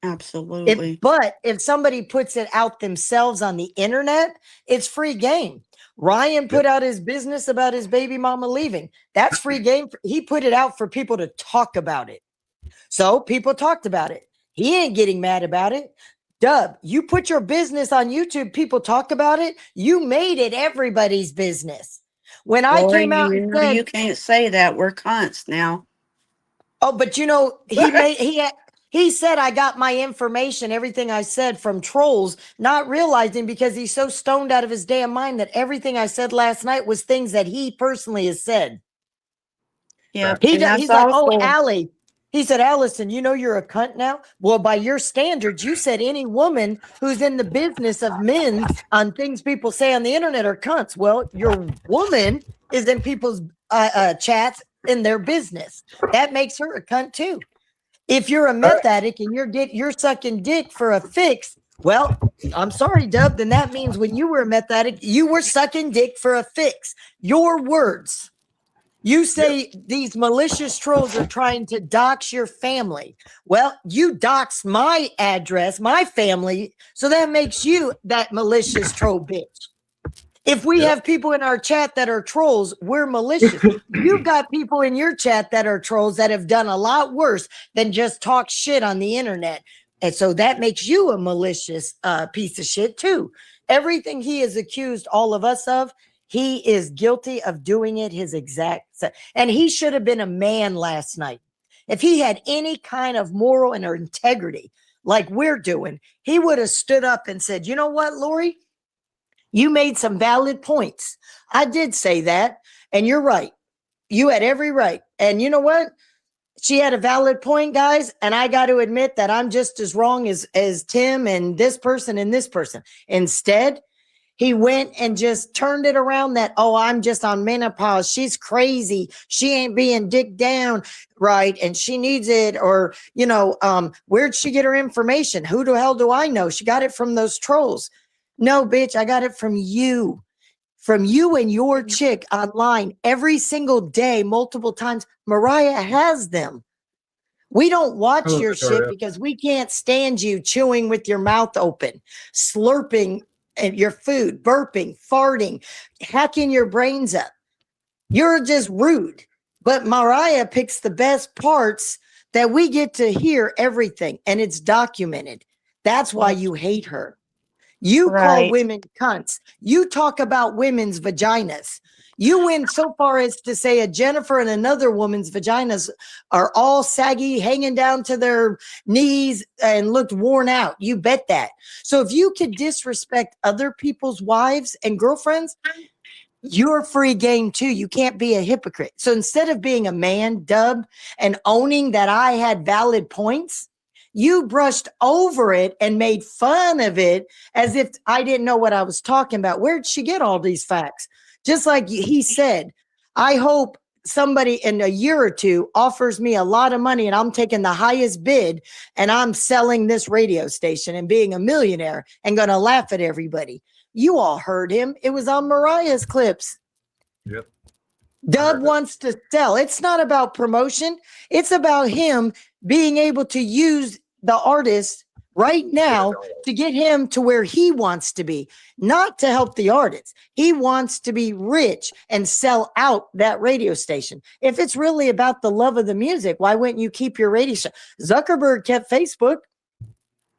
Absolutely. But if somebody puts it out themselves on the internet, it's free game. Ryan put out his business about his baby mama leaving. That's free game. He put it out for people to talk about it. So people talked about it. He ain't getting mad about it. Dub, you put your business on YouTube, people talk about it. You made it everybody's business. When I Boy, came out and said, you can't say that. We're cunts now. oh, but he said I got my information, everything I said from trolls, not realizing because he's so stoned out of his damn mind that everything I said last night was things that he personally has said. Yeah, He's like, oh, Allie. He said, Allison, you're a cunt now? Well, by your standards, you said any woman who's in the business of men on things people say on the internet are cunts. Well, your woman is in people's chats in their business. That makes her a cunt too. If you're a meth addict and you're sucking dick for a fix, well, I'm sorry, Dub. Then that means when you were a meth addict, you were sucking dick for a fix. Your words. You say these malicious trolls are trying to dox your family. Well, you dox my address, my family, so that makes you that malicious troll bitch. If we have people in our chat that are trolls, we're malicious. You've got people in your chat that are trolls that have done a lot worse than just talk shit on the internet. And so that makes you a malicious piece of shit too. Everything he has accused all of us of, He is guilty of doing it his exact and he should have been a man last night. If he had any kind of moral and integrity like we're doing, he would have stood up and said, you know what, Lori? You made some valid points. I did say that, and you're right. You had every right. And you know what? She had a valid point, guys, and I got to admit that I'm just as wrong as Tim and this person and this person. Instead, he went and just turned it around that, oh, I'm just on menopause. She's crazy. She ain't being dicked down right, and she needs it. Or, where'd she get her information? Who the hell do I know? She got it from those trolls. No, bitch, I got it from you. From you and your chick online every single day, multiple times. Mariah has them. We don't watch Hello, your Victoria. shit because we can't stand you chewing with your mouth open, slurping your food, burping, farting, hacking your brains up. You're just rude. But Mariah picks the best parts that we get to hear everything, and it's documented. That's why you hate her. You call Right. women cunts. You talk about women's vaginas. You went so far as to say a Jennifer and another woman's vaginas are all saggy, hanging down to their knees and looked worn out. You bet that. So if you could disrespect other people's wives and girlfriends, you're free game too. You can't be a hypocrite. So instead of being a man, Dub, and owning that I had valid points, you brushed over it and made fun of it as if I didn't know what I was talking about. Where'd she get all these facts? Just like he said, I hope somebody in a year or two offers me a lot of money and I'm taking the highest bid and I'm selling this radio station and being a millionaire and going to laugh at everybody. You all heard him. It was on Mariah's clips. Yep. Dub wants to sell. It's not about promotion. It's about him being able to use the artist right now to get him to where he wants to be, not to help the artist. He wants to be rich and sell out that radio station. If it's really about the love of the music, why wouldn't you keep your radio show? Zuckerberg kept Facebook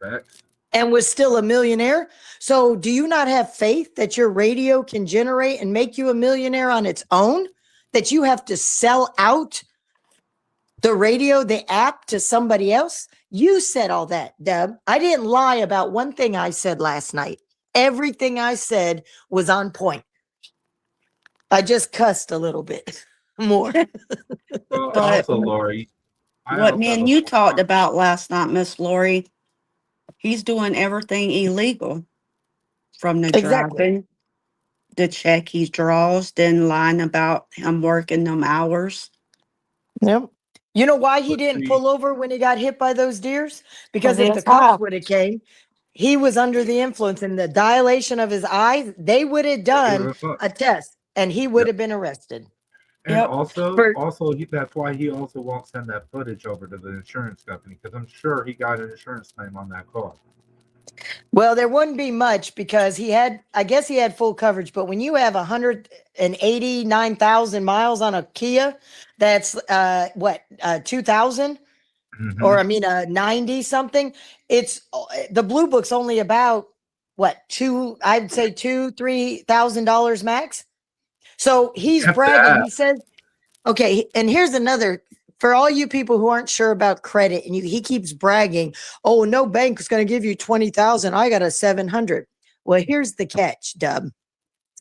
Facts. and was still a millionaire. So do you not have faith that your radio can generate and make you a millionaire on its own? That you have to sell out the radio, the app to somebody else? You said all that, Deb. I didn't lie about one thing I said last night. Everything I said was on point. I just cussed a little bit more. Well, But also, Lori, I what also me have and a you point. talked about last night, Miss Lori, he's doing everything illegal, from the Exactly. driving, the check he draws, then lying about him working them hours. Yep. You know why he But didn't see, pull over when he got hit by those deers? Because Because he if has the cops high. would have came, he was under the influence and the dilation of his eyes, they would have he done would've fucked. a test and he would Yep. have been arrested. And Yep. also, that's why he also won't send that footage over to the insurance company because I'm sure he got an insurance claim on that car. Well, there wouldn't be much because I guess he had full coverage, but when you have 189,000 miles on a Kia, that's 2,000 Mhm. or 90 something. It's the blue book's only about I'd say $2,000-$3,000 max. So he's F bragging. that. He says, okay, and here's another for all you people who aren't sure about credit, and he keeps bragging, oh, no bank is going to give you 20,000. I got a 700. Well, here's the catch, Dub.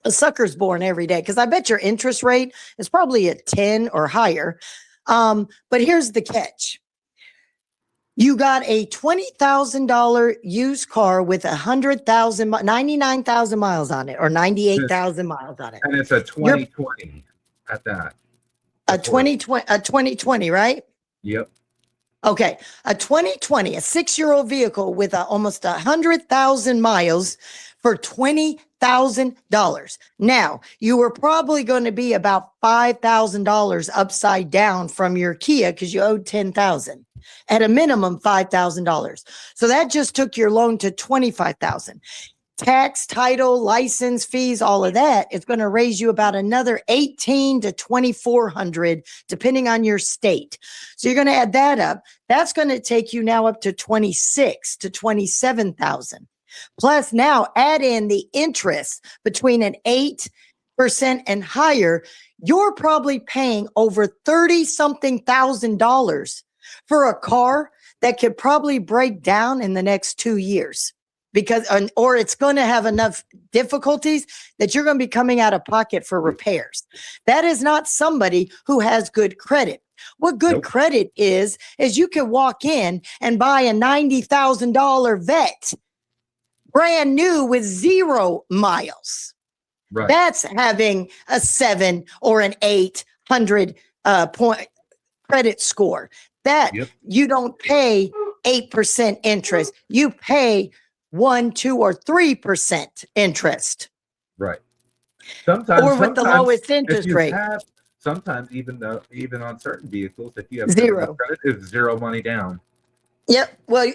A sucker's born every day because I bet your interest rate is probably at 10 or higher. But here's the catch. You got a $20,000 used car with 99,000 miles on it, or 98,000 miles on it. And it's a 2020 at that. A 2020, right? Yep. Okay, a 2020, a 6-year-old vehicle with almost 100,000 miles for $20,000. Now, you were probably going to be about $5,000 upside down from your Kia because you owed $10,000. At a minimum, $5,000. So that just took your loan to $25,000. Tax, title, license fees, all of that is going to raise you about another $1,800 to $2,400, depending on your state. So you're going to add that up. That's going to take you now up to $26,000 to $27,000. Plus, now add in the interest between an 8 and higher, you're probably paying over 30 something $1,000 for a car that could probably break down in the next 2 years because, or it's going to have enough difficulties that you're going to be coming out of pocket for repairs. That is not somebody who has good credit. What good credit is you can walk in and buy a $90,000 vet brand new with 0 miles. Right. That's having a 7 or an 800 point credit score. That you don't pay 8% interest. You pay 1, 2, or 3% interest. Right. Sometimes, or with the lowest interest rate. Sometimes even on certain vehicles, if you have 0 credit, it's 0 money down. Yep. Well,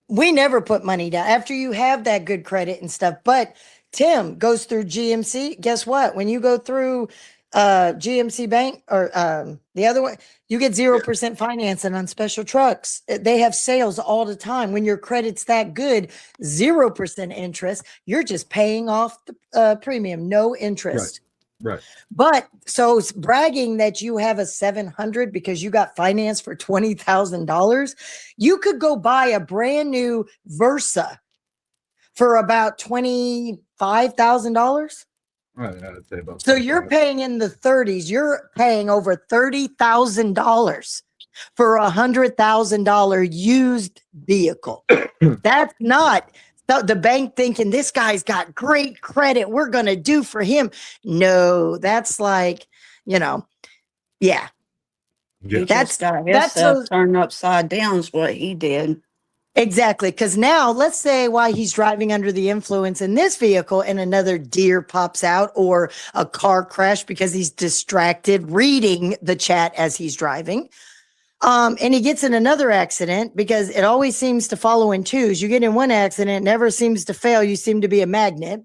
we never put money down after you have that good credit and stuff. But Tim goes through GMC. Guess what? When you go through GMC Bank or the other one, you get 0% financing on special trucks. They have sales all the time. When your credit's that good, 0% interest, you're just paying off the premium, no interest. Right. But so it's bragging that you have a 700 because you got financed for $20,000. You could go buy a brand new Versa for about $25,000. Right, I'd say about. So you're paying in the 30s. You're paying over $30,000 for $100,000 used vehicle. That's not the bank thinking this guy's got great credit. We're going to do for him. No, that's like, yeah. He just got himself turned upside down is what he did. Exactly. Because now let's say while he's driving under the influence in this vehicle and another deer pops out or a car crash because he's distracted reading the chat as he's driving. And he gets in another accident because it always seems to follow in twos. You get in one accident, it never seems to fail. You seem to be a magnet.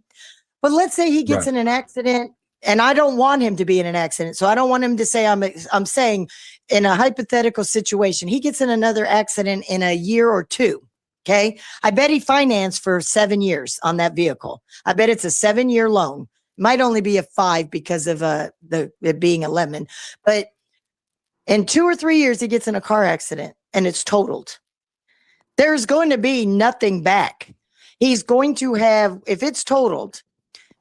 But let's say he gets in an accident, and I don't want him to be in an accident. So I don't want him to say, I'm saying in a hypothetical situation, he gets in another accident in a year or 2. Okay. I bet he financed for 7 years on that vehicle. I bet it's a 7-year loan. Might only be a 5 because of it being a lemon. But in 2 or 3 years, he gets in a car accident and it's totaled. There's going to be nothing back. He's going to have, if it's totaled,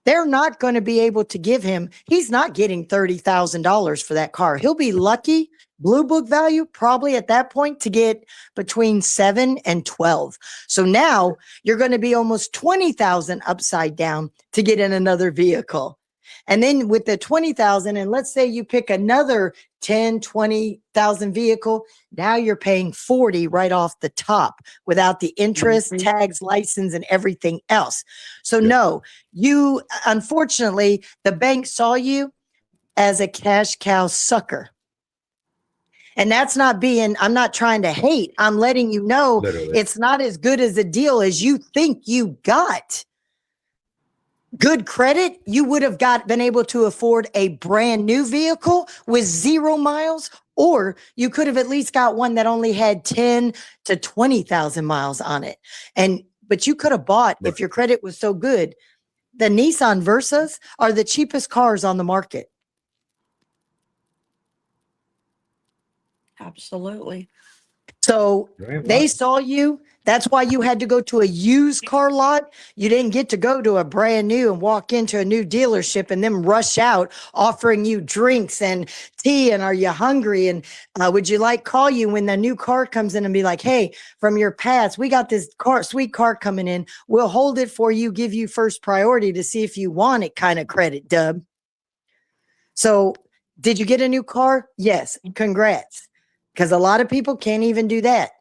they're not going to be able to give him, he's not getting $30,000 for that car. He'll be lucky, blue book value, probably at that point to get between 7 and 12. So now you're going to be almost 20,000 upside down to get in another vehicle. And then with the 20,000, and let's say you pick another 10, 20,000 vehicle, now you're paying 40 right off the top without the interest, tags, license, and everything else. So no, you, unfortunately, the bank saw you as a cash cow sucker. And that's not being, I'm not trying to hate. I'm letting you know it's not as good as a deal as you think you got. Good credit, you would have been able to afford a brand new vehicle with 0 miles, or you could have at least got one that only had 10 to 20,000 miles on it. But you could have bought, if your credit was so good, the Nissan Versas are the cheapest cars on the market. Absolutely. So they saw you. That's why you had to go to a used car lot. You didn't get to go to a brand new and walk into a new dealership and then rush out offering you drinks and tea. And are you hungry? And would you like call you when the new car comes in and be like, hey, from your past, we got this sweet car coming in. We'll hold it for you, give you first priority to see if you want it kind of credit, Dub. So did you get a new car? Yes. Congrats. Because a lot of people can't even do that.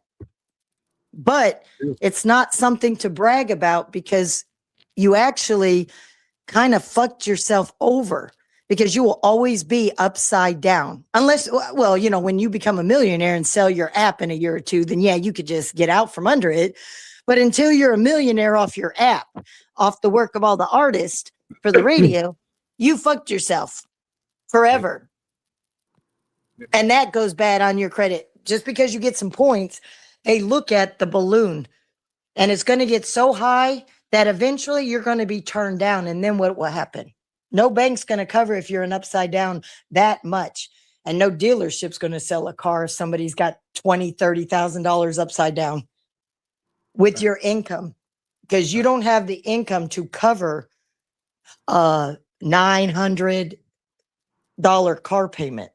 But it's not something to brag about because you actually kind of fucked yourself over because you will always be upside down. Unless, well, when you become a millionaire and sell your app in a year or 2, then yeah, you could just get out from under it. But until you're a millionaire off your app, off the work of all the artists for the radio, you fucked yourself forever. And that goes bad on your credit. Just because you get some points, they look at the balloon and it's going to get so high that eventually you're going to be turned down. And then what will happen? No bank's going to cover if you're an upside down that much. And no dealership's going to sell a car if somebody's got $20,000, $30,000 upside down with your income, because you don't have the income to cover a $900 car payment.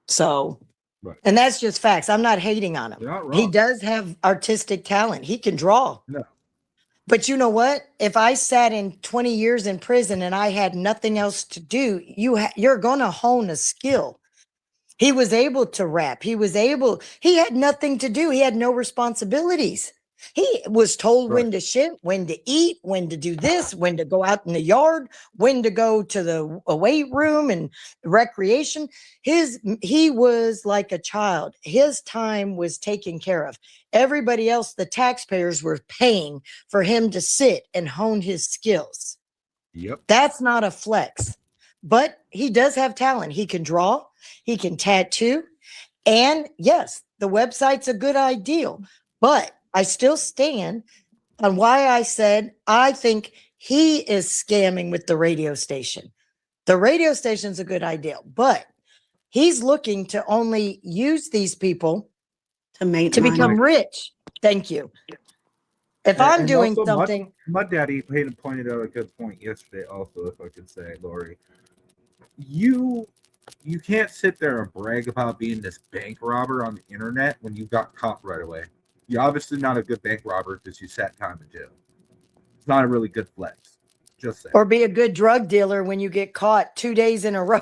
So, Right. and that's just facts. I'm not hating on him. You're not He wrong. does have artistic talent. He can draw. No. But you know what? If I sat in 20 years in prison and I had nothing else to do, you're going to hone a skill. He was able to rap. He had nothing to do. He had no responsibilities. He was told when to shit, when to eat, when to do this, when to go out in the yard, when to go to the weight room and recreation. He was like a child. His time was taken care of. Everybody else, the taxpayers were paying for him to sit and hone his skills. Yep. That's not a flex, but he does have talent. He can draw, he can tattoo, and yes, the website's a good ideal, but I still stand on why I said I think he is scamming with the radio station. The radio station's a good idea, but he's looking to only use these people to become rich. Thank you. If I'm And doing also, something, Mud Daddy pointed out a good point yesterday. Also, if I could say, Lori, you can't sit there and brag about being this bank robber on the internet when you got caught right away. You're obviously not a good bank robber because you sat time in jail. It's not a really good flex. Just saying. or be a good drug dealer when you get caught 2 days in a row.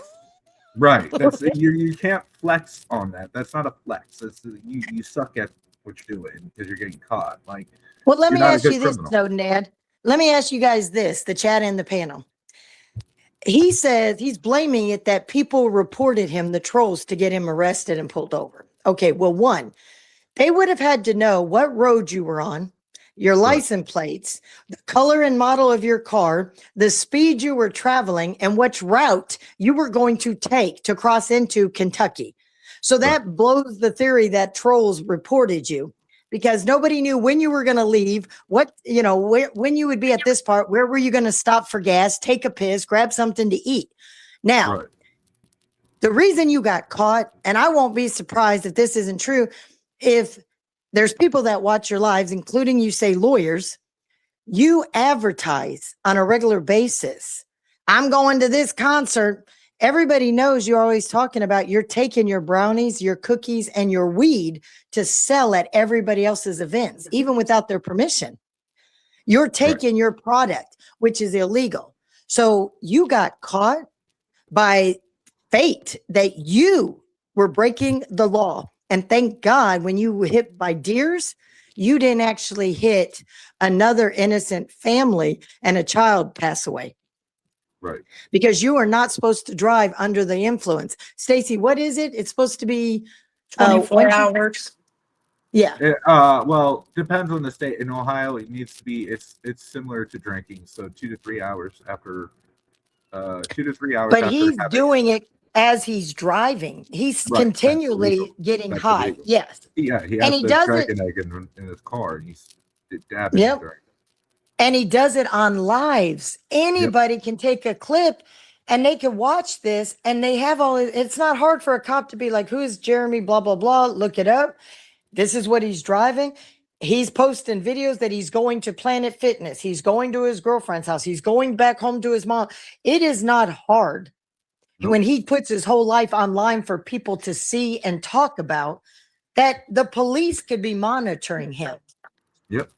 Right. That's you can't flex on that. That's not a flex. That's you suck at what you're doing because you're getting caught. Like, Well, let you're me not a ask you good this, criminal. Snowden Dad. Let me ask you guys this, the chat and the panel. He says he's blaming it that people reported him, the trolls, to get him arrested and pulled over. Okay, well, one, they would have had to know what road you were on, your license plates, the color and model of your car, the speed you were traveling, and which route you were going to take to cross into Kentucky. So that blows the theory that trolls reported you, because nobody knew when you were going to leave, when you would be at this part, where were you going to stop for gas, take a piss, grab something to eat. Now, the reason you got caught, and I won't be surprised if this isn't true, if there's people that watch your lives, including you say lawyers, you advertise on a regular basis. I'm going to this concert. Everybody knows you're always talking about you're taking your brownies, your cookies, and your weed to sell at everybody else's events, even without their permission. You're taking your product, which is illegal. So you got caught by fate that you were breaking the law. And thank God when you were hit by deers, you didn't actually hit another innocent family and a child pass away. Right. Because you are not supposed to drive under the influence. Stacy, what is it? It's supposed to be 24 hours. Yeah. Well, depends on the state. In Ohio, it needs to be. It's similar to drinking. So 2 to 3 hours after. 2 to 3 hours. But after he's having- doing it as he's driving. He's Right, that's continually illegal. getting That's high. illegal. Yes. Yeah, he And has he the does dragon it. egg in his car, and he's dabbing. Yep. And he does it on lives. Anybody can take a clip and they can watch this, and they have it's not hard for a cop to be like, who is Jeremy, blah, blah, blah. Look it up. This is what he's driving. He's posting videos that he's going to Planet Fitness. He's going to his girlfriend's house. He's going back home to his mom. It is not hard when he puts his whole life online for people to see and talk about, that the police could be monitoring him. Yep.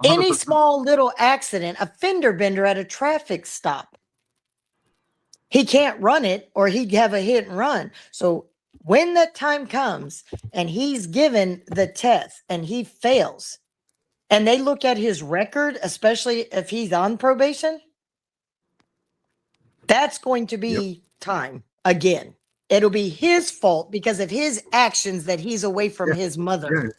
Any small little accident, a fender bender at a traffic stop, he can't run it or he'd have a hit and run. So when that time comes and he's given the test and he fails and they look at his record, especially if he's on probation, that's going to be time again. It'll be his fault because of his actions that he's away from his mother.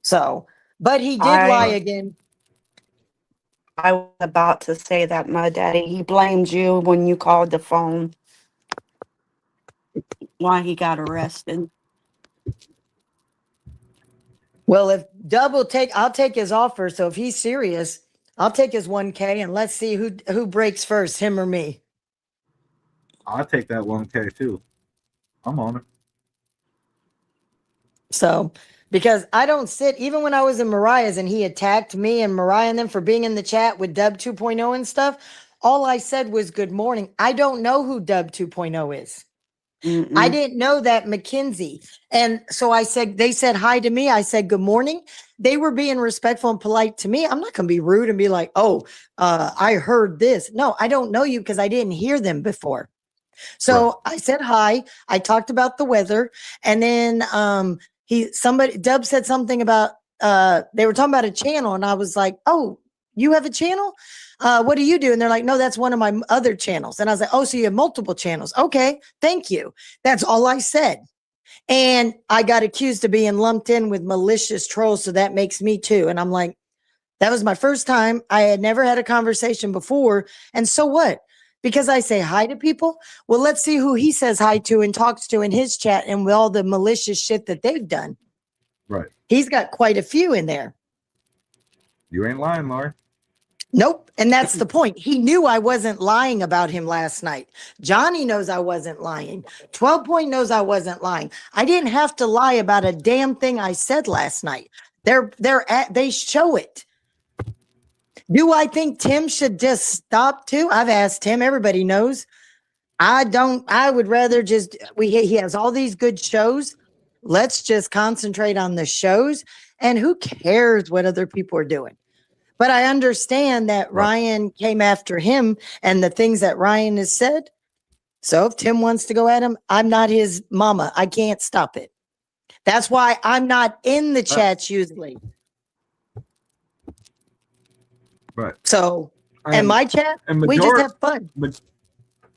So, but he did lie again. I was about to say that, my daddy. He blamed you when you called the phone. Why he got arrested. Well, if I'll take his offer. So if he's serious, I'll take his 1K and let's see who breaks first, him or me. I'll take that 1K too. I'm on it. So, because I don't sit, even when I was in Mariah's and he attacked me and Mariah and them for being in the chat with Dub 2.0 and stuff, all I said was good morning. I don't know who Dub 2.0 is. I didn't know that Mackenzie. And so I said, they said hi to me. I said, good morning. They were being respectful and polite to me. I'm not going to be rude and be like, I heard this. No, I don't know you because I didn't hear them before. So I said hi. I talked about the weather. And then Dub said something about, they were talking about a channel. And I was like, oh, you have a channel? What do you do? And they're like, no, that's one of my other channels. And I was like, oh, so you have multiple channels. Okay, thank you. That's all I said. And I got accused of being lumped in with malicious trolls. So that makes me too. And I'm like, that was my first time. I had never had a conversation before. And so what? Because I say hi to people. Well, let's see who he says hi to and talks to in his chat and with all the malicious shit that they've done. Right. He's got quite a few in there. You ain't lying, Lauren. Nope. And that's the point. He knew I wasn't lying about him last night. Johnny knows I wasn't lying. 12 Point knows I wasn't lying. I didn't have to lie about a damn thing I said last night. They show it. Do I think Tim should just stop too? I've asked him. Everybody knows. I would rather just, he has all these good shows. Let's just concentrate on the shows. And who cares what other people are doing? But I understand that Ryan came after him and the things that Ryan has said. So if Tim wants to go at him, I'm not his mama. I can't stop it. That's why I'm not in the chats usually. Right. So, and my chat, we just have fun.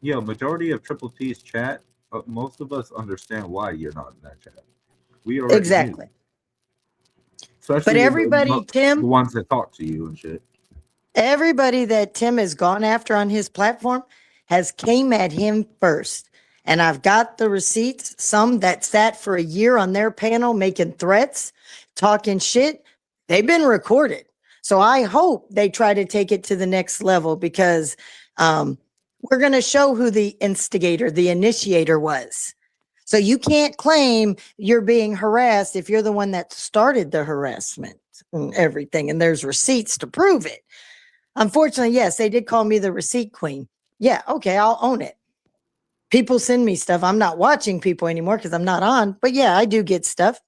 Majority of Triple T's chat, most of us understand why you're not in that chat. We already exactly. knew. Especially but everybody, Tim, the ones that talk to you and shit. Everybody that Tim has gone after on his platform has came at him first. And I've got the receipts, some that sat for a year on their panel making threats, talking shit. They've been recorded. So I hope they try to take it to the next level because we're going to show who the instigator, the initiator was. So you can't claim you're being harassed if you're the one that started the harassment and everything. And there's receipts to prove it. Unfortunately, yes, they did call me the receipt queen. Yeah, okay, I'll own it. People send me stuff. I'm not watching people anymore because I'm not on. But yeah, I do get stuff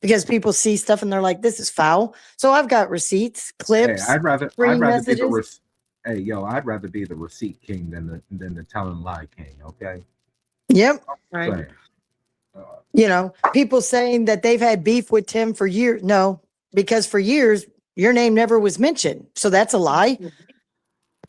because people see stuff and they're like, this is foul. So I've got receipts, clips. Hey, I'd rather messages. be I'd rather be the receipt king than the telling lie king. Okay. Yep. Right. You know, people saying that they've had beef with Tim for years. No, because for years your name never was mentioned. So that's a lie.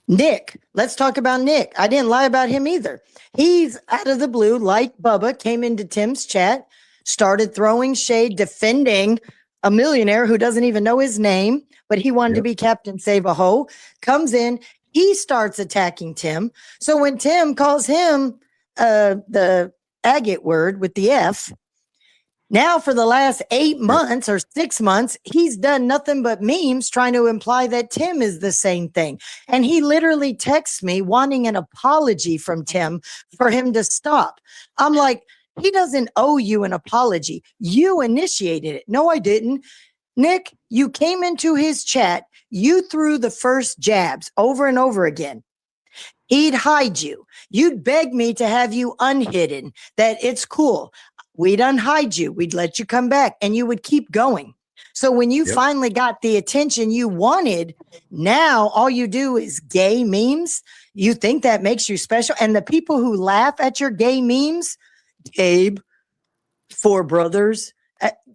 Nick, let's talk about Nick. I didn't lie about him either. He's out of the blue, like Bubba, came into Tim's chat, started throwing shade, defending a millionaire who doesn't even know his name, but he wanted to be Captain Save a Ho. Comes in, he starts attacking Tim. So when Tim calls him the agate word with the F, now for the last 8 months or 6 months, he's done nothing but memes trying to imply that Tim is the same thing. And he literally texts me wanting an apology from Tim for him to stop. I'm like, he doesn't owe you an apology. You initiated it. No, I didn't. Nick, you came into his chat. You threw the first jabs over and over again. He'd hide you. You'd beg me to have you unhidden, that it's cool. We'd unhide you. We'd let you come back and you would keep going. So when you finally got the attention you wanted, now all you do is gay memes. You think that makes you special. And the people who laugh at your gay memes, Gabe, Four Brothers,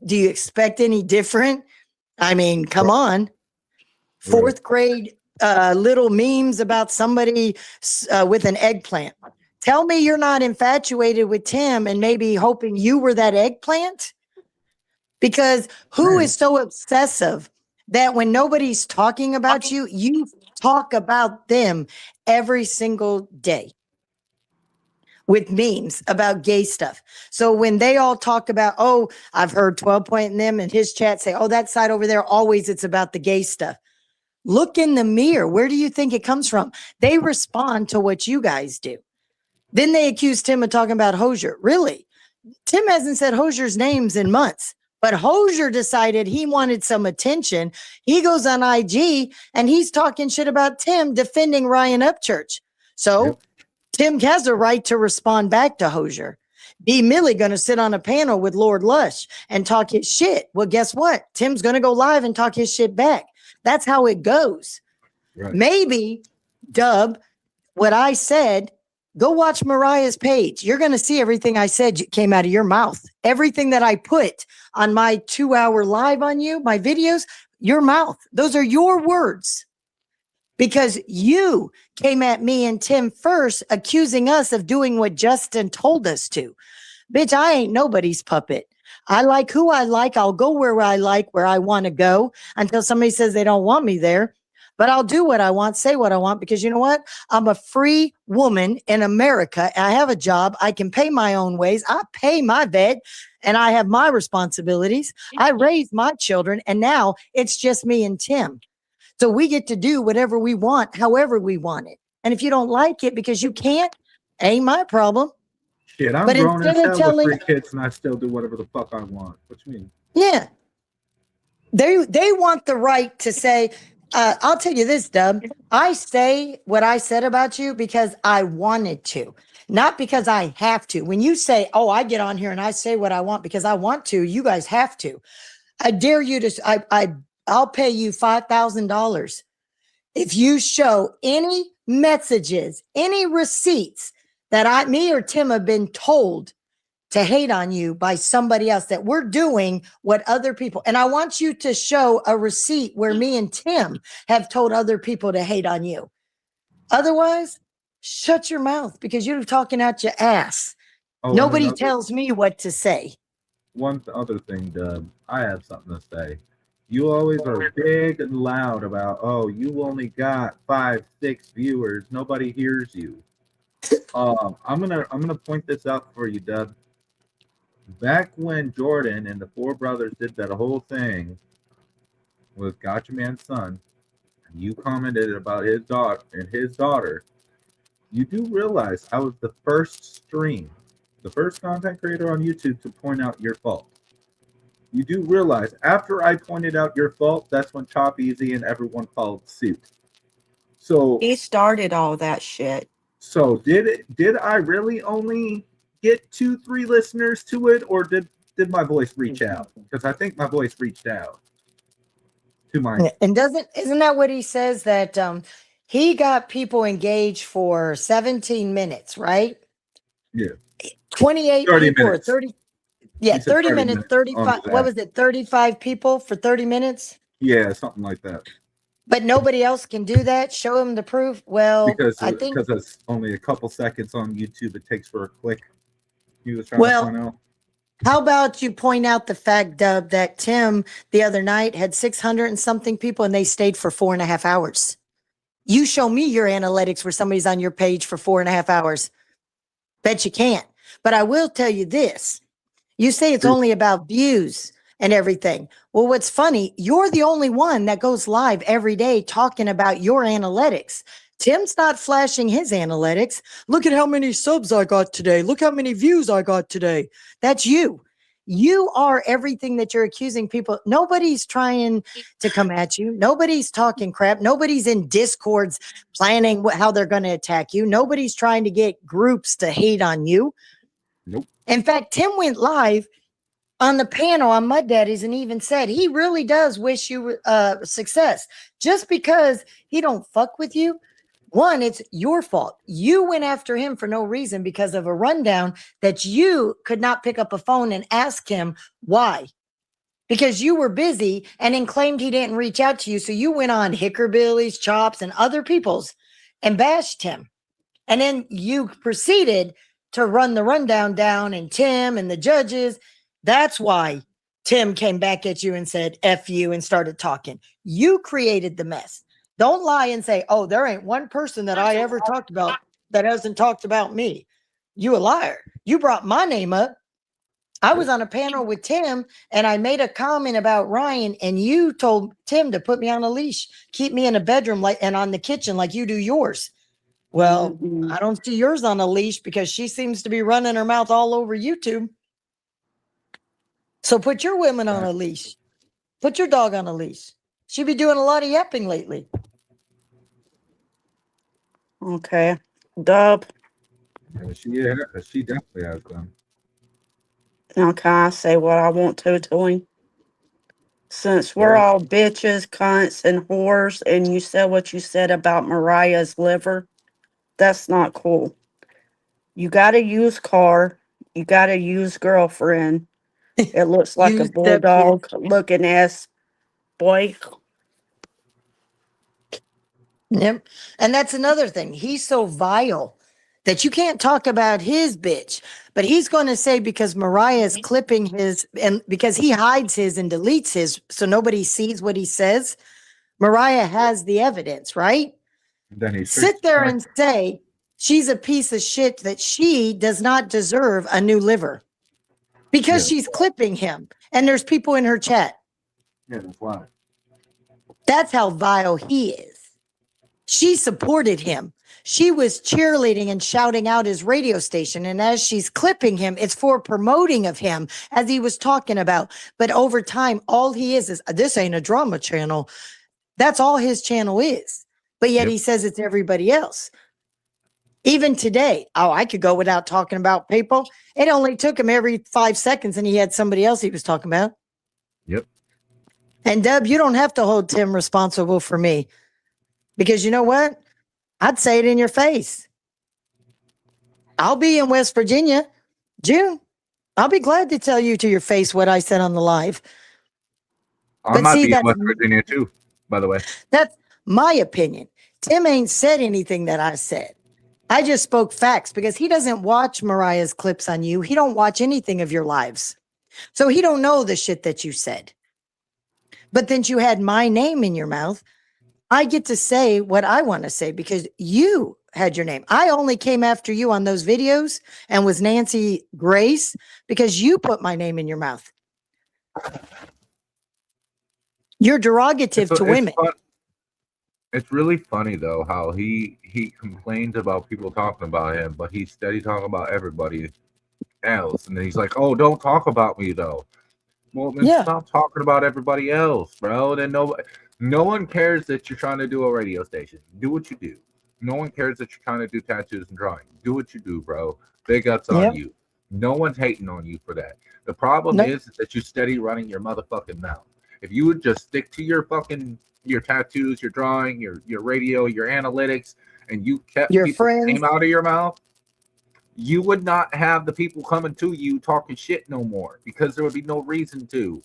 do you expect any different? I mean, come on. Fourth grade little memes about somebody with an eggplant. Tell me you're not infatuated with Tim and maybe hoping you were that eggplant? Because who is so obsessive that when nobody's talking about you, you talk about them every single day with memes about gay stuff. So when they all talk about, oh, I've heard 12 Point and them in his chat say, oh, that side over there, always it's about the gay stuff. Look in the mirror. Where do you think it comes from? They respond to what you guys do. Then they accuse Tim of talking about Hosier. Really? Tim hasn't said Hosier's names in months, but Hosier decided he wanted some attention. He goes on IG and he's talking shit about Tim, defending Ryan Upchurch. So Tim has a right to respond back to Hosier. B. Millie going to sit on a panel with Lord Lush and talk his shit. Well, guess what? Tim's going to go live and talk his shit back. That's how it goes. Right. Maybe, Dub, what I said, go watch Mariah's page. You're going to see everything I said came out of your mouth. Everything that I put on my 2-hour live on you, my videos, your mouth. Those are your words. Because you came at me and Tim first, accusing us of doing what Justin told us to. Bitch, I ain't nobody's puppet. I like who I like. I'll go where I like, where I want to go until somebody says they don't want me there. But I'll do what I want, say what I want, because you know what? I'm a free woman in America. I have a job. I can pay my own ways. I pay my vet and I have my responsibilities. I raised my children and now it's just me and Tim. So we get to do whatever we want, however we want it. And if you don't like it because you can't, ain't my problem. Shit, I'm But grown as instead of hell with telling- 3 kids and I still do whatever the fuck I want. What you mean? Yeah. They want the right to say, I'll tell you this, Dub. I say what I said about you because I wanted to, not because I have to. When you say, oh, I get on here and I say what I want because I want to, you guys have to. I dare you to, I'll pay you $5,000 if you show any messages, any receipts that me or Tim have been told to hate on you by somebody else, that we're doing what other people, and I want you to show a receipt where me and Tim have told other people to hate on you. Otherwise, shut your mouth because you're talking out your ass. Oh, and Nobody another- tells me what to say. One other thing, Dub, I have something to say. You always are big and loud about, oh, you only got 5, 6 viewers. Nobody hears you. I'm gonna point this out for you, Dub. Back when Jordan and the 4 brothers did that whole thing with Gotcha Man's son, and you commented about his daughter, you do realize I was the first content creator on YouTube to point out your fault. You do realize after I pointed out your fault, that's when Chop Easy and everyone followed suit. So He started all that shit. So did I really only get 2-3 listeners to it, or did my voice reach out? Because I think my voice reached out to my. And isn't that what he says, that he got people engaged for 17 minutes, right? Yeah. 28 30 people or minutes. 30. Yeah, He said 30 30 minutes, minutes 35. on What was it? 35 people for 30 minutes? Yeah, something like that. But nobody else can do that. Show him the proof. Well, Because I think it's only a couple seconds on YouTube it takes for a click. He was trying Well, to point out. how about you point out the fact, Dub, that Tim the other night had 600 and something people and they stayed for 4.5 hours. You show me your analytics where somebody's on your page for 4.5 hours. Bet you can't. But I will tell you this. You say it's only about views and everything. Well, what's funny, you're the only one that goes live every day talking about your analytics. Tim's not flashing his analytics. Look at how many subs I got today. Look how many views I got today. That's you. You are everything that you're accusing people. Nobody's trying to come at you. Nobody's talking crap. Nobody's in Discords planning how they're going to attack you. Nobody's trying to get groups to hate on you. Nope. In fact, Tim went live on the panel on Mud Daddies and even said he really does wish you success. Just because he don't fuck with you, one, it's your fault. You went after him for no reason because of a rundown that you could not pick up a phone and ask him why. Because you were busy and then claimed he didn't reach out to you. So you went on Hickerbilly's, Chops, and other people's and bashed him. And then you proceeded to run the rundown down and Tim and the judges. That's why Tim came back at you and said, F you, and started talking. You created the mess. Don't lie and say, oh, there ain't one person that I ever talked about that hasn't talked about me. You a liar. You brought my name up I was on a panel with Tim and I made a comment about Ryan, and you told Tim to put me on a leash, keep me in a bedroom like and on the kitchen like you do yours. Well, Mm-mm. I don't see yours on a leash because she seems to be running her mouth all over YouTube. So put your women on a leash. Put your dog on a leash. She be doing a lot of yapping lately. Okay. Dub. Yeah, she definitely has them. Now can I say what I want to him? Since we're Yeah. all bitches, cunts, and whores, and you said what you said about Mariah's liver, that's not cool. You gotta use car. You gotta use girlfriend. It looks like a Use bulldog looking ass boy. Yep. And that's another thing. He's so vile that you can't talk about his bitch, but he's going to say because Mariah is clipping his and because he hides his and deletes his so nobody sees what he says. Mariah has the evidence, right? Then he Sit there and say she's a piece of shit, that she does not deserve a new liver because Yeah. she's clipping him and there's people in her chat. Yeah, that's why. That's how vile he is. She supported him. She was cheerleading and shouting out his radio station. And as she's clipping him, it's for promoting of him, as he was talking about. But over time, all he is this ain't a drama channel. That's all his channel is. But yet he says it's everybody else. Even today, I could go without talking about people. It only took him every 5 seconds and he had somebody else he was talking about. Yep. And Deb, you don't have to hold Tim responsible for me. Because you know what? I'd say it in your face. I'll be in West Virginia, June. I'll be glad to tell you to your face what I said on the live. I might be in West Virginia too, by the way. That's my opinion. Tim ain't said anything that I said. I just spoke facts because he doesn't watch Mariah's clips on you. He don't watch anything of your lives. So he don't know the shit that you said. But then you had my name in your mouth. I get to say what I want to say because you had your name. I only came after you on those videos and was Nancy Grace because you put my name in your mouth. You're derogative to women. It's really funny though how he complains about people talking about him, but he's steady talking about everybody else, and then he's like, "Oh, don't talk about me though." Well, then stop talking about everybody else, bro. Then no one cares that you're trying to do a radio station. Do what you do. No one cares that you're trying to do tattoos and drawing. Do what you do, bro. Big ups on you. No one's hating on you for that. The problem is that you steady running your motherfucking mouth. If you would just stick to your tattoos, your drawing, your radio, your analytics, and you kept your people's friends name out of your mouth, you would not have the people coming to you talking shit no more because there would be no reason to.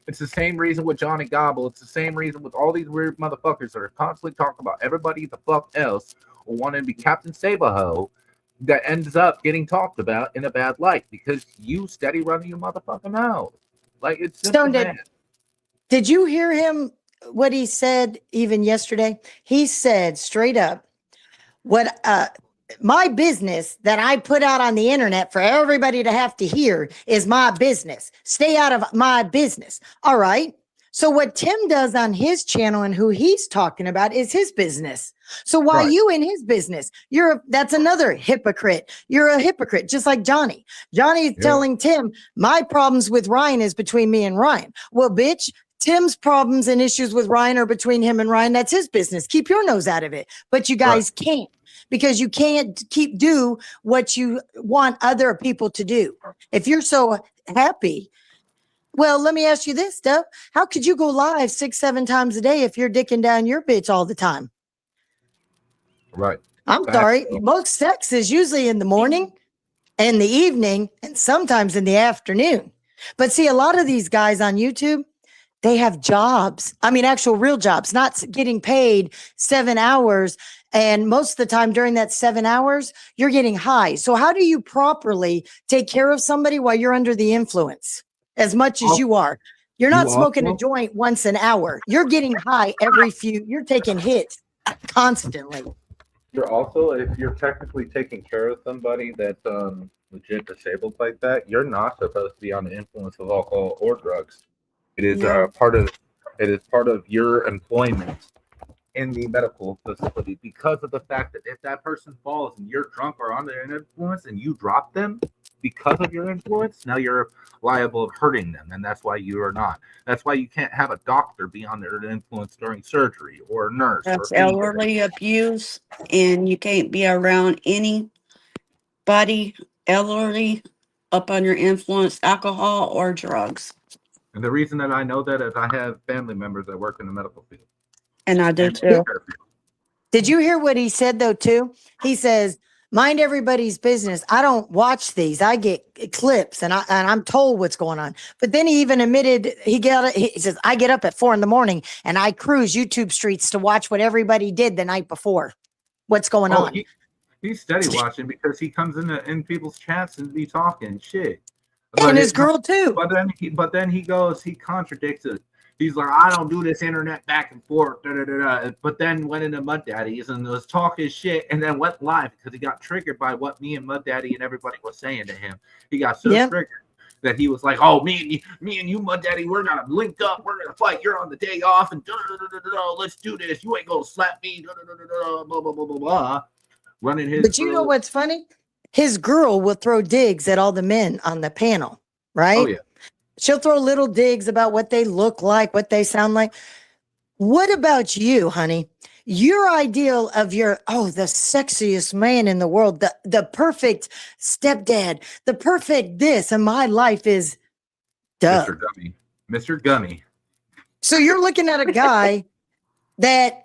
It's the same reason with Johnny Gobble. It's the same reason with all these weird motherfuckers that are constantly talking about everybody the fuck else or wanting to be Captain Sabaho that ends up getting talked about in a bad light because you steady running your motherfucking mouth. Like, it's just Did you hear him, what he said even yesterday? He said straight up, what my business that I put out on the internet for everybody to have to hear is my business. Stay out of my business. All right. So what Tim does on his channel and who he's talking about is his business. So why are you in his business? That's another hypocrite. You're a hypocrite, just like Johnny. Johnny's telling Tim, my problems with Ryan is between me and Ryan. Well, bitch, Tim's problems and issues with Ryan are between him and Ryan. That's his business. Keep your nose out of it. But you guys can't. Because you can't do what you want other people to do. If you're so happy, well, let me ask you this, Dub. How could you go live 6-7 times a day if you're dicking down your bitch all the time? Right. I'm sorry. Most sex is usually in the morning, in the evening, and sometimes in the afternoon. But see, a lot of these guys on YouTube, they have jobs. I mean, actual real jobs, not getting paid 7 hours. And most of the time during that 7 hours, you're getting high. So how do you properly take care of somebody while you're under the influence as much as you are? You're not smoking a joint once an hour. You're getting high you're taking hits constantly. You're also, if you're technically taking care of somebody that's legit disabled like that, you're not supposed to be on the influence of alcohol or drugs. It is No. it is part of your employment in the medical facility because of the fact that if that person falls and you're drunk or under an influence and you drop them because of your influence, now you're liable of hurting them, and that's why you are not. That's why you can't have a doctor be under the influence during surgery or a nurse. That's or anything. elderly abuse, and you can't be around anybody elderly up under influence, alcohol or drugs. And the reason that I know that is I have family members that work in the medical field. And I do And too. Did you hear what he said though too? He says, "Mind everybody's business. I don't watch these. I get clips and I'm told what's going on." But then he even admitted he says, "I get up at 4 a.m. and I cruise YouTube streets to watch what everybody did the night before. What's going on?" He's steady watching because he comes in people's chats and be talking shit. And his girl too. But then he contradicts it. He's like, I don't do this internet back and forth. Da, da, da, da. But then went into Mud Daddies and was talking shit and then went live because he got triggered by what me and Mud Daddy and everybody was saying to him. He got so triggered that he was like, "Oh, me and you, Mud Daddy, we're gonna link up. We're gonna fight. You're on the day off and let's do this. You ain't gonna slap me. Blah blah blah blah blah." Running his. But you know what's funny? His girl will throw digs at all the men on the panel, right? Oh yeah. She'll throw little digs about what they look like, what they sound like. What about you, honey? Your ideal of the sexiest man in the world, the perfect stepdad, the perfect this, and my life is Mr. Gummy. Mr. Gummy. So you're looking at a guy that's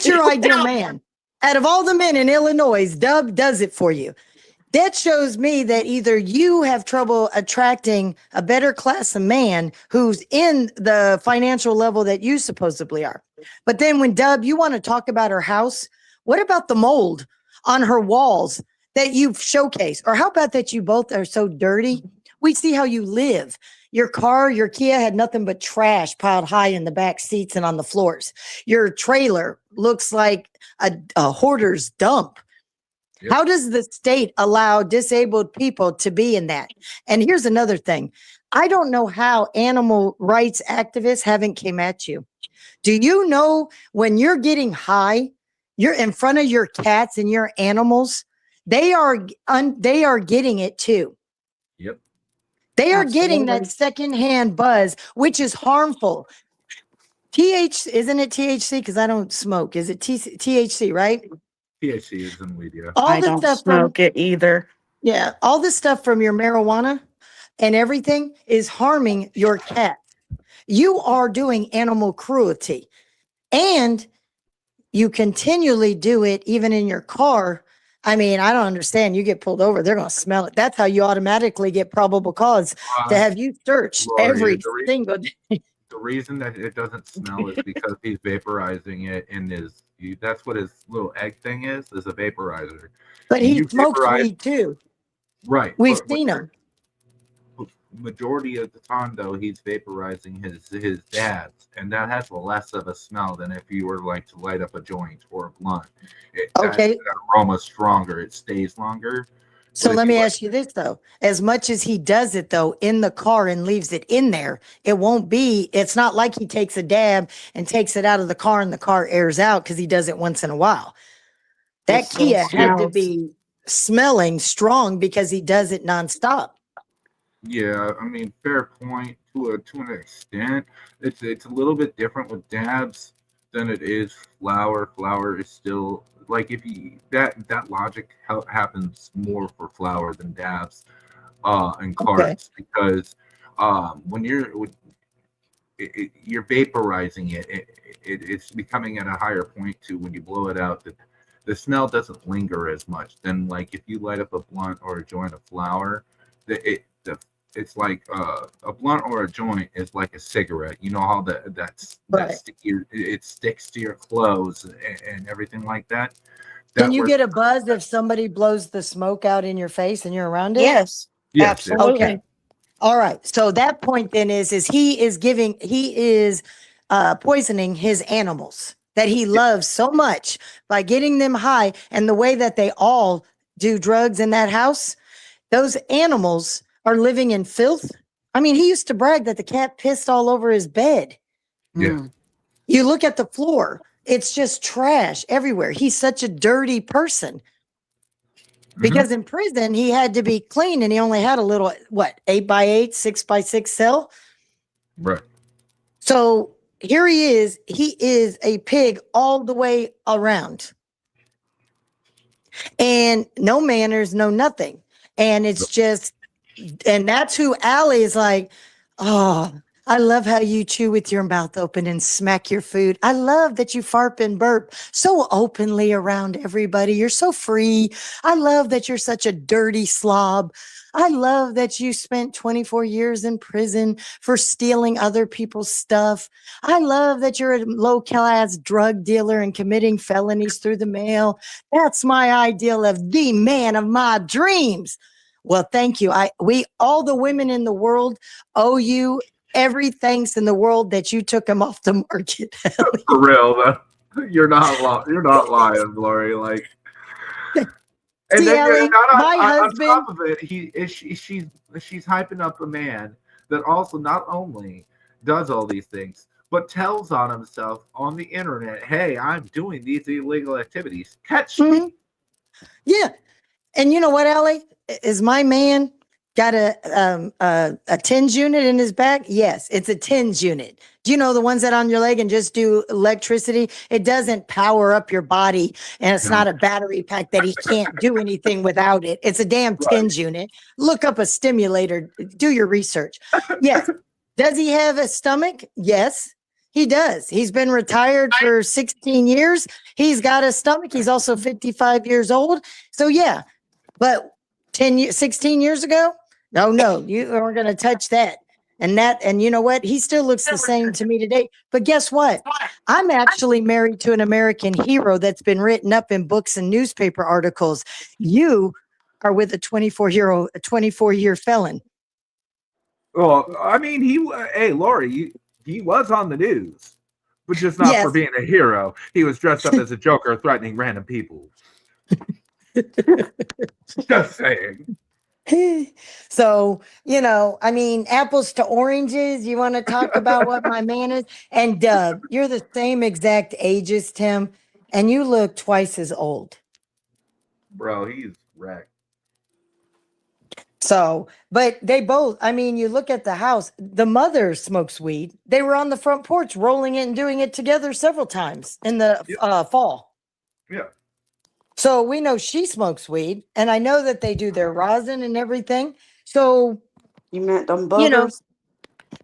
your ideal man. Out of all the men in Illinois, Dub does it for you. That shows me that either you have trouble attracting a better class of man who's in the financial level that you supposedly are. But then when Dub, you want to talk about her house, what about the mold on her walls that you've showcased? Or how about that you both are so dirty? We see how you live. Your car, your Kia had nothing but trash piled high in the back seats and on the floors. Your trailer looks like a hoarder's dump. Yep. How does the state allow disabled people to be in that? And here's another thing. I don't know how animal rights activists haven't came at you. Do you know when you're getting high, you're in front of your cats and your animals, they are getting it too. Yep. They are getting that secondhand buzz, which is harmful. Isn't it THC? Because I don't smoke. Is it THC, right? THC is in weed, yeah. I don't smoke it either. Yeah, all this stuff from your marijuana and everything is harming your cat. You are doing animal cruelty, and you continually do it even in your car. I mean, I don't understand. You get pulled over, they're going to smell it. That's how you automatically get probable cause to have you searched every single day. The reason that it doesn't smell is because he's vaporizing it in his. That's what his little egg thing is a vaporizer. But he smokes weed too. Right. We've seen him. Majority of the time, though, he's vaporizing his dad's, and that has less of a smell than if you were like to light up a joint or a blunt. That aroma is stronger. It stays longer. So let me ask you this, though. As much as he does it, though, in the car and leaves it in there, it's not like he takes a dab and takes it out of the car and the car airs out because he does it once in a while. That Kia had to be smelling strong because he does it nonstop. Yeah, I mean, fair point to an extent. It's a little bit different with dabs than it is flower. Flower is still like that logic happens more for flower than dabs and cards because when you're vaporizing it's becoming at a higher point to when you blow it out that the smell doesn't linger as much than like if you light up a blunt or a joint of flower. It's like a blunt or a joint is like a cigarette. You know how it sticks to your clothes and everything like that. Can you get a buzz if somebody blows the smoke out in your face and you're around it? Yes, absolutely. Okay. All right. So that point then is he is poisoning his animals. that he loves so much by getting them high, and the way that they all do drugs in that house, those animals are living in filth. I mean, he used to brag that the cat pissed all over his bed. Yeah. You look at the floor, it's just trash everywhere. He's such a dirty person. Because in prison, he had to be clean and he only had a little, 8x8, 6x6 cell. Right. So here he is a pig all the way around. And no manners, no nothing. And it's just, and that's who Allie is like, oh, I love how you chew with your mouth open and smack your food. I love that you fart and burp so openly around everybody. You're so free. I love that you're such a dirty slob. I love that you spent 24 years in prison for stealing other people's stuff. I love that you're a low-class drug dealer and committing felonies through the mail. That's my ideal of the man of my dreams. Well, thank you. All the women in the world owe you every thanks in the world that you took him off the market. For real, though. You're not lying, Lori. Like, and See, then Ellie, my on husband. top of it, she's hyping up a man that also not only does all these things, but tells on himself on the internet, "Hey, I'm doing these illegal activities. Catch me." Yeah, and you know what, Ellie? Is my man got a TENS unit in his back? Yes, it's a TENS unit. Do you know the ones that on your leg and just do electricity? It doesn't power up your body, and it's not a battery pack that he can't do anything without it. It's a damn TENS unit. Look up a stimulator. Do your research. Yes. Does he have a stomach? Yes, he does. He's been retired for 16 years. He's got a stomach. He's also 55 years old. So yeah, but 16 years ago, no, you aren't going to touch that. And you know what? He still looks the same to me today. But guess what? I'm actually married to an American hero that's been written up in books and newspaper articles. You are with a 24-year felon. Well, I mean, hey, Lori, he was on the news, but just not for being a hero. He was dressed up as a Joker, threatening random people. Just saying. So, I mean, apples to oranges. You want to talk about what my man is? And Dub, you're the same exact age as Tim, and you look twice as old. Bro, he's wrecked. So, but they both, I mean, you look at the house, the mother smokes weed. They were on the front porch rolling it and doing it together several times in the fall. Yeah. So we know she smokes weed, and I know that they do their rosin and everything. So you meant them boogers?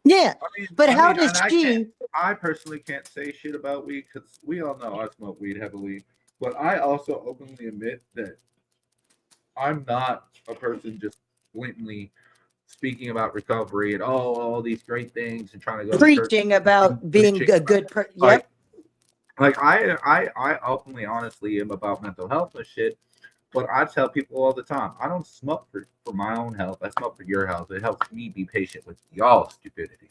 Yeah. But how does she? I personally can't say shit about weed because we all know I smoke weed heavily. But I also openly admit that I'm not a person just blatantly speaking about recovery and all these great things and trying to go preaching about being a good person. Yep. Like I openly, honestly am about mental health and shit, but I tell people all the time, I don't smoke for my own health. I smoke for your health. It helps me be patient with y'all stupidity.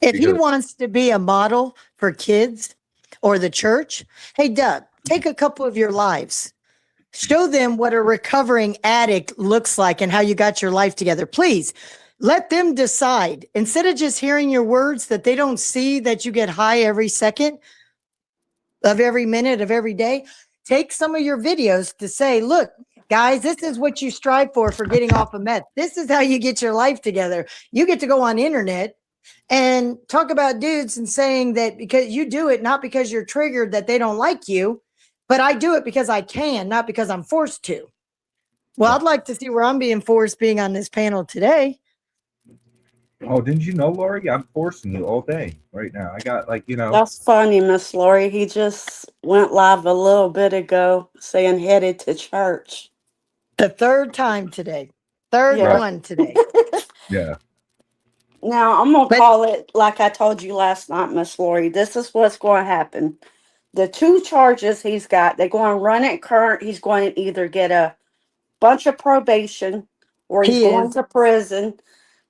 If he wants to be a model for kids or the church, hey, Doug, take a couple of your lives. Show them what a recovering addict looks like and how you got your life together. Please let them decide. Instead of just hearing your words that they don't see that you get high every second of every minute of every day, take some of your videos to say, look, guys, this is what you strive for getting off of meth. This is how you get your life together. You get to go on internet and talk about dudes and saying that because you do it, not because you're triggered that they don't like you, but I do it because I can, not because I'm forced to. Well, I'd like to see where I'm being forced being on this panel today. Oh, didn't you know, Lori? I'm forcing you all day right now. I got That's funny, Miss Lori. He just went live a little bit ago saying headed to church. The third time today. Third one today. Yeah. Now, I'm going to call it like I told you last night, Miss Lori. This is what's going to happen. The two charges he's got, they're going to run it current. He's going to either get a bunch of probation or he's going to prison.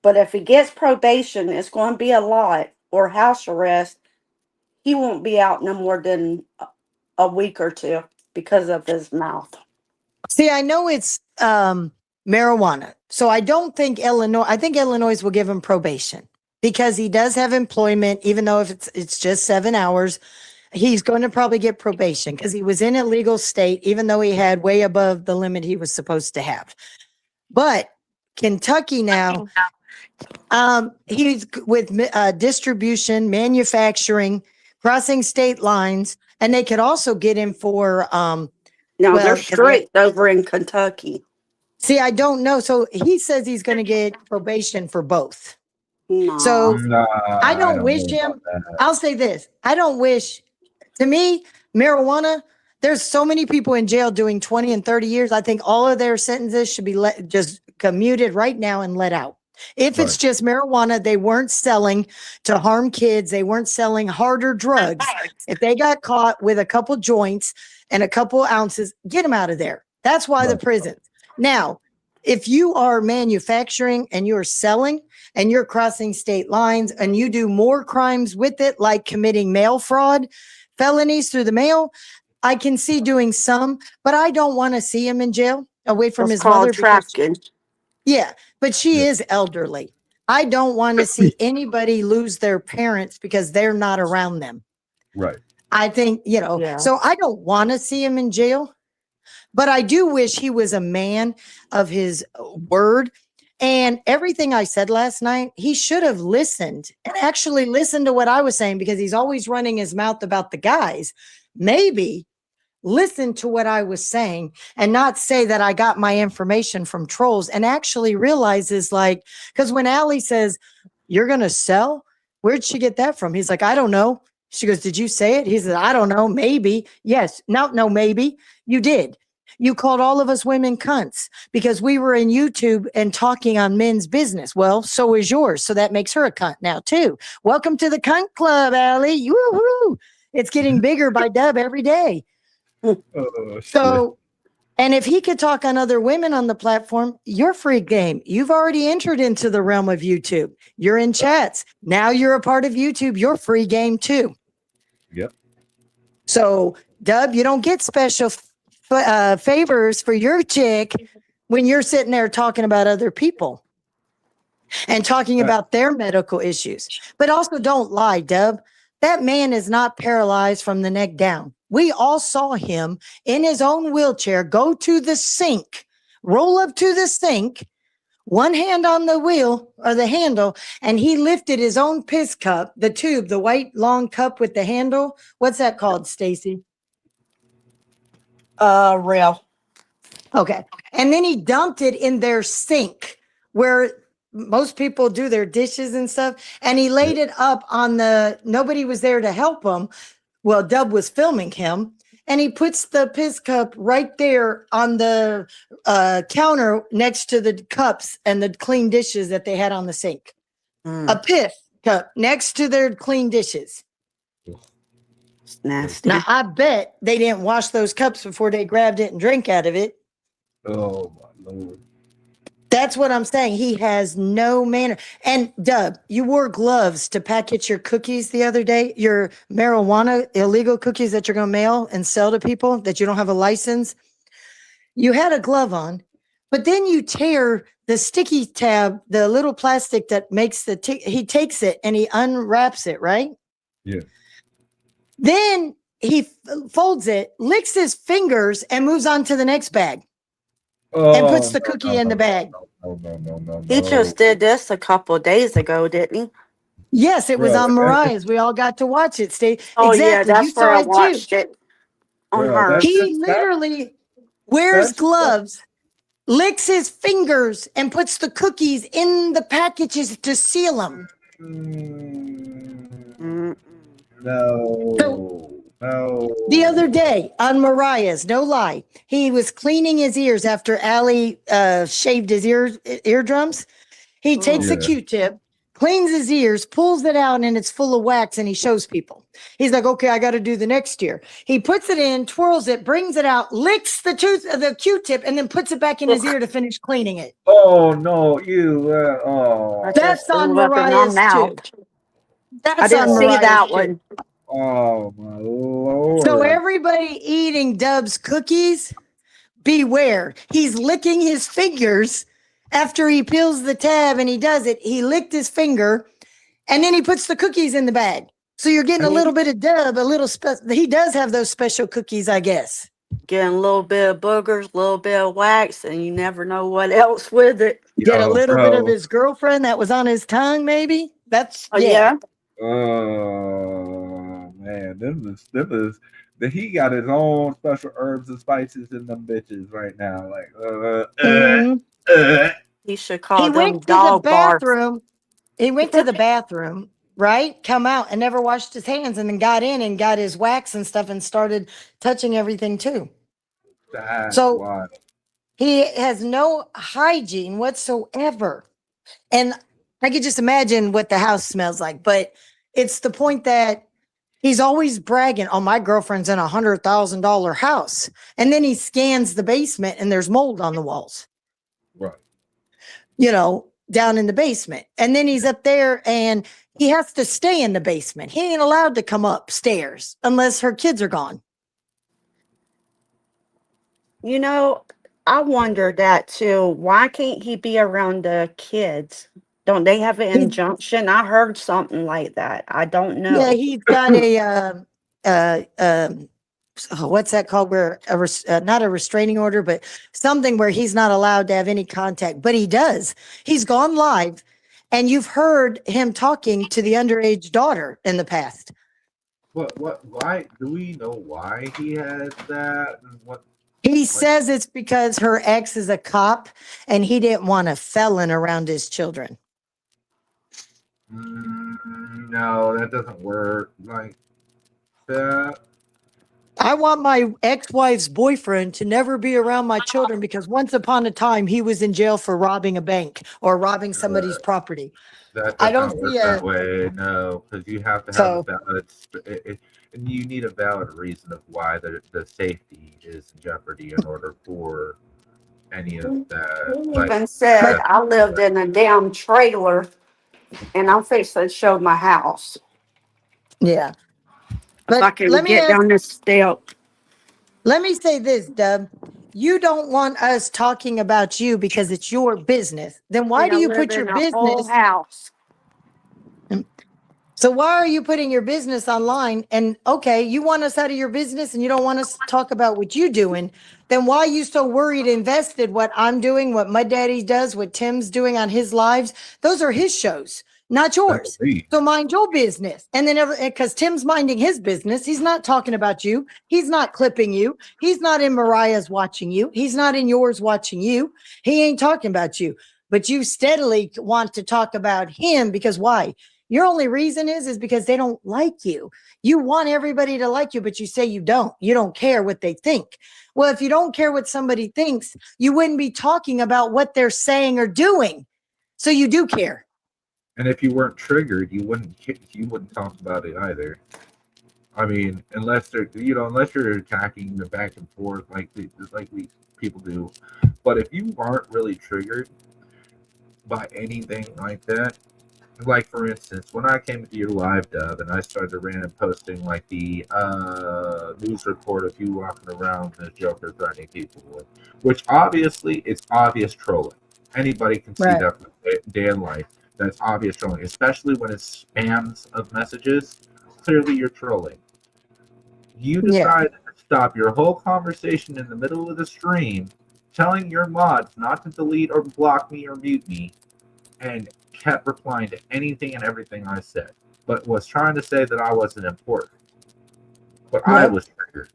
But if he gets probation, it's going to be a lot, or house arrest. he won't be out no more than a week or two because of his mouth. See, I know it's marijuana. So I don't think I think Illinois will give him probation because he does have employment, even though if it's just 7 hours, he's going to probably get probation because he was in a legal state, even though he had way above the limit he was supposed to have. But Kentucky now, he's with distribution, manufacturing, crossing state lines, and they could also get him for No, they're straight over in Kentucky. See, I don't know. So he says he's going to get probation for both. No. So Nah, I don't wish know him. about that. I'll say this. I don't wish, to me, marijuana, there's so many people in jail doing 20 and 30 years. I think all of their sentences should be just commuted right now and let out. If it's just marijuana, they weren't selling to harm kids. They weren't selling harder drugs. If they got caught with a couple joints and a couple ounces, get them out of there. That's why the prisons. Now, if you are manufacturing and you're selling and you're crossing state lines and you do more crimes with it, like committing mail fraud, felonies through the mail, I can see doing some, but I don't want to see him in jail away from his mother. Trafficking. Yeah, but she is elderly. I don't want to see anybody lose their parents because they're not around them. Right. I think, so I don't want to see him in jail, but I do wish he was a man of his word. And everything I said last night, he should have listened and actually listened to what I was saying because he's always running his mouth about the guys. Maybe listen to what I was saying and not say that I got my information from trolls and actually realizes because when Allie says, you're going to sell, where'd she get that from? He's like, I don't know. She goes, did you say it? He said, I don't know. Maybe. Yes. No, maybe. You did. You called all of us women cunts because we were in YouTube and talking on men's business. Well, so is yours. So that makes her a cunt now too. Welcome to the cunt club, Allie. Woo-hoo. It's getting bigger by dub every day. So, and if he could talk on other women on the platform, you're free game. You've already entered into the realm of YouTube. You're in chats. Now you're a part of YouTube. You're free game too. Yep. So, Dub, you don't get special favors for your chick when you're sitting there talking about other people and talking about their medical issues. But also don't lie, Dub. That man is not paralyzed from the neck down. We all saw him in his own wheelchair go to the sink, roll up to the sink, one hand on the wheel or the handle, and he lifted his own piss cup, the tube, the white long cup with the handle. What's that called, Stacy? Rail. Okay. And then he dumped it in their sink where most people do their dishes and stuff. And he laid it up on nobody was there to help him. Well, Dub was filming him. And he puts the piss cup right there on the counter next to the cups and the clean dishes that they had on the sink. A piss cup next to their clean dishes. It's nasty. Now, I bet they didn't wash those cups before they grabbed it and drank out of it. Oh, my Lord. That's what I'm saying. He has no manner. And Dub, you wore gloves to package your cookies the other day, your marijuana illegal cookies that you're going to mail and sell to people that you don't have a license. You had a glove on, but then you tear the sticky tab, the little plastic that makes he takes it and he unwraps it, right? Yeah. Then he folds it, licks his fingers and moves on to the next bag. And puts the cookie in the bag. No. He just did this a couple of days ago, didn't he? Yes, it was on Mariah's. We all got to watch it. Oh, exactly. yeah, that's where I watched it. On her. He literally wears gloves, licks his fingers, and puts the cookies in the packages to seal them. No. The other day on Mariah's, no lie, he was cleaning his ears after Allie shaved his eardrums. He takes a Q-tip, cleans his ears, pulls it out, and it's full of wax, and he shows people. He's like, okay, I got to do the next ear. He puts it in, twirls it, brings it out, licks the Q-tip, and then puts it back in his ear to finish cleaning it. Oh, no, That's on Mariah's too. I didn't see that one. Oh my lord. So everybody eating Dub's cookies, beware. He's licking his fingers after he peels the tab and he does it. He licked his finger and then he puts the cookies in the bag. So you're getting a little bit of Dub, a little he does have those special cookies, I guess. Getting a little bit of boogers, a little bit of wax, and you never know what else with it. Get a little bit of bro. his girlfriend that was on his tongue, maybe. That's Oh, yeah. Oh man, he got his own special herbs and spices in them bitches right now. Like, He should call He them went to the dog barf. bathroom. He went to the bathroom, right? Come out and never washed his hands and then got in and got his wax and stuff and started touching everything too. That's So wild. he has no hygiene whatsoever. And I could just imagine what the house smells like. But it's the point that he's always bragging, oh, my girlfriend's in $100,000 house. And then he scans the basement and there's mold on the walls. Right. You know, down in the basement. And then he's up there and he has to stay in the basement. He ain't allowed to come upstairs unless her kids are gone. You know, I wonder that too. Why can't he be around the kids? Don't they have an injunction? I heard something like that. I don't know. Yeah, he's got what's that called? Where not a restraining order, but something where he's not allowed to have any contact. But he does. He's gone live, and you've heard him talking to the underage daughter in the past. Why do we know why he has that? And what? He says it's because her ex is a cop, and he didn't want a felon around his children. No, that doesn't work like that. I want my ex-wife's boyfriend to never be around my children because once upon a time he was in jail for robbing a bank or robbing somebody's property. That I don't doesn't work see that way. No, because you have to have So- a valid, and you need a valid reason of why the safety is in jeopardy in order for any of that. He Like, even said I lived in a damn trailer and I'm fixing to show my house. Yeah. If I can let me get ask- down this step. Let me say this, Dub. You don't want us talking about you because it's your business. Then why do I you live put your in a whole business? house? So why are you putting your business online? And okay, you want us out of your business and you don't want us to talk about what you're doing. Then why are you so worried, invested what I'm doing, what Mud Daddy does, what Tim's doing on his lives? Those are his shows, not yours. So mind your business. And then because Tim's minding his business, he's not talking about you. He's not clipping you. He's not in Mariah's watching you. He's not in yours watching you. He ain't talking about you. But you steadily want to talk about him because why? Your only reason is because they don't like you. You want everybody to like you, but you say you don't. You don't care what they think. Well, if you don't care what somebody thinks, you wouldn't be talking about what they're saying or doing. So you do care. and if you weren't triggered, you wouldn't talk about it either. I mean, unless you're attacking the back and forth like we people do. But if you aren't really triggered by anything like that, like for instance, when I came to your live, Dub, and I started random posting like the news report of you walking around as Joker threatening people, which obviously it's obvious trolling. Anybody can see that from day in life. That's obvious trolling, especially when it's spams of messages. Clearly, you're trolling. You decide to stop your whole conversation in the middle of the stream, telling your mods not to delete or block me or mute me, and kept replying to anything and everything I said, but was trying to say that I wasn't important. But I was triggered.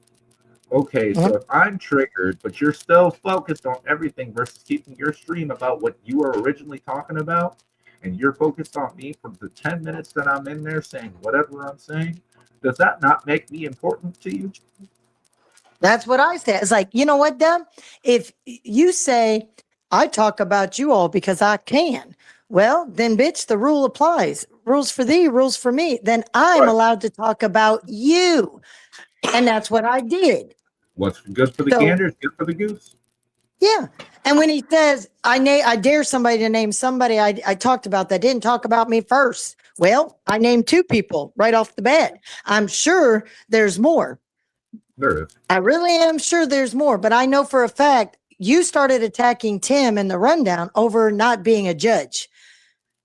Okay, so if I'm triggered, but you're still focused on everything versus keeping your stream about what you were originally talking about, and you're focused on me for the 10 minutes that I'm in there saying whatever I'm saying, does that not make me important to you? That's what I said. It's like, you know what, Dub? If you say, I talk about you all because I can, well, then, bitch, the rule applies. Rules for thee, rules for me. Then I'm allowed to talk about you. And that's what I did. What's good for the gander is good for the goose. Yeah. And when he says, I dare somebody to name somebody I talked about that didn't talk about me first. Well, I named 2 people right off the bat. I'm sure there's more. There is. I really am sure there's more, but I know for a fact you started attacking Tim in the rundown over not being a judge.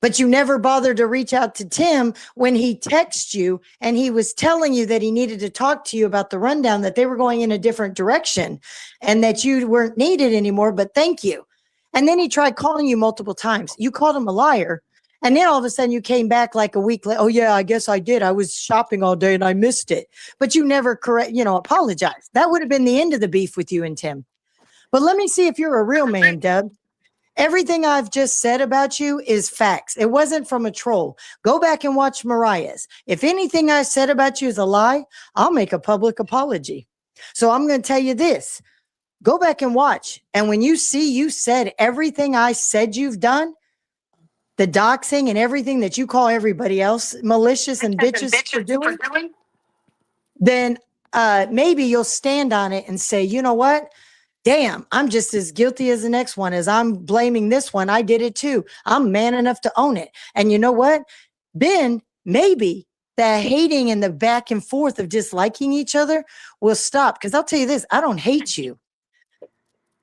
But you never bothered to reach out to Tim when he texted you and he was telling you that he needed to talk to you about the rundown, that they were going in a different direction and that you weren't needed anymore, but thank you. And then he tried calling you multiple times. You called him a liar. And then all of a sudden you came back like a week later. Oh yeah, I guess I did. I was shopping all day and I missed it. But you never apologized. That would have been the end of the beef with you and Tim. But let me see if you're a real man, Dub. Everything I've just said about you is facts. It wasn't from a troll. Go back and watch Mariah's. If anything I said about you is a lie, I'll make a public apology. So I'm going to tell you this. Go back and watch. And when you see you said everything I said you've done, the doxing and everything that you call everybody else malicious and bitches for doing, then maybe you'll stand on it and say, you know what? Damn, I'm just as guilty as the next one. As I'm blaming this one, I did it too. I'm man enough to own it. And you know what? Then maybe the hating and the back and forth of disliking each other will stop. Because I'll tell you this, I don't hate you.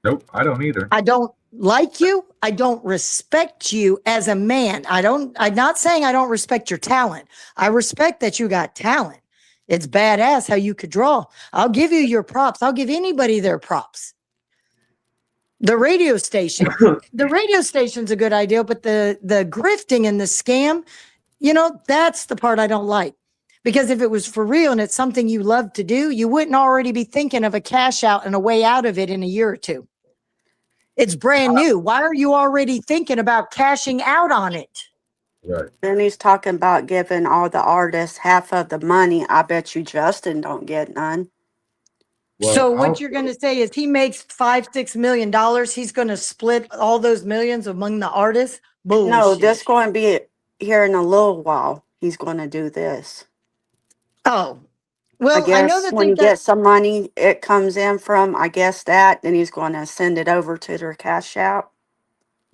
Nope, I don't either. I don't like you. I don't respect you as a man. I'm not saying I don't respect your talent. I respect that you got talent. It's badass how you could draw. I'll give you your props. I'll give anybody their props. The radio station's a good idea, but the grifting and the scam, that's the part I don't like. Because if it was for real and it's something you love to do, you wouldn't already be thinking of a cash out and a way out of it in a year or two. It's brand new. Why are you already thinking about cashing out on it? Right. Then he's talking about giving all the artists half of the money. I bet you Justin don't get none. Well, So what you're going to say is he makes $5-6 million. He's going to split all those millions among the artists. Bullshit. No, this going to be here in a little while. He's going to do this. Oh, well, I guess know that when you get some money, it comes in from, I guess that, then he's going to send it over to their cash out.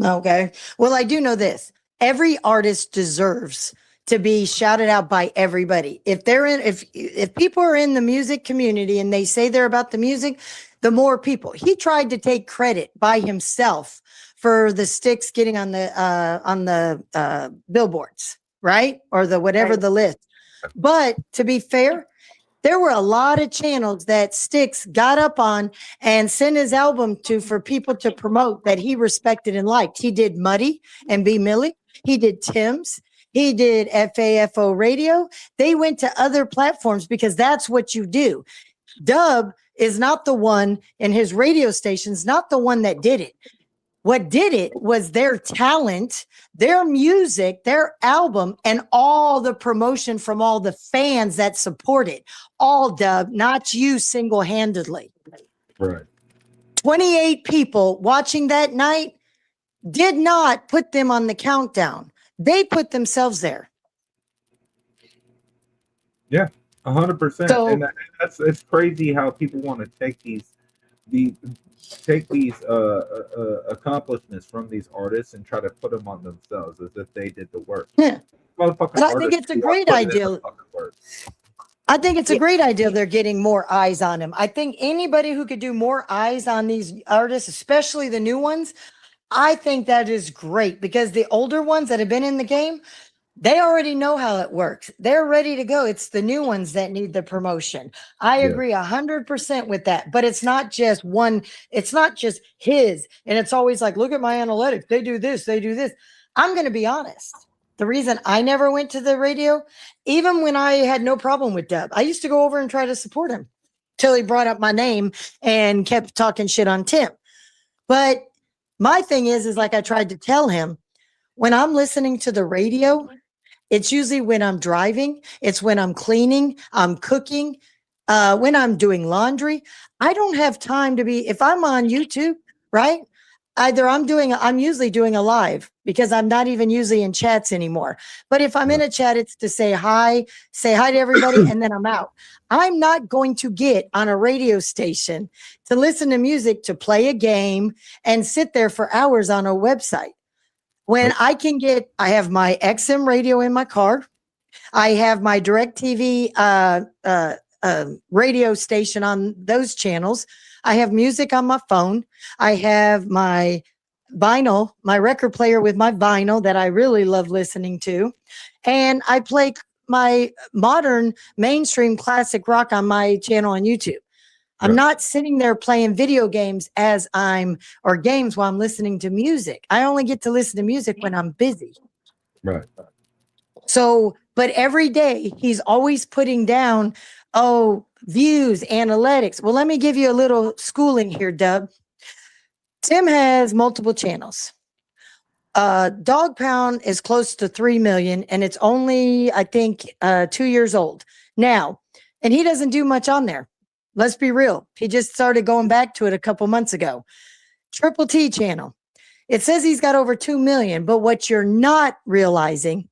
Okay. Well, I do know this. Every artist deserves to be shouted out by everybody. If people are in the music community and they say they're about the music, the more people. He tried to take credit by himself for the Styx getting on the billboards, right? Or the whatever Right. the list. But to be fair, there were a lot of channels that Styx got up on and sent his album to for people to promote that he respected and liked. He did Muddy and B. Millie. He did Tim's. He did FAFO Radio. They went to other platforms because that's what you do. Dub is not the one in his radio stations, not the one that did it. What did it was their talent, their music, their album, and all the promotion from all the fans that support it. All Dub, not you single-handedly. Right. 28 people watching that night did not put them on the countdown. They put themselves there. Yeah, 100%. So- And it's crazy how people want to take these accomplishments from these artists and try to put them on themselves as if they did the work. Yeah. Motherfucking But I think artists it's a who are great putting in the idea. fucking work. I think it's a great idea they're getting more eyes on him. I think anybody who could do more eyes on these artists, especially the new ones, I think that is great because the older ones that have been in the game, they already know how it works. They're ready to go. It's the new ones that need the promotion. I Yeah. agree 100% with that, but it's not just one, it's not just his. And it's always like, look at my analytics. They do this, they do this. I'm going to be honest. The reason I never went to the radio, even when I had no problem with Dub, I used to go over and try to support him till he brought up my name and kept talking shit on Tim. But my thing is like I tried to tell him, when I'm listening to the radio, it's usually when I'm driving, it's when I'm cleaning, I'm cooking, when I'm doing laundry. I don't have time to be, if I'm on YouTube, right? Either I'm usually doing a live because I'm not even usually in chats anymore. But if I'm in a chat, it's to say hi to everybody, and then I'm out. I'm not going to get on a radio station to listen to music, to play a game, and sit there for hours on a website. When I can get, I have my XM radio in my car. I have my DirecTV radio station on those channels. I have music on my phone. I have my vinyl, my record player with my vinyl that I really love listening to. And I play my modern mainstream classic rock on my channel on YouTube. I'm Right. not sitting there playing video games or games while I'm listening to music. I only get to listen to music when I'm busy. Right. So, but every day he's always putting down, views, analytics. Well, let me give you a little schooling here, Dub. Tim has multiple channels. Dog Pound is close to 3 million, and it's only, I think, 2 years old now. And he doesn't do much on there. Let's be real. He just started going back to it a couple months ago. Triple T channel. It says he's got over 2 million, but what you're not realizing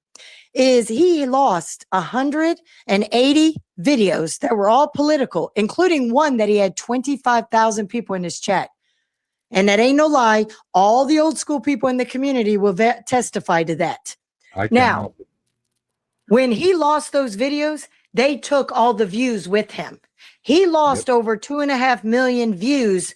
is he lost 180 videos that were all political, including one that he had 25,000 people in his chat. And that ain't no lie. All the old school people in the community will testify to that. Now, when he lost those videos, they took all the views with him. He lost over 2.5 million views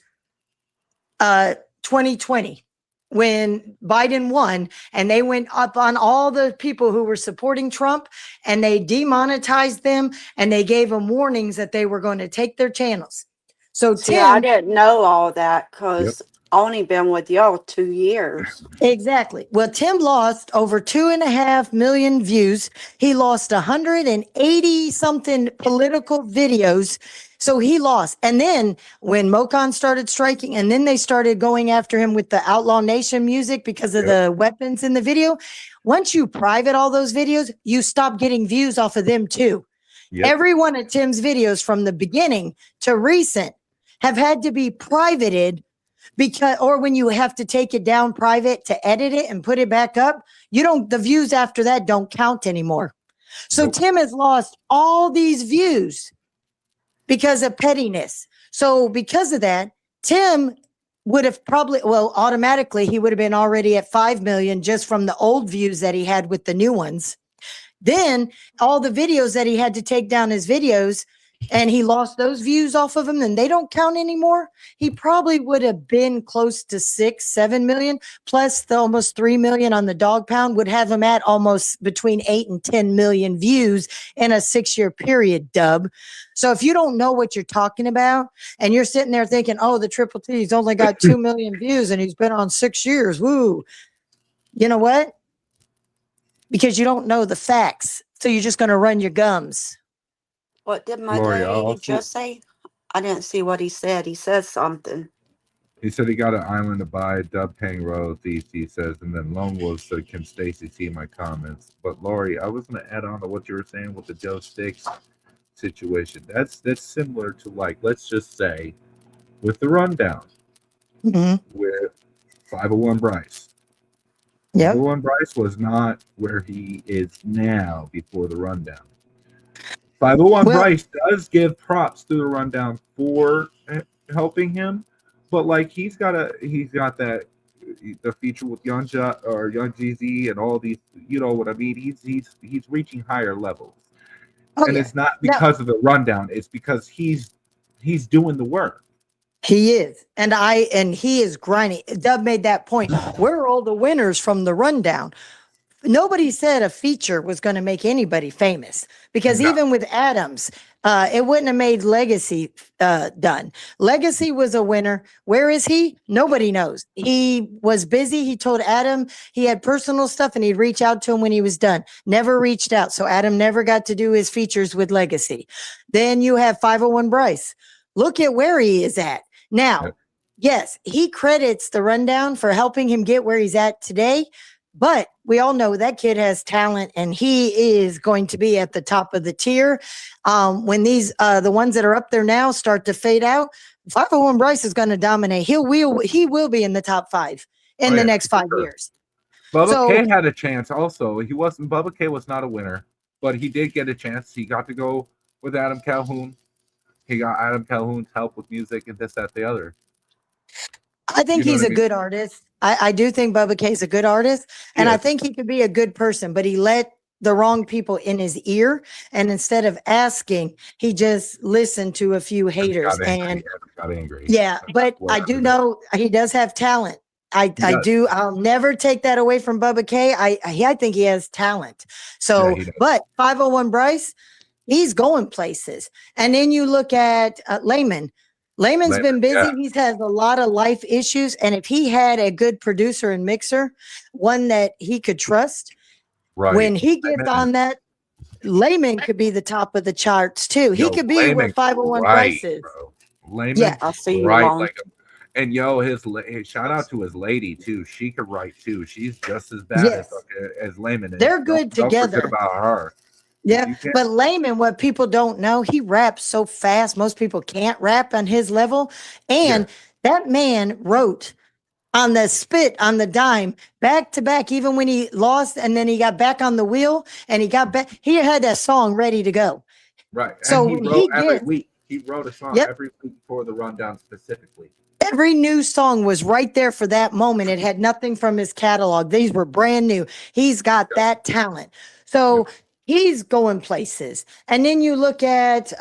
2020 when Biden won, and they went up on all the people who were supporting Trump, and they demonetized them, and they gave them warnings that they were going to take their channels. So See, I Tim, didn't know all that because I only been with y'all 2 years. exactly. Well, Tim lost over 2.5 million views. He lost 180 something political videos. So he lost. And then when Mocon started striking, and then they started going after him with the Outlaw Nation music because of the weapons in the video. Once you private all those videos, you stop getting views off of them too. Every one of Tim's videos from the beginning to recent have had to be privated because, or when you have to take it down private to edit it and put it back up, the views after that don't count anymore. So Tim has lost all these views because of pettiness. So because of that, Tim would have automatically he would have been already at 5 million just from the old views that he had with the new ones. Then all the videos that he had to take down his videos, and he lost those views off of them, and they don't count anymore. He probably would have been close to 6-7 million, plus the almost 3 million on the Dog Pound would have him at almost between 8 and 10 million views in a 6-year period, Dub. So if you don't know what you're talking about, and you're sitting there thinking, oh, the Triple T's only got 2 million views and he's been on 6 years, woo. You know what? Because you don't know the facts. So you're just going to run your gums. What did my Lori, daddy just say? I didn't see what he said. He said something. He said he got an island to buy, Dub paying royalties, he says, and then Lone Wolf said, can Stacy see my comments? But Lori, I was going to add on to what you were saying with the Joe Sticks situation. That's similar to, like, let's just say, with the rundown, with 501 Bryce. 501 Bryce was not where he is now before the rundown. 501 Bryce does give props to the rundown for helping him, but like he's got that the feature with Young Jeezy and all these, you know what I mean? He's reaching higher levels, and it's not because of the rundown. It's because he's doing the work. He is, and he is grinding. Dub made that point. We're all the winners from the rundown. Nobody said a feature was going to make anybody famous because even with Adams, it wouldn't have made Legacy done. Legacy was a winner. Where is he? Nobody knows. He was busy. He told Adam he had personal stuff and he'd reach out to him when he was done. Never reached out. So Adam never got to do his features with Legacy. Then you have 501 Bryce. Look at where he is at now. Yes, he credits the rundown for helping him get where he's at today. But we all know that kid has talent and he is going to be at the top of the tier. When these, the ones that are up there now start to fade out, 501 Bryce is going to dominate. He will be in the top 5 in the next 5 years. Bubba K had a chance also. Bubba K was not a winner, but he did get a chance. He got to go with Adam Calhoun. He got Adam Calhoun's help with music and this, that, the other. I think You know he's what I a mean? good artist. I do think Bubba K is a good artist, and I Yes. think he could be a good person, but he let the wrong people in his ear, and instead of asking, he just listened to a few haters. Got angry. And Got angry. yeah, but I do know he does have talent. I does. do. I'll never take that away from Bubba K. I think he has talent. So, he does. but 501 Bryce, he's going places. And then you look at Layman. Layman's been busy. yeah. He's had a lot of life issues. And if he had a good producer and mixer, one that he could trust, Right. when he gets Layman- on that, Layman could be the top of the charts too. He Yo, could be Layman where 501 right, Bryce is. bro. Layman, Yeah. I'll see you right, along. like, and yo, shout out to his lady too. She could write too. She's just as bad Yes. as Layman is. They're good Don't together. forget about her. Yeah, You can't- but Layman, what people don't know, he raps so fast. Most people can't rap on his level. And that man wrote on the spit, on the dime, back to back, even when he lost and then he got back on the wheel and he got back. He had that song ready to go. Right. And So he when wrote he every gets- week. He wrote a song Yep. every week for the rundown specifically. Every new song was right there for that moment. It had nothing from his catalog. These were brand new. He's got that talent. So he's going places. And then you look at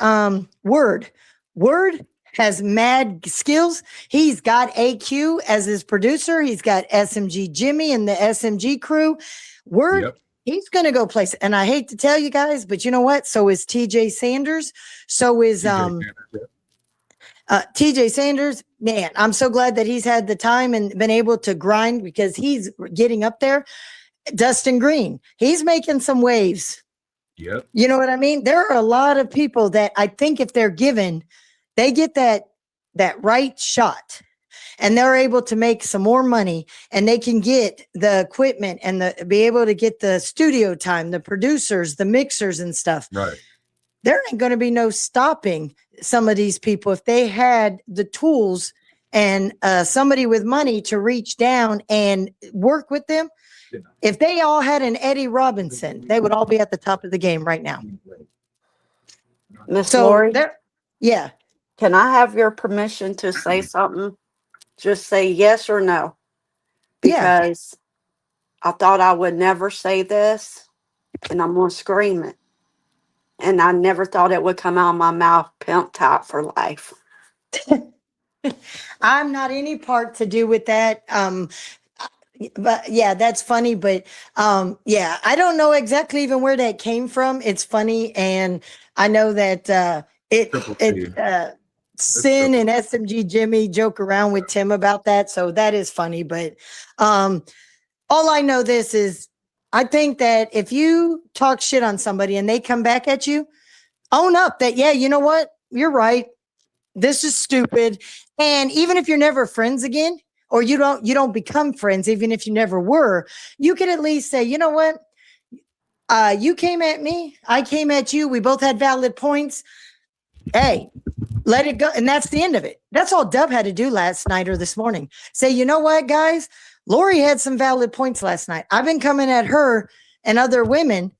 Word. Word has mad skills. He's got AQ as his producer. He's got SMG Jimmy and the SMG crew. Word, Yep. he's going to go places. And I hate to tell you guys, but you know what? So is TJ Sanders. So is TJ Sanders. Man, I'm so glad that he's had the time and been able to grind because he's getting up there. Dustin Green, he's making some waves. Yep. You know what I mean? There are a lot of people that I think if they're given, they get that right shot and they're able to make some more money and they can get the equipment and be able to get the studio time, the producers, the mixers and stuff. Right. There ain't going to be no stopping some of these people if they had the tools and somebody with money to reach down and work with them. If they all had an Eddie Robinson, they would all be at the top of the game right now. Miss So Lori, yeah. can I have your permission to say something? Just say yes or no. Yeah. Because I thought I would never say this, and I'm gonna scream it. And I never thought it would come out of my mouth, pimp top for life. I'm not any part to do with that. But yeah, that's funny. But yeah, I don't know exactly even where that came from. It's funny, and I know that Sin and SMG Jimmy joke around with Tim about that, so that is funny. But all I know this is, I think that if you talk shit on somebody and they come back at you, own up that yeah, you know what, you're right. This is stupid. And even if you're never friends again, or you don't become friends, even if you never were, you can at least say, you know what? You came at me, I came at you. We both had valid points. Hey, let it go. And that's the end of it. That's all Dub had to do last night or this morning. Say, you know what, guys? Lori had some valid points last night. I've been coming at her and other women,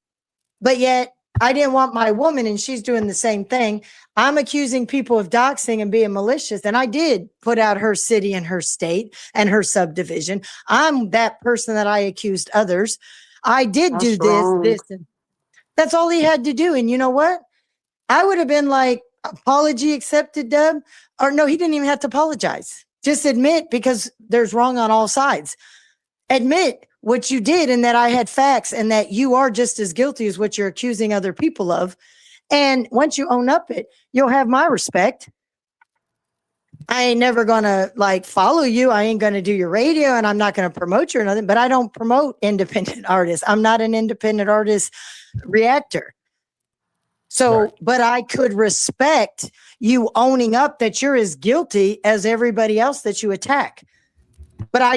but yet I didn't want my woman and she's doing the same thing. I'm accusing people of doxing and being malicious. And I did put out her city and her state and her subdivision. I'm that person that I accused others. I did do this. And that's all he had to do. And you know what? I would have been like, apology accepted, Dub. Or no, he didn't even have to apologize. Just admit, because there's wrong on all sides. Admit what you did and that I had facts and that you are just as guilty as what you're accusing other people of. And once you own up it, you'll have my respect. I ain't never gonna like follow you. I ain't gonna do your radio and I'm not gonna promote you or nothing, but I don't promote independent artists. I'm not an independent artist reactor. So, but I could respect you owning up that you're as guilty as everybody else that you attack. But I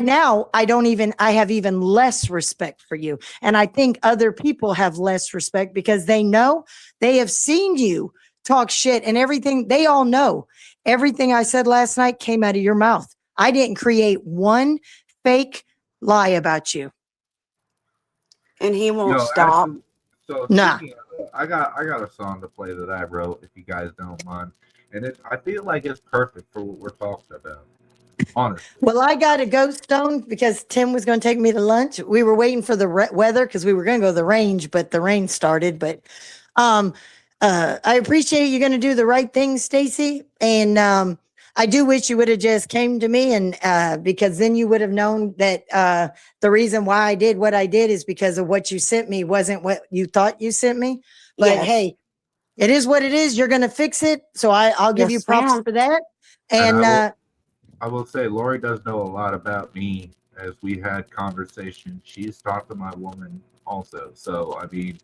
have even less respect for you. And I think other people have less respect because they know, they have seen you talk shit and everything. They all know everything I said last night came out of your mouth. I didn't create one fake lie about you. And he won't Yo, stop. actually, so Nah. speaking of, I got a song to play that I wrote, if you guys don't mind. And I feel like it's perfect for what we're talking about. Honestly. Well, I got a ghost stone because Tim was going to take me to lunch. We were waiting for the weather because we were going to go to the range, but the rain started. But I appreciate you going to do the right thing, Stacy. And I do wish you would have just came to me, and because then you would have known that the reason why I did what I did is because of what you sent me wasn't what you thought you sent me. But Yes. hey, it is what it is. You're going to fix it. So I'll give you Yes, props ma'am. for that. And And I will say, Lori does know a lot about me as we had conversations. She's talked to my woman also. So, I mean,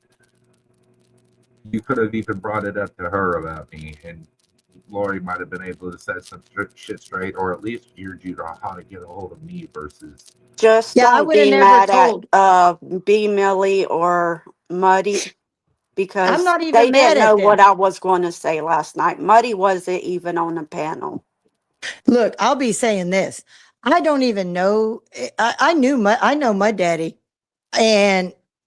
you could have even brought it up to her about me, and Lori might have been able to set some shit straight, or at least geared you to how to get a hold of me versus. Just yeah, I don't would have be never mad told. at B Millie or Muddy I'm because not they even mad didn't at know them. what I was going to say last night. Muddy wasn't even on the panel. Look, I'll be saying this. I don't even know. I know Mud Daddy,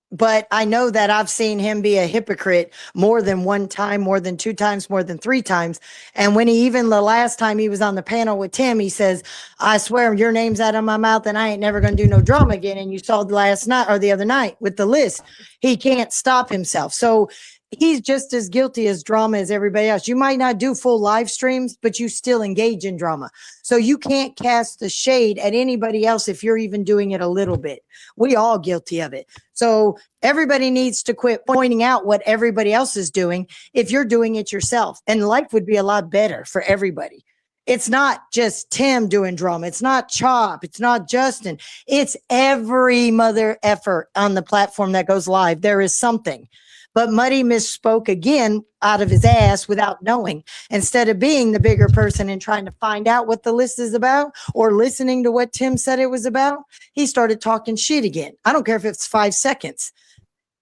but I know that I've seen him be a hypocrite more than one time, more than two times, more than three times. And when even the last time he was on the panel with Tim, he says, I swear your name's out of my mouth and I ain't never going to do no drama again. And you saw last night or the other night with the list, he can't stop himself. So he's just as guilty as drama as everybody else. You might not do full live streams, but you still engage in drama. So you can't cast the shade at anybody else if you're even doing it a little bit. We all guilty of it. So everybody needs to quit pointing out what everybody else is doing if you're doing it yourself. And life would be a lot better for everybody. It's not just Tim doing drama. It's not Chop. It's not Justin. It's every mother effort on the platform that goes live. There is something. But Muddy misspoke again out of his ass without knowing. Instead of being the bigger person and trying to find out what the list is about or listening to what Tim said it was about, he started talking shit again. I don't care if it's 5 seconds.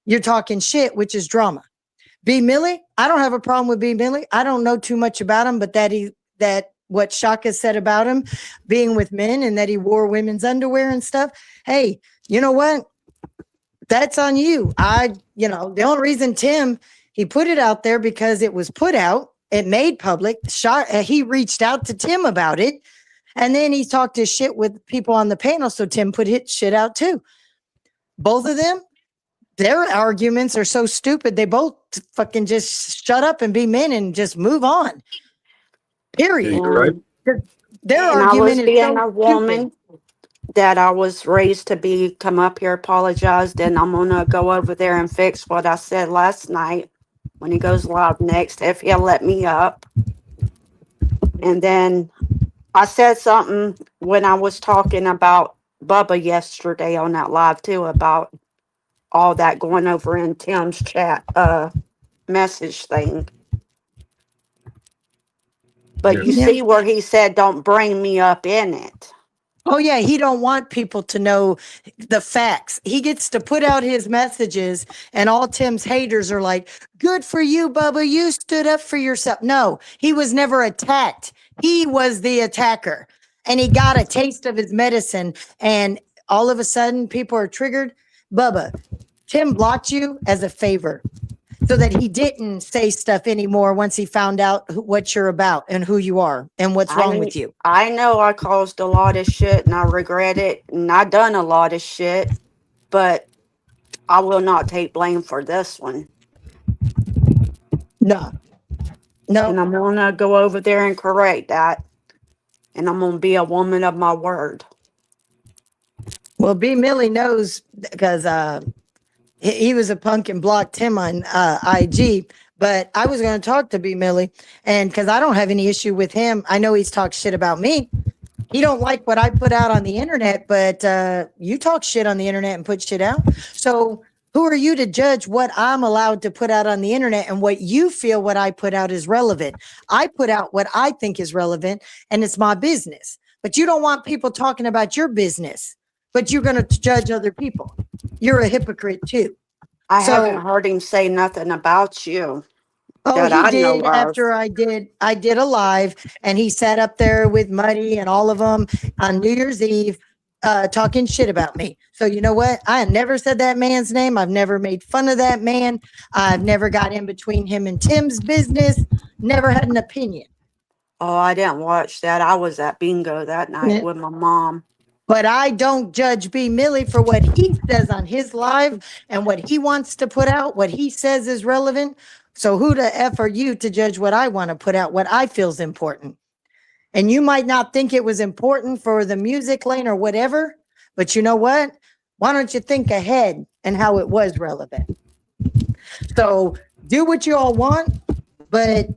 You're talking shit, which is drama. B Millie, I don't have a problem with B Millie. I don't know too much about him, but that what Shaka said about him being with men and that he wore women's underwear and stuff. Hey, you know what? That's on you. The only reason Tim, he put it out there because it was put out, it made public. He reached out to Tim about it. And then he talked his shit with people on the panel. So Tim put his shit out too. Both of them, their arguments are so stupid. They both fucking just shut up and be men and just move on. Period. Yeah, you're right. Their And I argument was is being so a woman stupid. that I was raised to be, come up here, apologized, and I'm going to go over there and fix what I said last night when he goes live next, if he'll let me up. And then I said something when I was talking about Bubba yesterday on that live too, about all that going over in Tim's chat message thing. But you Yeah. see where he said, don't bring me up in it. Oh yeah, he don't want people to know the facts. He gets to put out his messages and all Tim's haters are like, good for you, Bubba. You stood up for yourself. No, he was never attacked. He was the attacker and he got a taste of his medicine and all of a sudden people are triggered. Bubba, Tim blocked you as a favor so that he didn't say stuff anymore once he found out what you're about and who you are and what's wrong with you. I know I caused a lot of shit and I regret it and I done a lot of shit, but I will not take blame for this one. No. And I'm gonna go over there and correct that. And I'm gonna be a woman of my word. Well, B Millie knows because he was a punk and blocked him on IG. But I was going to talk to B Millie, and because I don't have any issue with him, I know he's talked shit about me. He don't like what I put out on the internet, but you talk shit on the internet and put shit out. So who are you to judge what I'm allowed to put out on the internet and what you feel what I put out is relevant? I put out what I think is relevant, and it's my business. But you don't want people talking about your business, but you're going to judge other people. You're a hypocrite too. I haven't heard him say nothing about you. Oh, that he I know did of. after I did a live, and he sat up there with Muddy and all of them on New Year's Eve talking shit about me. So you know what? I have never said that man's name. I've never made fun of that man. I've never got in between him and Tim's business. Never had an opinion. Oh, I didn't watch that. I was at bingo that night Yeah. with my mom. But I don't judge B. Millie for what he says on his live and what he wants to put out, what he says is relevant. So who the F are you to judge what I want to put out, what I feel is important? And you might not think it was important for the music lane or whatever, but you know what? Why don't you think ahead and how it was relevant? So do what you all want, but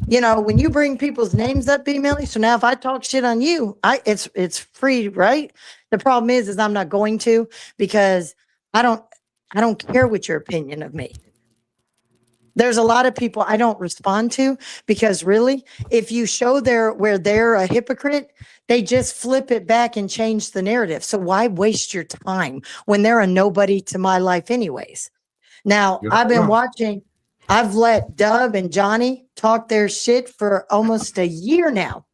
you know, when you bring people's names up, B. Millie, so now if I talk shit on you, it's free, right? The problem is I'm not going to, because I don't care what your opinion of me. There's a lot of people I don't respond to, because really, if you show where they're a hypocrite, they just flip it back and change the narrative. So why waste your time when they're a nobody to my life anyways? Now, You're I've been wrong. watching, I've let Dub and Johnny talk their shit for almost a year now.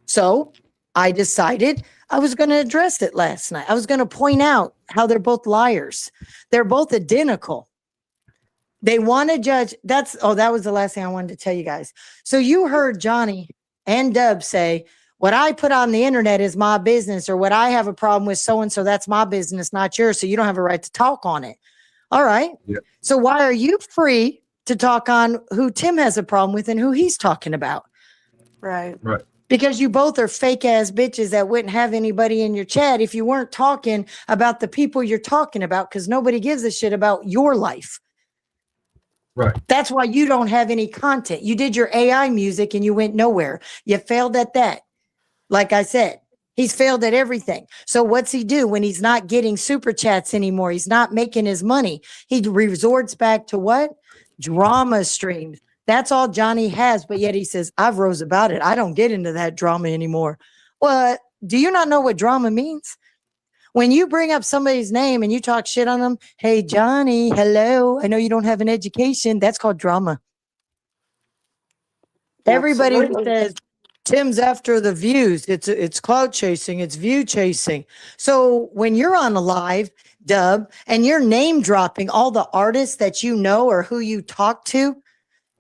So I decided I was going to address it last night. I was going to point out how they're both liars. They're both identical. They want to judge. That was the last thing I wanted to tell you guys. So you heard Johnny and Dub say, what I put on the internet is my business, or what I have a problem with so-and-so, that's my business, not yours. So you don't have a right to talk on it. All right. Yep. So why are you free to talk on who Tim has a problem with and who he's talking about? Right. Right. Because you both are fake ass bitches that wouldn't have anybody in your chat if you weren't talking about the people you're talking about, because nobody gives a shit about your life. Right. That's why you don't have any content. You did your AI music and you went nowhere. You failed at that. Like I said, he's failed at everything. So what's he do when he's not getting super chats anymore? He's not making his money. He resorts back to what? Drama streams. That's all Johnny has. But yet he says, I've rose about it. I don't get into that drama anymore. Well, do you not know what drama means? When you bring up somebody's name and you talk shit on them, hey, Johnny, hello, I know you don't have an education. That's called drama. Everybody who Absolutely. says Tim's after the views, it's clout chasing, it's view chasing. So when you're on a live, Dub, and you're name dropping all the artists that you know or who you talk to,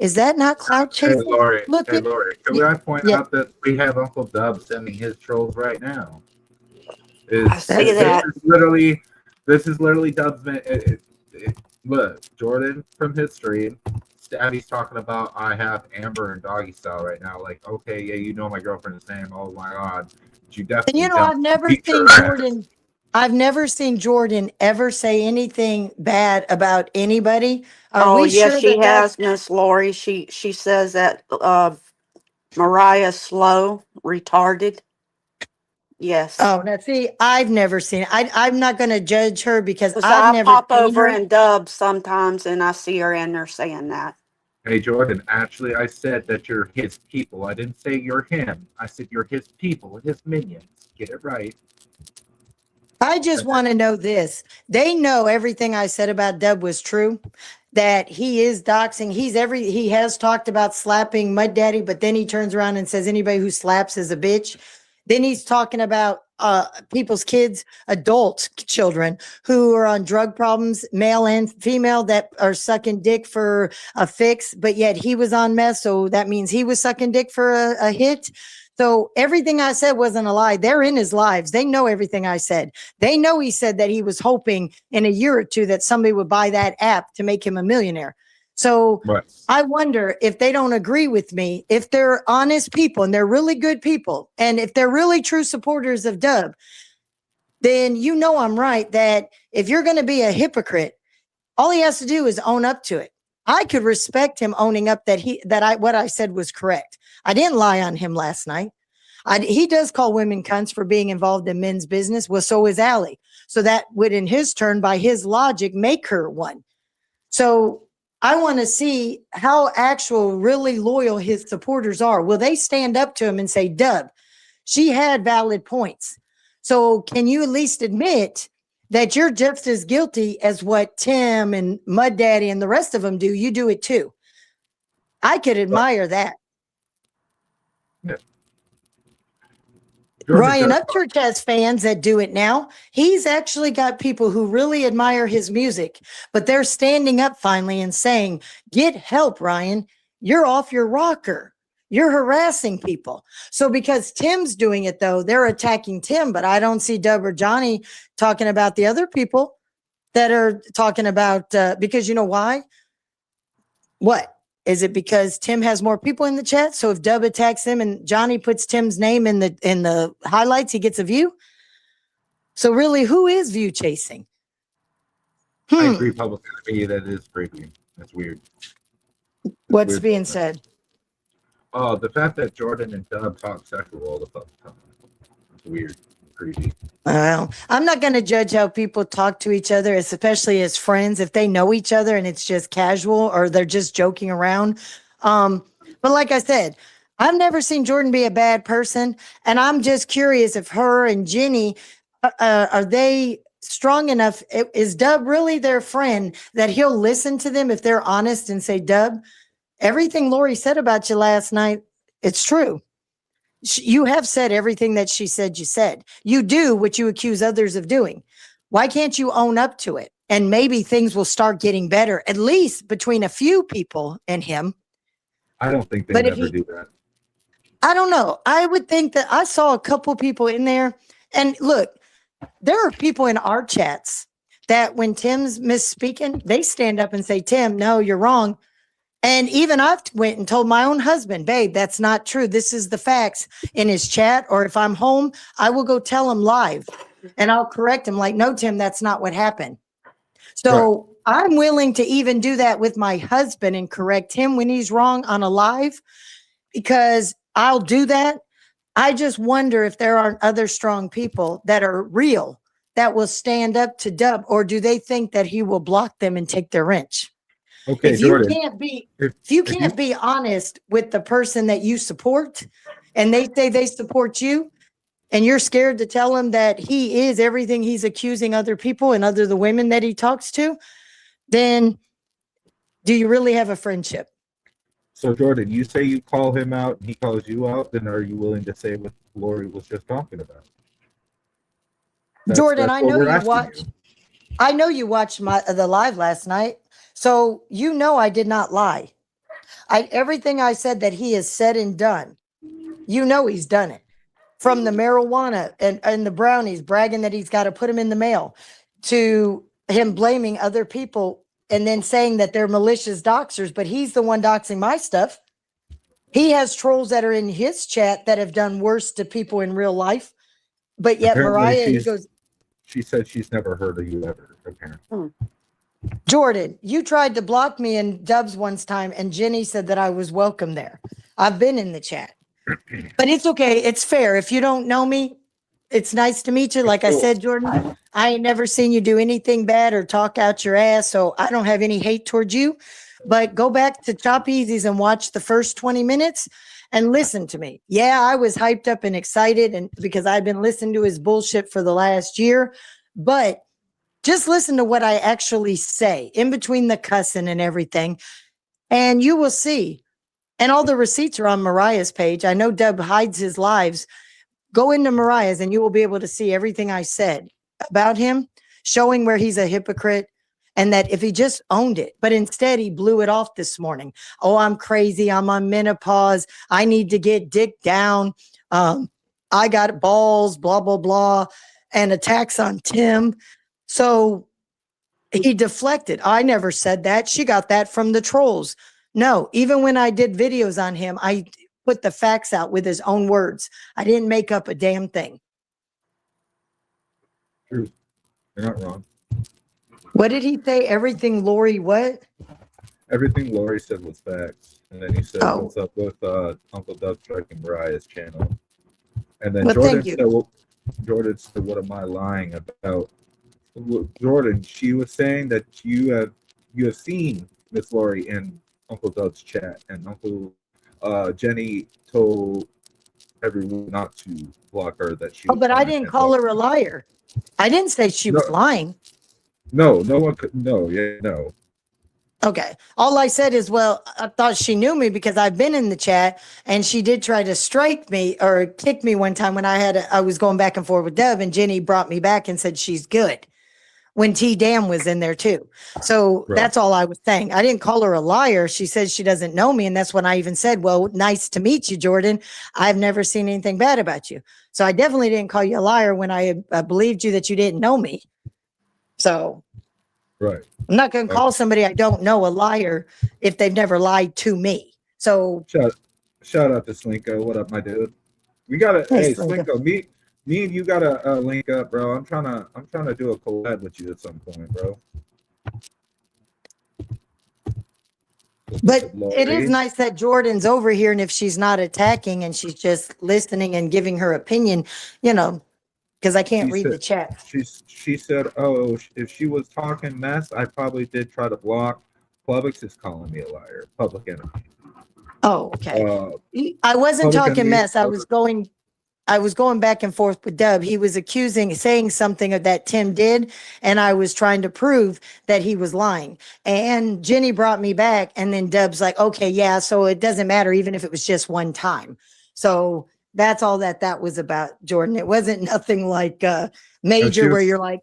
is that not clout Hey, chasing? Lori. Look Hey, at- Lori. Can I point yeah. out that we have Uncle Dub sending his trolls right now? I see that. This is literally Dub's. Look, Jordan from his stream. Stabby's talking about I have Amber and Doggy Style right now. Like, okay, yeah, you know my girlfriend is saying, oh my god, but you And definitely. you know, don't I've never beat seen her ass. Jordan. I've never seen Jordan ever say anything bad about anybody. Are Oh, we yes, sure she that that's has, Miss Lori. She says that Mariah's slow, retarded. Yes. Oh, now see, I've never seen it. I'm not going to judge her because 'Cause I've I never pop seen over her. and dub sometimes and I see her in there saying that. Hey Jordan, actually I said that you're his people. I didn't say you're him. I said you're his people, his minions. Get it right. I just want to know this. They know everything I said about Dub was true, that he is doxing. He has talked about slapping Mud Daddy, but then he turns around and says anybody who slaps is a bitch. Then he's talking about people's kids, adult children who are on drug problems, male and female, that are sucking dick for a fix, but yet he was on meth. So that means he was sucking dick for a hit. So everything I said wasn't a lie. They're in his lives. They know everything I said. They know he said that he was hoping in a year or two that somebody would buy that app to make him a millionaire. So Right. I wonder if they don't agree with me, if they're honest people and they're really good people, and if they're really true supporters of Dub, then you know I'm right that if you're going to be a hypocrite, all he has to do is own up to it. I could respect him owning up that what I said was correct. I didn't lie on him last night. He does call women cunts for being involved in men's business. Well, so is Allie. So that would, in his turn, by his logic, make her one. So I want to see how actual, really loyal his supporters are. Will they stand up to him and say, Dub, she had valid points. So can you at least admit that you're just as guilty as what Tim and Mud Daddy and the rest of them do? You do it too. I could admire that. Yeah. Jordan Ryan does- Upchurch has fans that do it now. He's actually got people who really admire his music, but they're standing up finally and saying, get help, Ryan. You're off your rocker. You're harassing people. So because Tim's doing it though, they're attacking Tim, but I don't see Dub or Johnny talking about the other people that are talking about, because you know why? What? Is it because Tim has more people in the chat? So if Dub attacks him and Johnny puts Tim's name in the highlights, he gets a view? So really, who is view chasing? I agree publicly that is creepy. That's weird. What's weird being stuff. said? Oh, the fact that Jordan and Dub talk sexual all the fucking time. It's weird. Creepy. Well, I'm not going to judge how people talk to each other, especially as friends, if they know each other and it's just casual or they're just joking around. But like I said, I've never seen Jordan be a bad person. And I'm just curious if her and Jenny, are they strong enough? Is Dub really their friend that he'll listen to them if they're honest and say, Dub, everything Lori said about you last night, it's true. You have said everything that she said you said. You do what you accuse others of doing. Why can't you own up to it? And maybe things will start getting better, at least between a few people and him. I don't think they But if ever he- do that. I don't know. I would think that I saw a couple people in there. And look, there are people in our chats that when Tim's misspeaking, they stand up and say, Tim, no, you're wrong. And even I've went and told my own husband, babe, that's not true. This is the facts in his chat. Or if I'm home, I will go tell him live and I'll correct him like, no, Tim, that's not what happened. So I'm willing to even do that with my husband and correct him when he's wrong on a live because I'll do that. I just wonder if there aren't other strong people that are real that will stand up to Dub, or do they think that he will block them and take their wrench? Okay, If Jordan. you can't be honest with the person that you support and they say they support you and you're scared to tell him that he is everything he's accusing other people and other the women that he talks to, then do you really have a friendship? So Jordan, you say you call him out and he calls you out, then are you willing to say what Lori was just talking about? Jordan, that's I what know we're you asking watched. I know you watched the live last night, so you know I did not lie. Everything I said that he has said and done, you know he's done it. From the marijuana and the brownies, bragging that he's got to put them in the mail, to him blaming other people and then saying that they're malicious doxers, but he's the one doxing my stuff. He has trolls that are in his chat that have done worse to people in real life, but yet Apparently Mariah he she's- goes. She said she's never heard of you ever, apparently. Jordan, you tried to block me in Dubs once time, and Jenny said that I was welcome there. I've been in the chat, but it's okay. It's fair. If you don't know me, it's nice to meet you. Like I said, Jordan, I ain't never seen you do anything bad or talk out your ass, so I don't have any hate towards you. But go back to Chop Easies and watch the first 20 minutes and listen to me. Yeah, I was hyped up and excited, and because I've been listening to his bullshit for the last year, but just listen to what I actually say in between the cussing and everything, and you will see. And all the receipts are on Mariah's page. I know Dub hides his lives. Go into Mariah's and you will be able to see everything I said about him, showing where he's a hypocrite and that if he just owned it, but instead he blew it off this morning. Oh, I'm crazy. I'm on menopause. I need to get dick down. I got balls, blah, blah, blah, and attacks on Tim. So he deflected. I never said that. She got that from the trolls. No, even when I did videos on him, I put the facts out with his own words. I didn't make up a damn thing. True. You're not wrong. What did he say? Everything Lori what? Everything Lori said was facts. And then he said, Oh. what's up with Uncle Doug striking Mariah's channel? And then Well, Jordan thank you. said, Jordan said, what am I lying about? Well, Jordan, she was saying that you have seen Miss Lori in Uncle Doug's chat, and Uncle Jenny told everyone not to block her. That she. Oh, but I didn't call her a liar. I didn't say she was lying. No, no one could. No, yeah, no. Okay. All I said is, well, I thought she knew me because I've been in the chat, and she did try to strike me or kick me one time when I was going back and forth with Deb, and Jenny brought me back and said she's good. when T Dam was in there too. So Right. that's all I was saying. I didn't call her a liar. She said she doesn't know me. And that's when I even said, well, nice to meet you, Jordan. I've never seen anything bad about you. So I definitely didn't call you a liar when I believed you that you didn't know me. So Right. I'm not going to call somebody I don't know a liar if they've never lied to me. So Shout out to Slinko. What up, my dude? We gotta Hey, hey Slinko, me and you gotta link up, bro. I'm trying to do a collab with you at some point, bro. but it is Lori. nice that Jordan's over here. And if she's not attacking and she's just listening and giving her opinion, you know, because I can't She read said- the chat. She said, "Oh, if she was talking mess, I probably did try to block." Publix is calling me a liar. Public enemy. Oh, okay. I Public wasn't talking enemy, mess. I was going back and forth with Dub. He was saying something that Tim did, and I was trying to prove that he was lying. And Jenny brought me back, and then Dub's like, okay, yeah, so it doesn't matter even if it was just one time. So that's all that was about, Jordan. It wasn't nothing like major where was- you're like,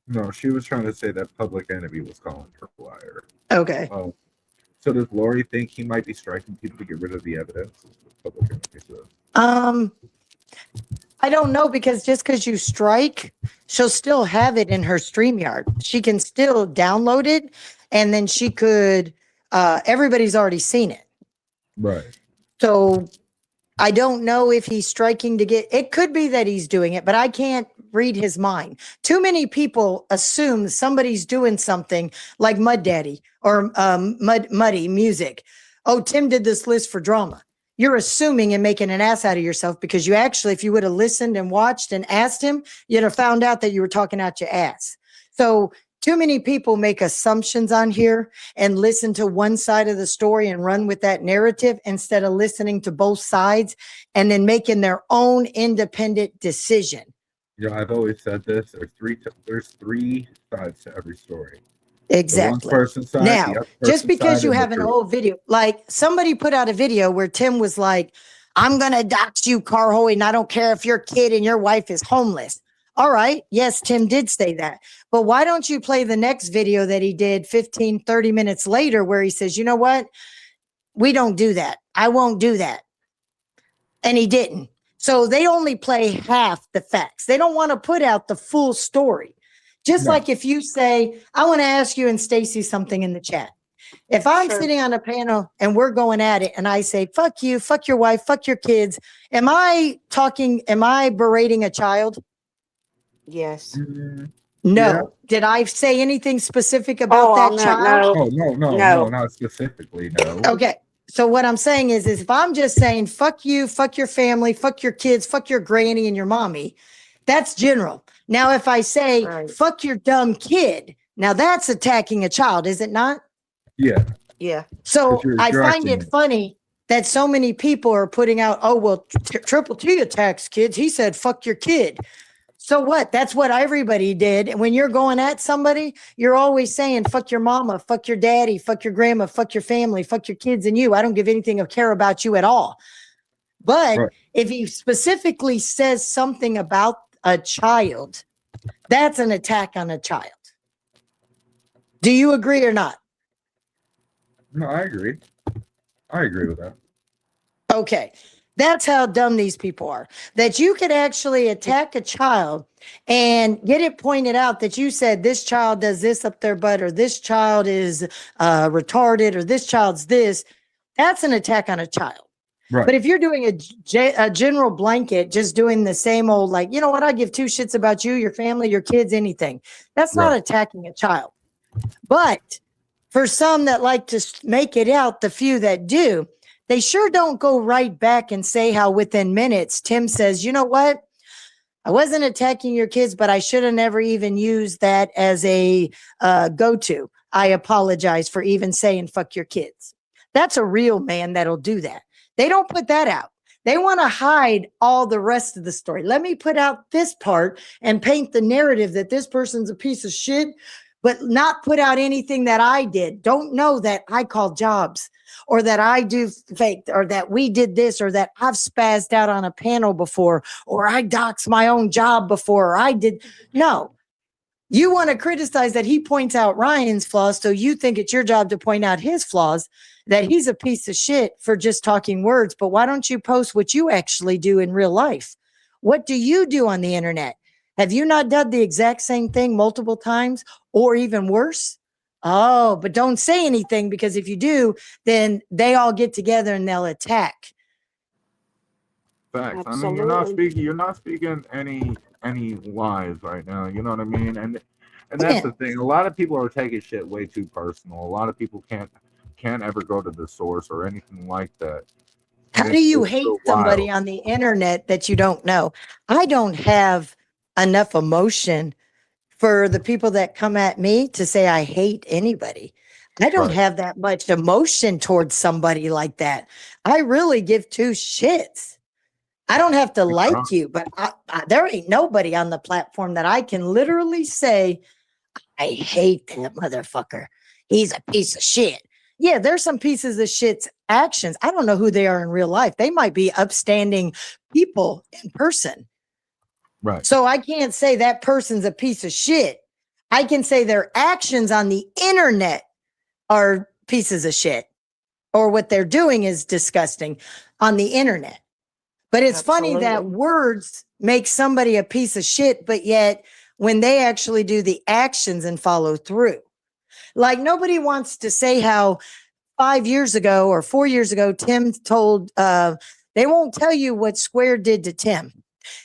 No, she was trying to say that Public Enemy was calling her a liar. okay. Oh, so does Lori think he might be striking people to get rid of the evidence? Public Enemy says. I don't know, because just because you strike, she'll still have it in her StreamYard. She can still download it, and then she could, everybody's already seen it. Right. So I don't know if he's striking to get, it could be that he's doing it, but I can't read his mind. Too many people assume somebody's doing something like Mud Daddy or Muddy Music. Oh, Tim did this list for drama. You're assuming and making an ass out of yourself, because you actually, if you would have listened and watched and asked him, you'd have found out that you were talking out your ass. So too many people make assumptions on here and listen to one side of the story and run with that narrative instead of listening to both sides and then making their own independent decision. You know, I've always said this. There's three sides to every story. Exactly. The one person's side, Now, the other just person's because side, you and the have an truth. old video, like somebody put out a video where Tim was like, I'm going to dox you, Carhoy, and I don't care if your kid and your wife is homeless. All right. Yes, Tim did say that. But why don't you play the next video that he did 15, 30 minutes later where he says, you know what? We don't do that. I won't do that. And he didn't. So they only play half the facts. They don't want to put out the full story. Just No. like if you say, I want to ask you and Stacy something in the chat. If I'm Sure. sitting on a panel and we're going at it and I say, fuck you, fuck your wife, fuck your kids, am I berating a child? Yes. Mm, No. Yeah. Did I say anything specific about Oh, that on that child? note, no, not specifically. No. Okay. So what I'm saying is if I'm just saying, fuck you, fuck your family, fuck your kids, fuck your granny and your mommy, that's general. Now, if I say, Right. fuck your dumb kid, now that's attacking a child, is it not? Yeah. yeah. So 'Cause you're I find directing it it. funny that so many people are putting out, oh, well, Triple T attacks kids. He said, fuck your kid. So what? That's what everybody did. And when you're going at somebody, you're always saying, fuck your mama, fuck your daddy, fuck your grandma, fuck your family, fuck your kids and you. I don't give anything of care about you at all. But Right. if he specifically says something about a child, that's an attack on a child. Do you agree or not? No, I agree. I agree with that. Okay. That's how dumb these people are. That you could actually attack a child and get it pointed out that you said this child does this up their butt, or this child is retarded, or this child's this. That's an attack on a child. Right. But if you're doing a general blanket, just doing the same old, like, you know what, I give two shits about you, your family, your kids, anything. That's not Right. attacking a child. But for some that like to make it out, the few that do, they sure don't go right back and say how within minutes Tim says, you know what? I wasn't attacking your kids, but I should have never even used that as a go-to. I apologize for even saying fuck your kids. That's a real man that'll do that. They don't put that out. They want to hide all the rest of the story. Let me put out this part and paint the narrative that this person's a piece of shit, but not put out anything that I did. Don't know that I call jobs, or that I do fake, or that we did this, or that I've spazzed out on a panel before, or I doxed my own job before, or I did. No, You want to criticize that he points out Ryan's flaws, so you think it's your job to point out his flaws, that he's a piece of shit for just talking words. But why don't you post what you actually do in real life? What do you do on the internet? Have you not done the exact same thing multiple times or even worse? Oh, but don't say anything, because if you do, then they all get together and they'll attack. Facts. I mean, Absolutely. you're not speaking any lies right now. You know what I mean? And that's Yeah. the thing. A lot of people are taking shit way too personal. A lot of people can't ever go to the source or anything like that. How And do you it's hate so somebody wild. on the internet that you don't know? I don't have enough emotion for the people that come at me to say I hate anybody. I don't Right. have that much emotion towards somebody like that. I really give two shits. I don't have to like you, but there ain't nobody on the platform that I can literally say, I hate that motherfucker. He's a piece of shit. Yeah, there's some pieces of shit's actions. I don't know who they are in real life. They might be upstanding people in person. Right. So I can't say that person's a piece of shit. I can say their actions on the internet are pieces of shit, or what they're doing is disgusting on the internet. But it's funny that Absolutely. words make somebody a piece of shit, but yet when they actually do the actions and follow through, like nobody wants to say how 5 years ago or 4 years ago, Tim told, they won't tell you what Square did to Tim.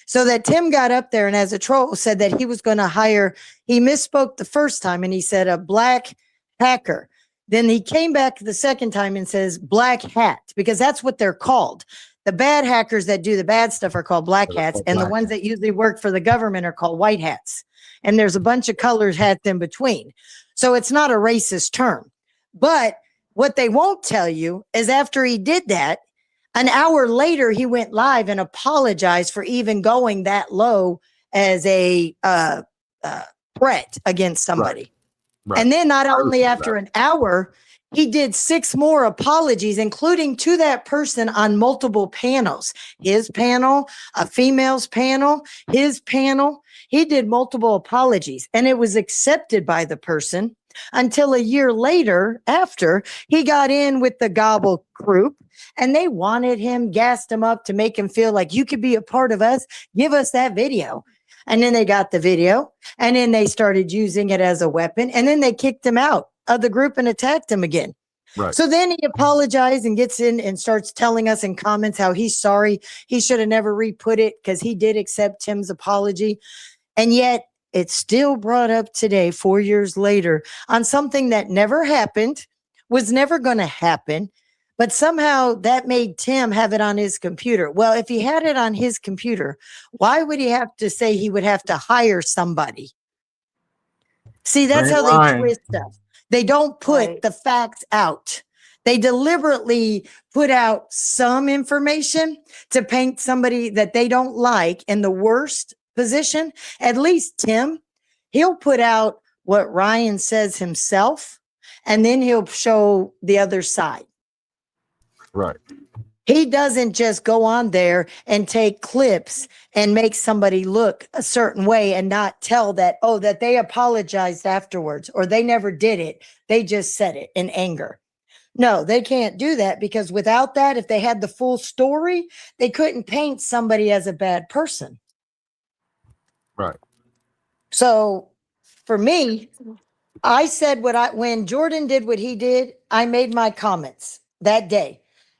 So that Tim got up there and as a troll said that he was going to hire, he misspoke the first time and he said a black hacker. Then he came back the second time and says black hat, because that's what they're called. The bad hackers that do the bad stuff are called black hats, and the ones that usually work for the government are called white hats. And there's a bunch of colored hats in between. So it's not a racist term. But what they won't tell you is after he did that, an hour later, he went live and apologized for even going that low as a threat against somebody. Right. And then not I only respect after that. an hour, he did 6 more apologies, including to that person on multiple panels. His panel, a female's panel, his panel. He did multiple apologies, and it was accepted by the person until a year later, after he got in with the Gobble group, and they wanted him, gassed him up to make him feel like you could be a part of us. Give us that video. And then they got the video, and then they started using it as a weapon, and then they kicked him out of the group and attacked him again. Right. So then he apologized and gets in and starts telling us in comments how he's sorry. He should have never re-put it because he did accept Tim's apology. And yet it's still brought up today, 4 years later, on something that never happened, was never going to happen. But somehow that made Tim have it on his computer. Well, if he had it on his computer, why would he have to say he would have to hire somebody? See, that's Ain't how lying. they twist stuff. They don't put Right. the facts out. They deliberately put out some information to paint somebody that they don't like in the worst position. At least Tim, he'll put out what Ryan says himself, and then he'll show the other side. Right. He doesn't just go on there and take clips and make somebody look a certain way and not tell that, oh, that they apologized afterwards or they never did it. They just said it in anger. No, they can't do that, because without that, if they had the full story, they couldn't paint somebody as a bad person. Right. So for me, I said when Jordan did what he did, I made my comments that day.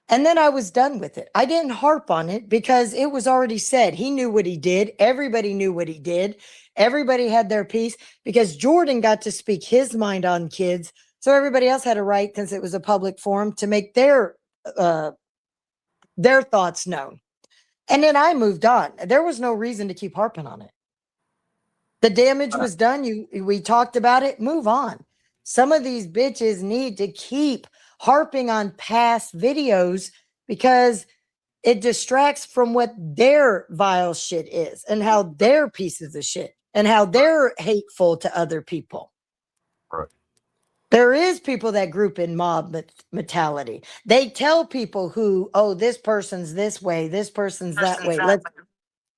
And then I was done with it. I didn't harp on it because it was already said. He knew what he did. Everybody knew what he did. Everybody had their piece because Jordan got to speak his mind on kids. So everybody else had a right, since it was a public forum, to make their thoughts known. And then I moved on. There was no reason to keep harping on it. The damage was done. We talked about it. Move on. Some of these bitches need to keep harping on past videos because it distracts from what their vile shit is and how they're pieces of shit and how they're hateful to other people. Right. There is people that group in mob mentality. They tell people who, oh, this person's this way, this person's that way.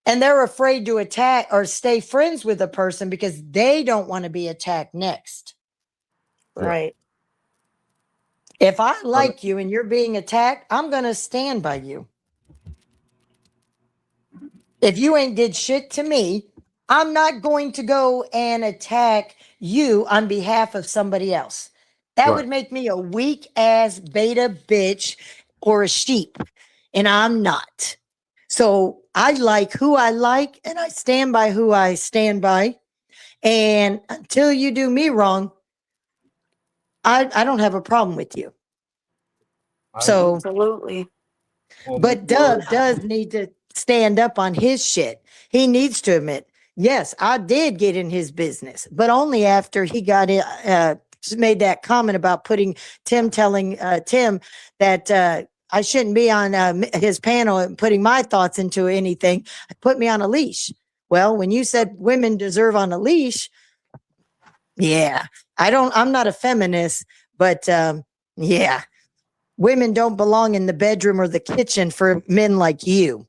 And they're afraid to attack or stay friends with a person because they don't want to be attacked next. Right. If I like you and you're being attacked, I'm going to stand by you. If you ain't did shit to me, I'm not going to go and attack you on behalf of somebody else. That would make me a weak ass beta bitch or a sheep. And I'm not. So I like who I like and I stand by who I stand by. And until you do me wrong, I don't have a problem with you. So Absolutely. but Dub does need to stand up on his shit. He needs to admit, yes, I did get in his business, but only after he got it, made that comment about putting Tim, telling Tim that I shouldn't be on his panel and putting my thoughts into anything. Put me on a leash. Well, when you said women deserve on a leash, yeah, I'm not a feminist, but yeah. Women don't belong in the bedroom or the kitchen for men like you.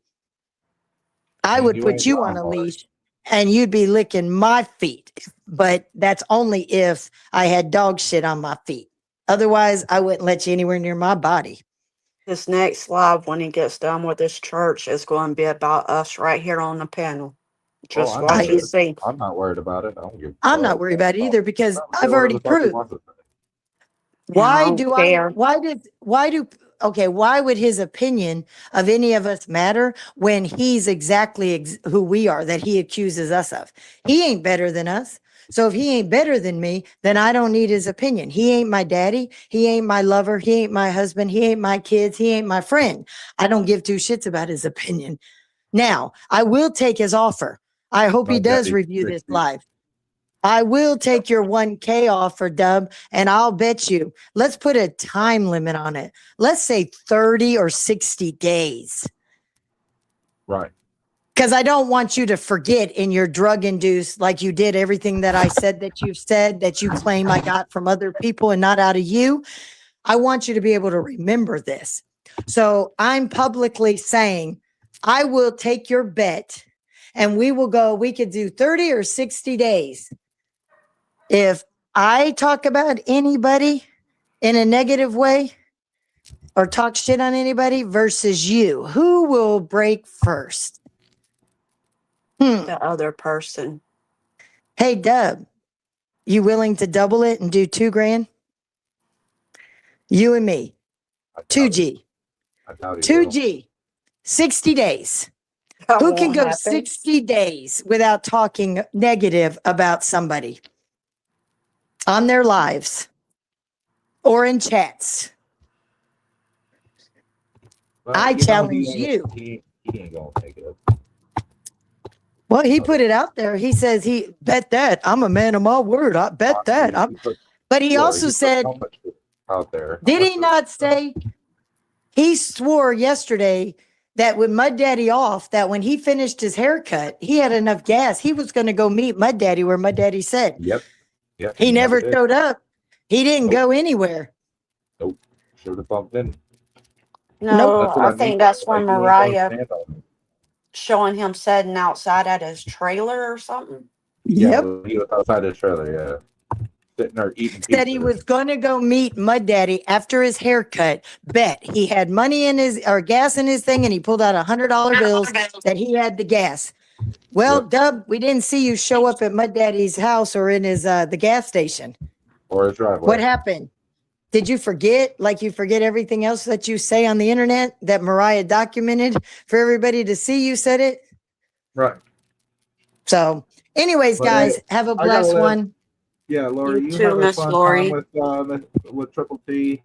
I would put you on a leash and you'd be licking my feet. But that's only if I had dog shit on my feet. Otherwise, I wouldn't let you anywhere near my body. This next live, when he gets done with this church, is going to be about us right here on the panel. Just watch and see. I'm not worried about it. I don't give I'm not worried about it either because I've already proved. Why would his opinion of any of us matter when he's exactly who we are that he accuses us of? He ain't better than us. So if he ain't better than me, then I don't need his opinion. He ain't my daddy. He ain't my lover. He ain't my husband. He ain't my kids. He ain't my friend. I don't give two shits about his opinion. Now, I will take his offer. I hope he does review this live. I will take your 1K offer, Dub, and I'll bet you, let's put a time limit on it. Let's say 30 or 60 days. Right. Because I don't want you to forget in your drug induced, like you did everything that I said that you've said that you claim I got from other people and not out of you. I want you to be able to remember this. So I'm publicly saying, I will take your bet and we could do 30 or 60 days. If I talk about anybody in a negative way or talk shit on anybody versus you, who will break first? The other person. Hey, Dub, you willing to double it and do $2,000? You and me, 2G, 2G, 60 days. That Who can won't go happen. 60 days without talking negative about somebody on their lives or in chats? I challenge you. He ain't gonna take it. Well, he put it out there. He says he bet that. I'm a man of my word. I bet that. But he also said, out there. did he not say, he swore yesterday that with Mud Daddy off, that when he finished his haircut, he had enough gas. He was going to go meet Mud Daddy where Mud Daddy said. Yep. He never showed up. He didn't go anywhere. Nope. Should have bumped in. No, I think that's when Mariah showing him sitting outside at his trailer or something. Yeah, he was outside his trailer, yeah. Sitting there eating pizza. Said he was going to go meet Mud Daddy after his haircut. Bet he had money in his or gas in his thing and he pulled out $100 bills that he had the gas. Well, Dub, we didn't see you show up at Mud Daddy's house or in his the gas station. Or his driveway. What happened? Did you forget, like you forget everything else that you say on the internet that Mariah documented for everybody to see? You said it. Right. So, anyways, guys, have a blessed one. Yeah, Lori, You you too, have a Miss fun Lori. time with Triple T.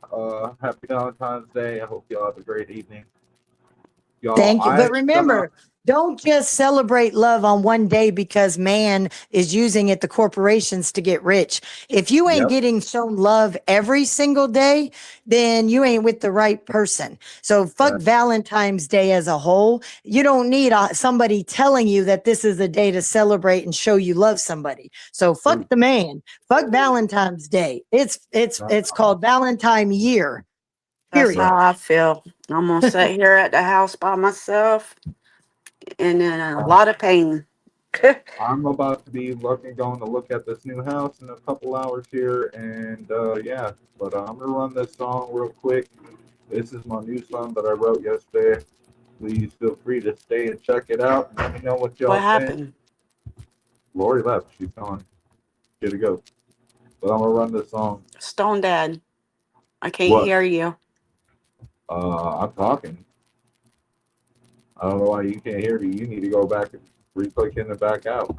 Happy Valentine's Day. I hope y'all have a great evening. Y'all, Thank you. But remember, don't just celebrate love on one day because man is using it, the corporations, to get rich. If you ain't getting shown love every single day, then you ain't with the right person. So fuck Valentine's Day as a whole. You don't need somebody telling you that this is a day to celebrate and show you love somebody. So fuck the man. Fuck Valentine's Day. It's called Valentine year. That's Period. how I feel. I'm gonna sit here at the house by myself and in a lot of pain. I'm about to be going to look at this new house in a couple hours here, and yeah. But I'm gonna run this song real quick. This is my new song that I wrote yesterday. Please feel free to stay and check it out. And let me know what y'all What think. happened? Lori left. She's gone. Here to go. But I'm gonna run this song. Stone Dad, I can't What? hear you. I'm talking. I don't know why you can't hear me. You need to go back and re-click in and back out.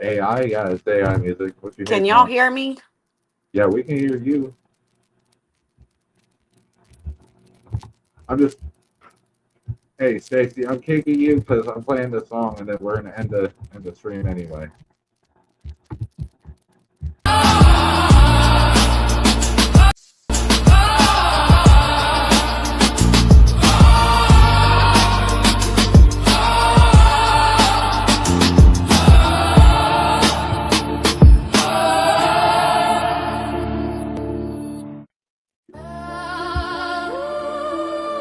AI, yeah, it's AI music. What you Can hating y'all on? hear me? Yeah, we can hear you. I'm just, hey Stacy, I'm kicking you because I'm playing the song and then we're gonna end the stream anyway.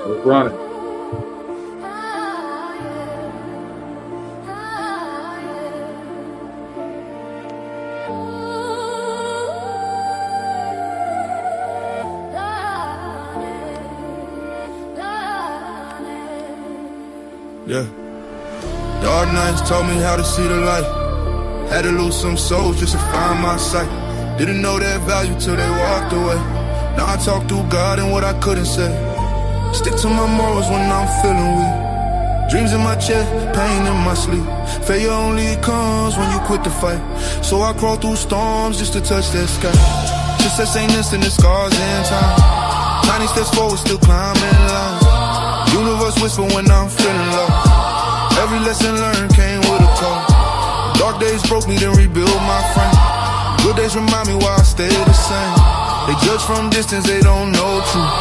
Let's run it. Yeah. Dark nights taught me how to see the light. Had to lose some souls just to find my sight. Didn't know their value till they walked away. Now I talk through God and what I couldn't say. Stick to my morals when I'm feeling weak. Dreams in my chest, pain in my sleep. Failure only comes when you quit the fight. So I crawl through storms just to touch that sky. Success ain't instant, the scars in time. Tiny steps forward, still climbing lines. Universe whisper when I'm feeling low. Every lesson learned came with a call. Dark days broke me, then rebuild my frame. Good days remind me why I stay the same. They judge from distance, they don't know truth.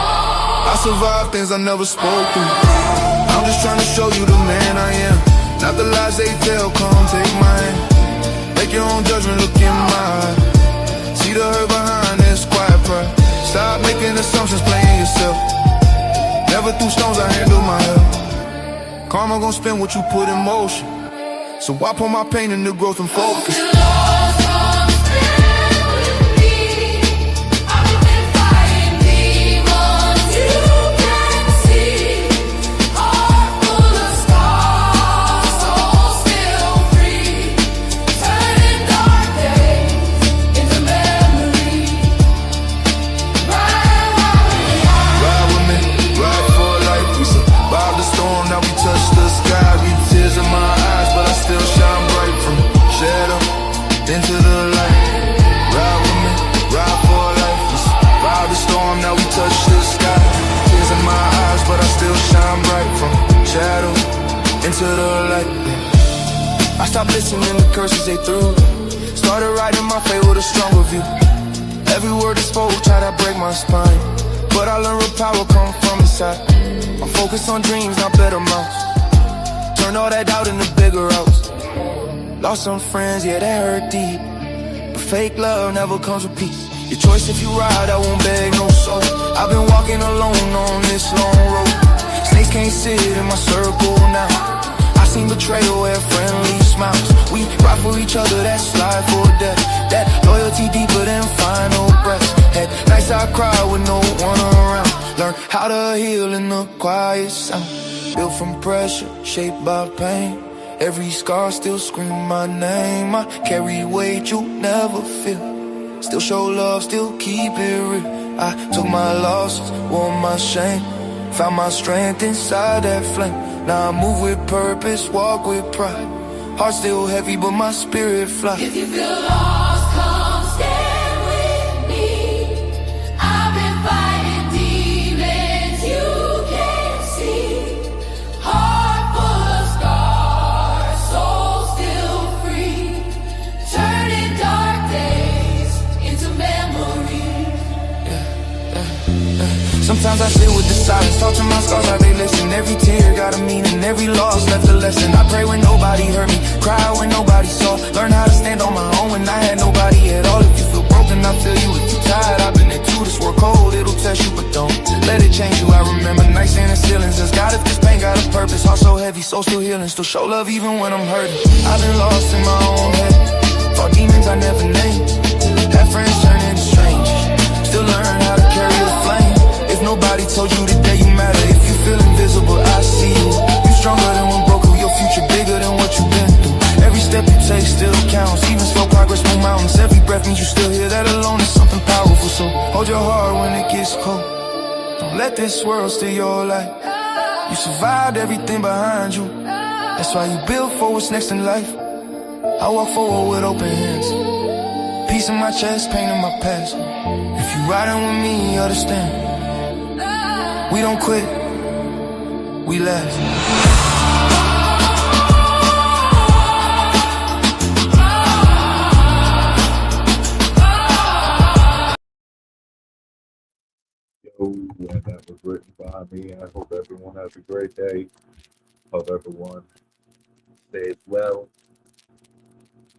I survived things I never spoke to. I'm just trying to show you the man I am. Not the lies they tell, come take my hand. Make your own judgment, look in my eye. See the hurt behind this quiet pride. Stop making assumptions, playing yourself. Never threw stones, I handle my health. Karma gon' spin what you put in motion. So I put my pain into growth and focus. Into the light, ride with me, ride for life. We survived the storm, now we touch the sky. Tears in my eyes, but I still shine bright. From shadows into the light. I stopped listening to curses they threw. Started writing my fate with a stronger view. Every word is spoke, try to break my spine. But I learned real power come from inside. I'm focused on dreams, not better mouths. Turn all that doubt into bigger outs. Lost some friends, yeah, that hurt deep. But fake love never comes with peace. Your choice if you ride, I won't beg no soul. I've been walking alone on this long road. Snakes can't sit in my circle now. I seen betrayal where friendly smiles. We ride for each other, that's life or death. That loyalty deeper than final breath. Had nights I cried with no one around. Learn how to heal in the quiet sound. Built from pressure, shaped by pain. Every scar still scream my name. I carry weight you never feel. Still show love, still keep it real. I took my losses, wore my shame. Found my strength inside that flame. Now I move with purpose, walk with pride. Heart still heavy, but my spirit fly. If you feel lost, come stand with me. I've been fighting demons you can't see. Heart full of scars, soul still free. Turning dark days into memories. Sometimes I sit with the silence, talk to my scars how they listen. Every tear got a meaning, every loss left a lesson. I pray when nobody heard me, cry when nobody saw. Learn how to stand on my own when I had nobody at all. If you feel broken, I feel you. If you're tired, I've been there too. This work cold, it'll test you, but don't let it change you. I remember nights in the ceilings heavy, so still healing, still show love even when I'm hurting. I've been lost in my own head, fought demons I never named. Had friends turn into strangers, still learn how to carry the flame. If nobody told you today you matter, if you feel invisible, I see you. You stronger than when broke, your future bigger than what you've been through. Every step you take still counts, even slow progress move mountains. Every breath means you still here, that alone is something powerful. So hold your heart when it gets cold, don't let this world steal your light. You survived everything behind you, that's why you build for what's next in life. I walk forward with open hands, peace in my chest, pain in my past. If you riding with me, understand, we don't quit, we last. And that was written by me. I hope everyone has a great day. Hope everyone stays well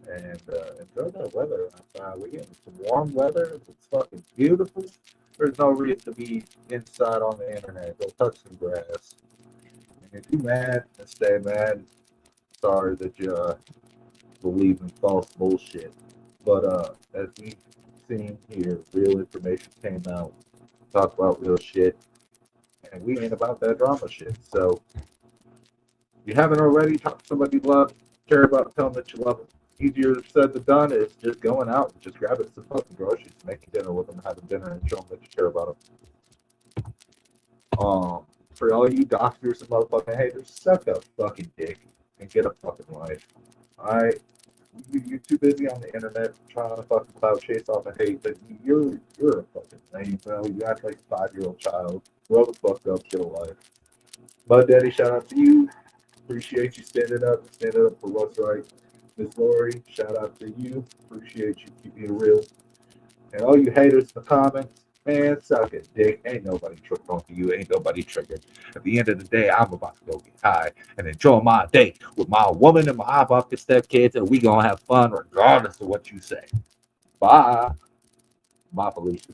and enjoy the weather outside. We're getting some warm weather. It's fucking beautiful. There's no reason to be inside on the internet. Go touch some grass. And if you're mad, then stay mad. Sorry that you believe in false bullshit. But as we've seen here, real information came out. Talk about real shit, and we ain't about that drama shit. So, if you haven't already, talk to somebody you love, care about, tell them that you love them. Easier said than done is just going out and just grabbing some fucking groceries, making dinner with them, having dinner, and show them that you care about them. For all you doctors and motherfucking haters, suck a fucking dick and get a fucking life. Alright? You're too busy on the internet trying to fucking cloud chase off of hate, but you're a fucking lame, bro. You act like a 5-year-old child. Grow the fuck up, get a life. Bud Daddy, shout out to you. Appreciate you standing up for what's right. Miss Lori, shout out to you. Appreciate you keeping it real. And all you haters in the comments, man, suck it, dick. Ain't nobody tripping on you. Ain't nobody triggered. At the end of the day, I'm about to go get high and enjoy my day with my woman and my fucking stepkids, and we gonna have fun regardless of what you say. Bye. My Felicia.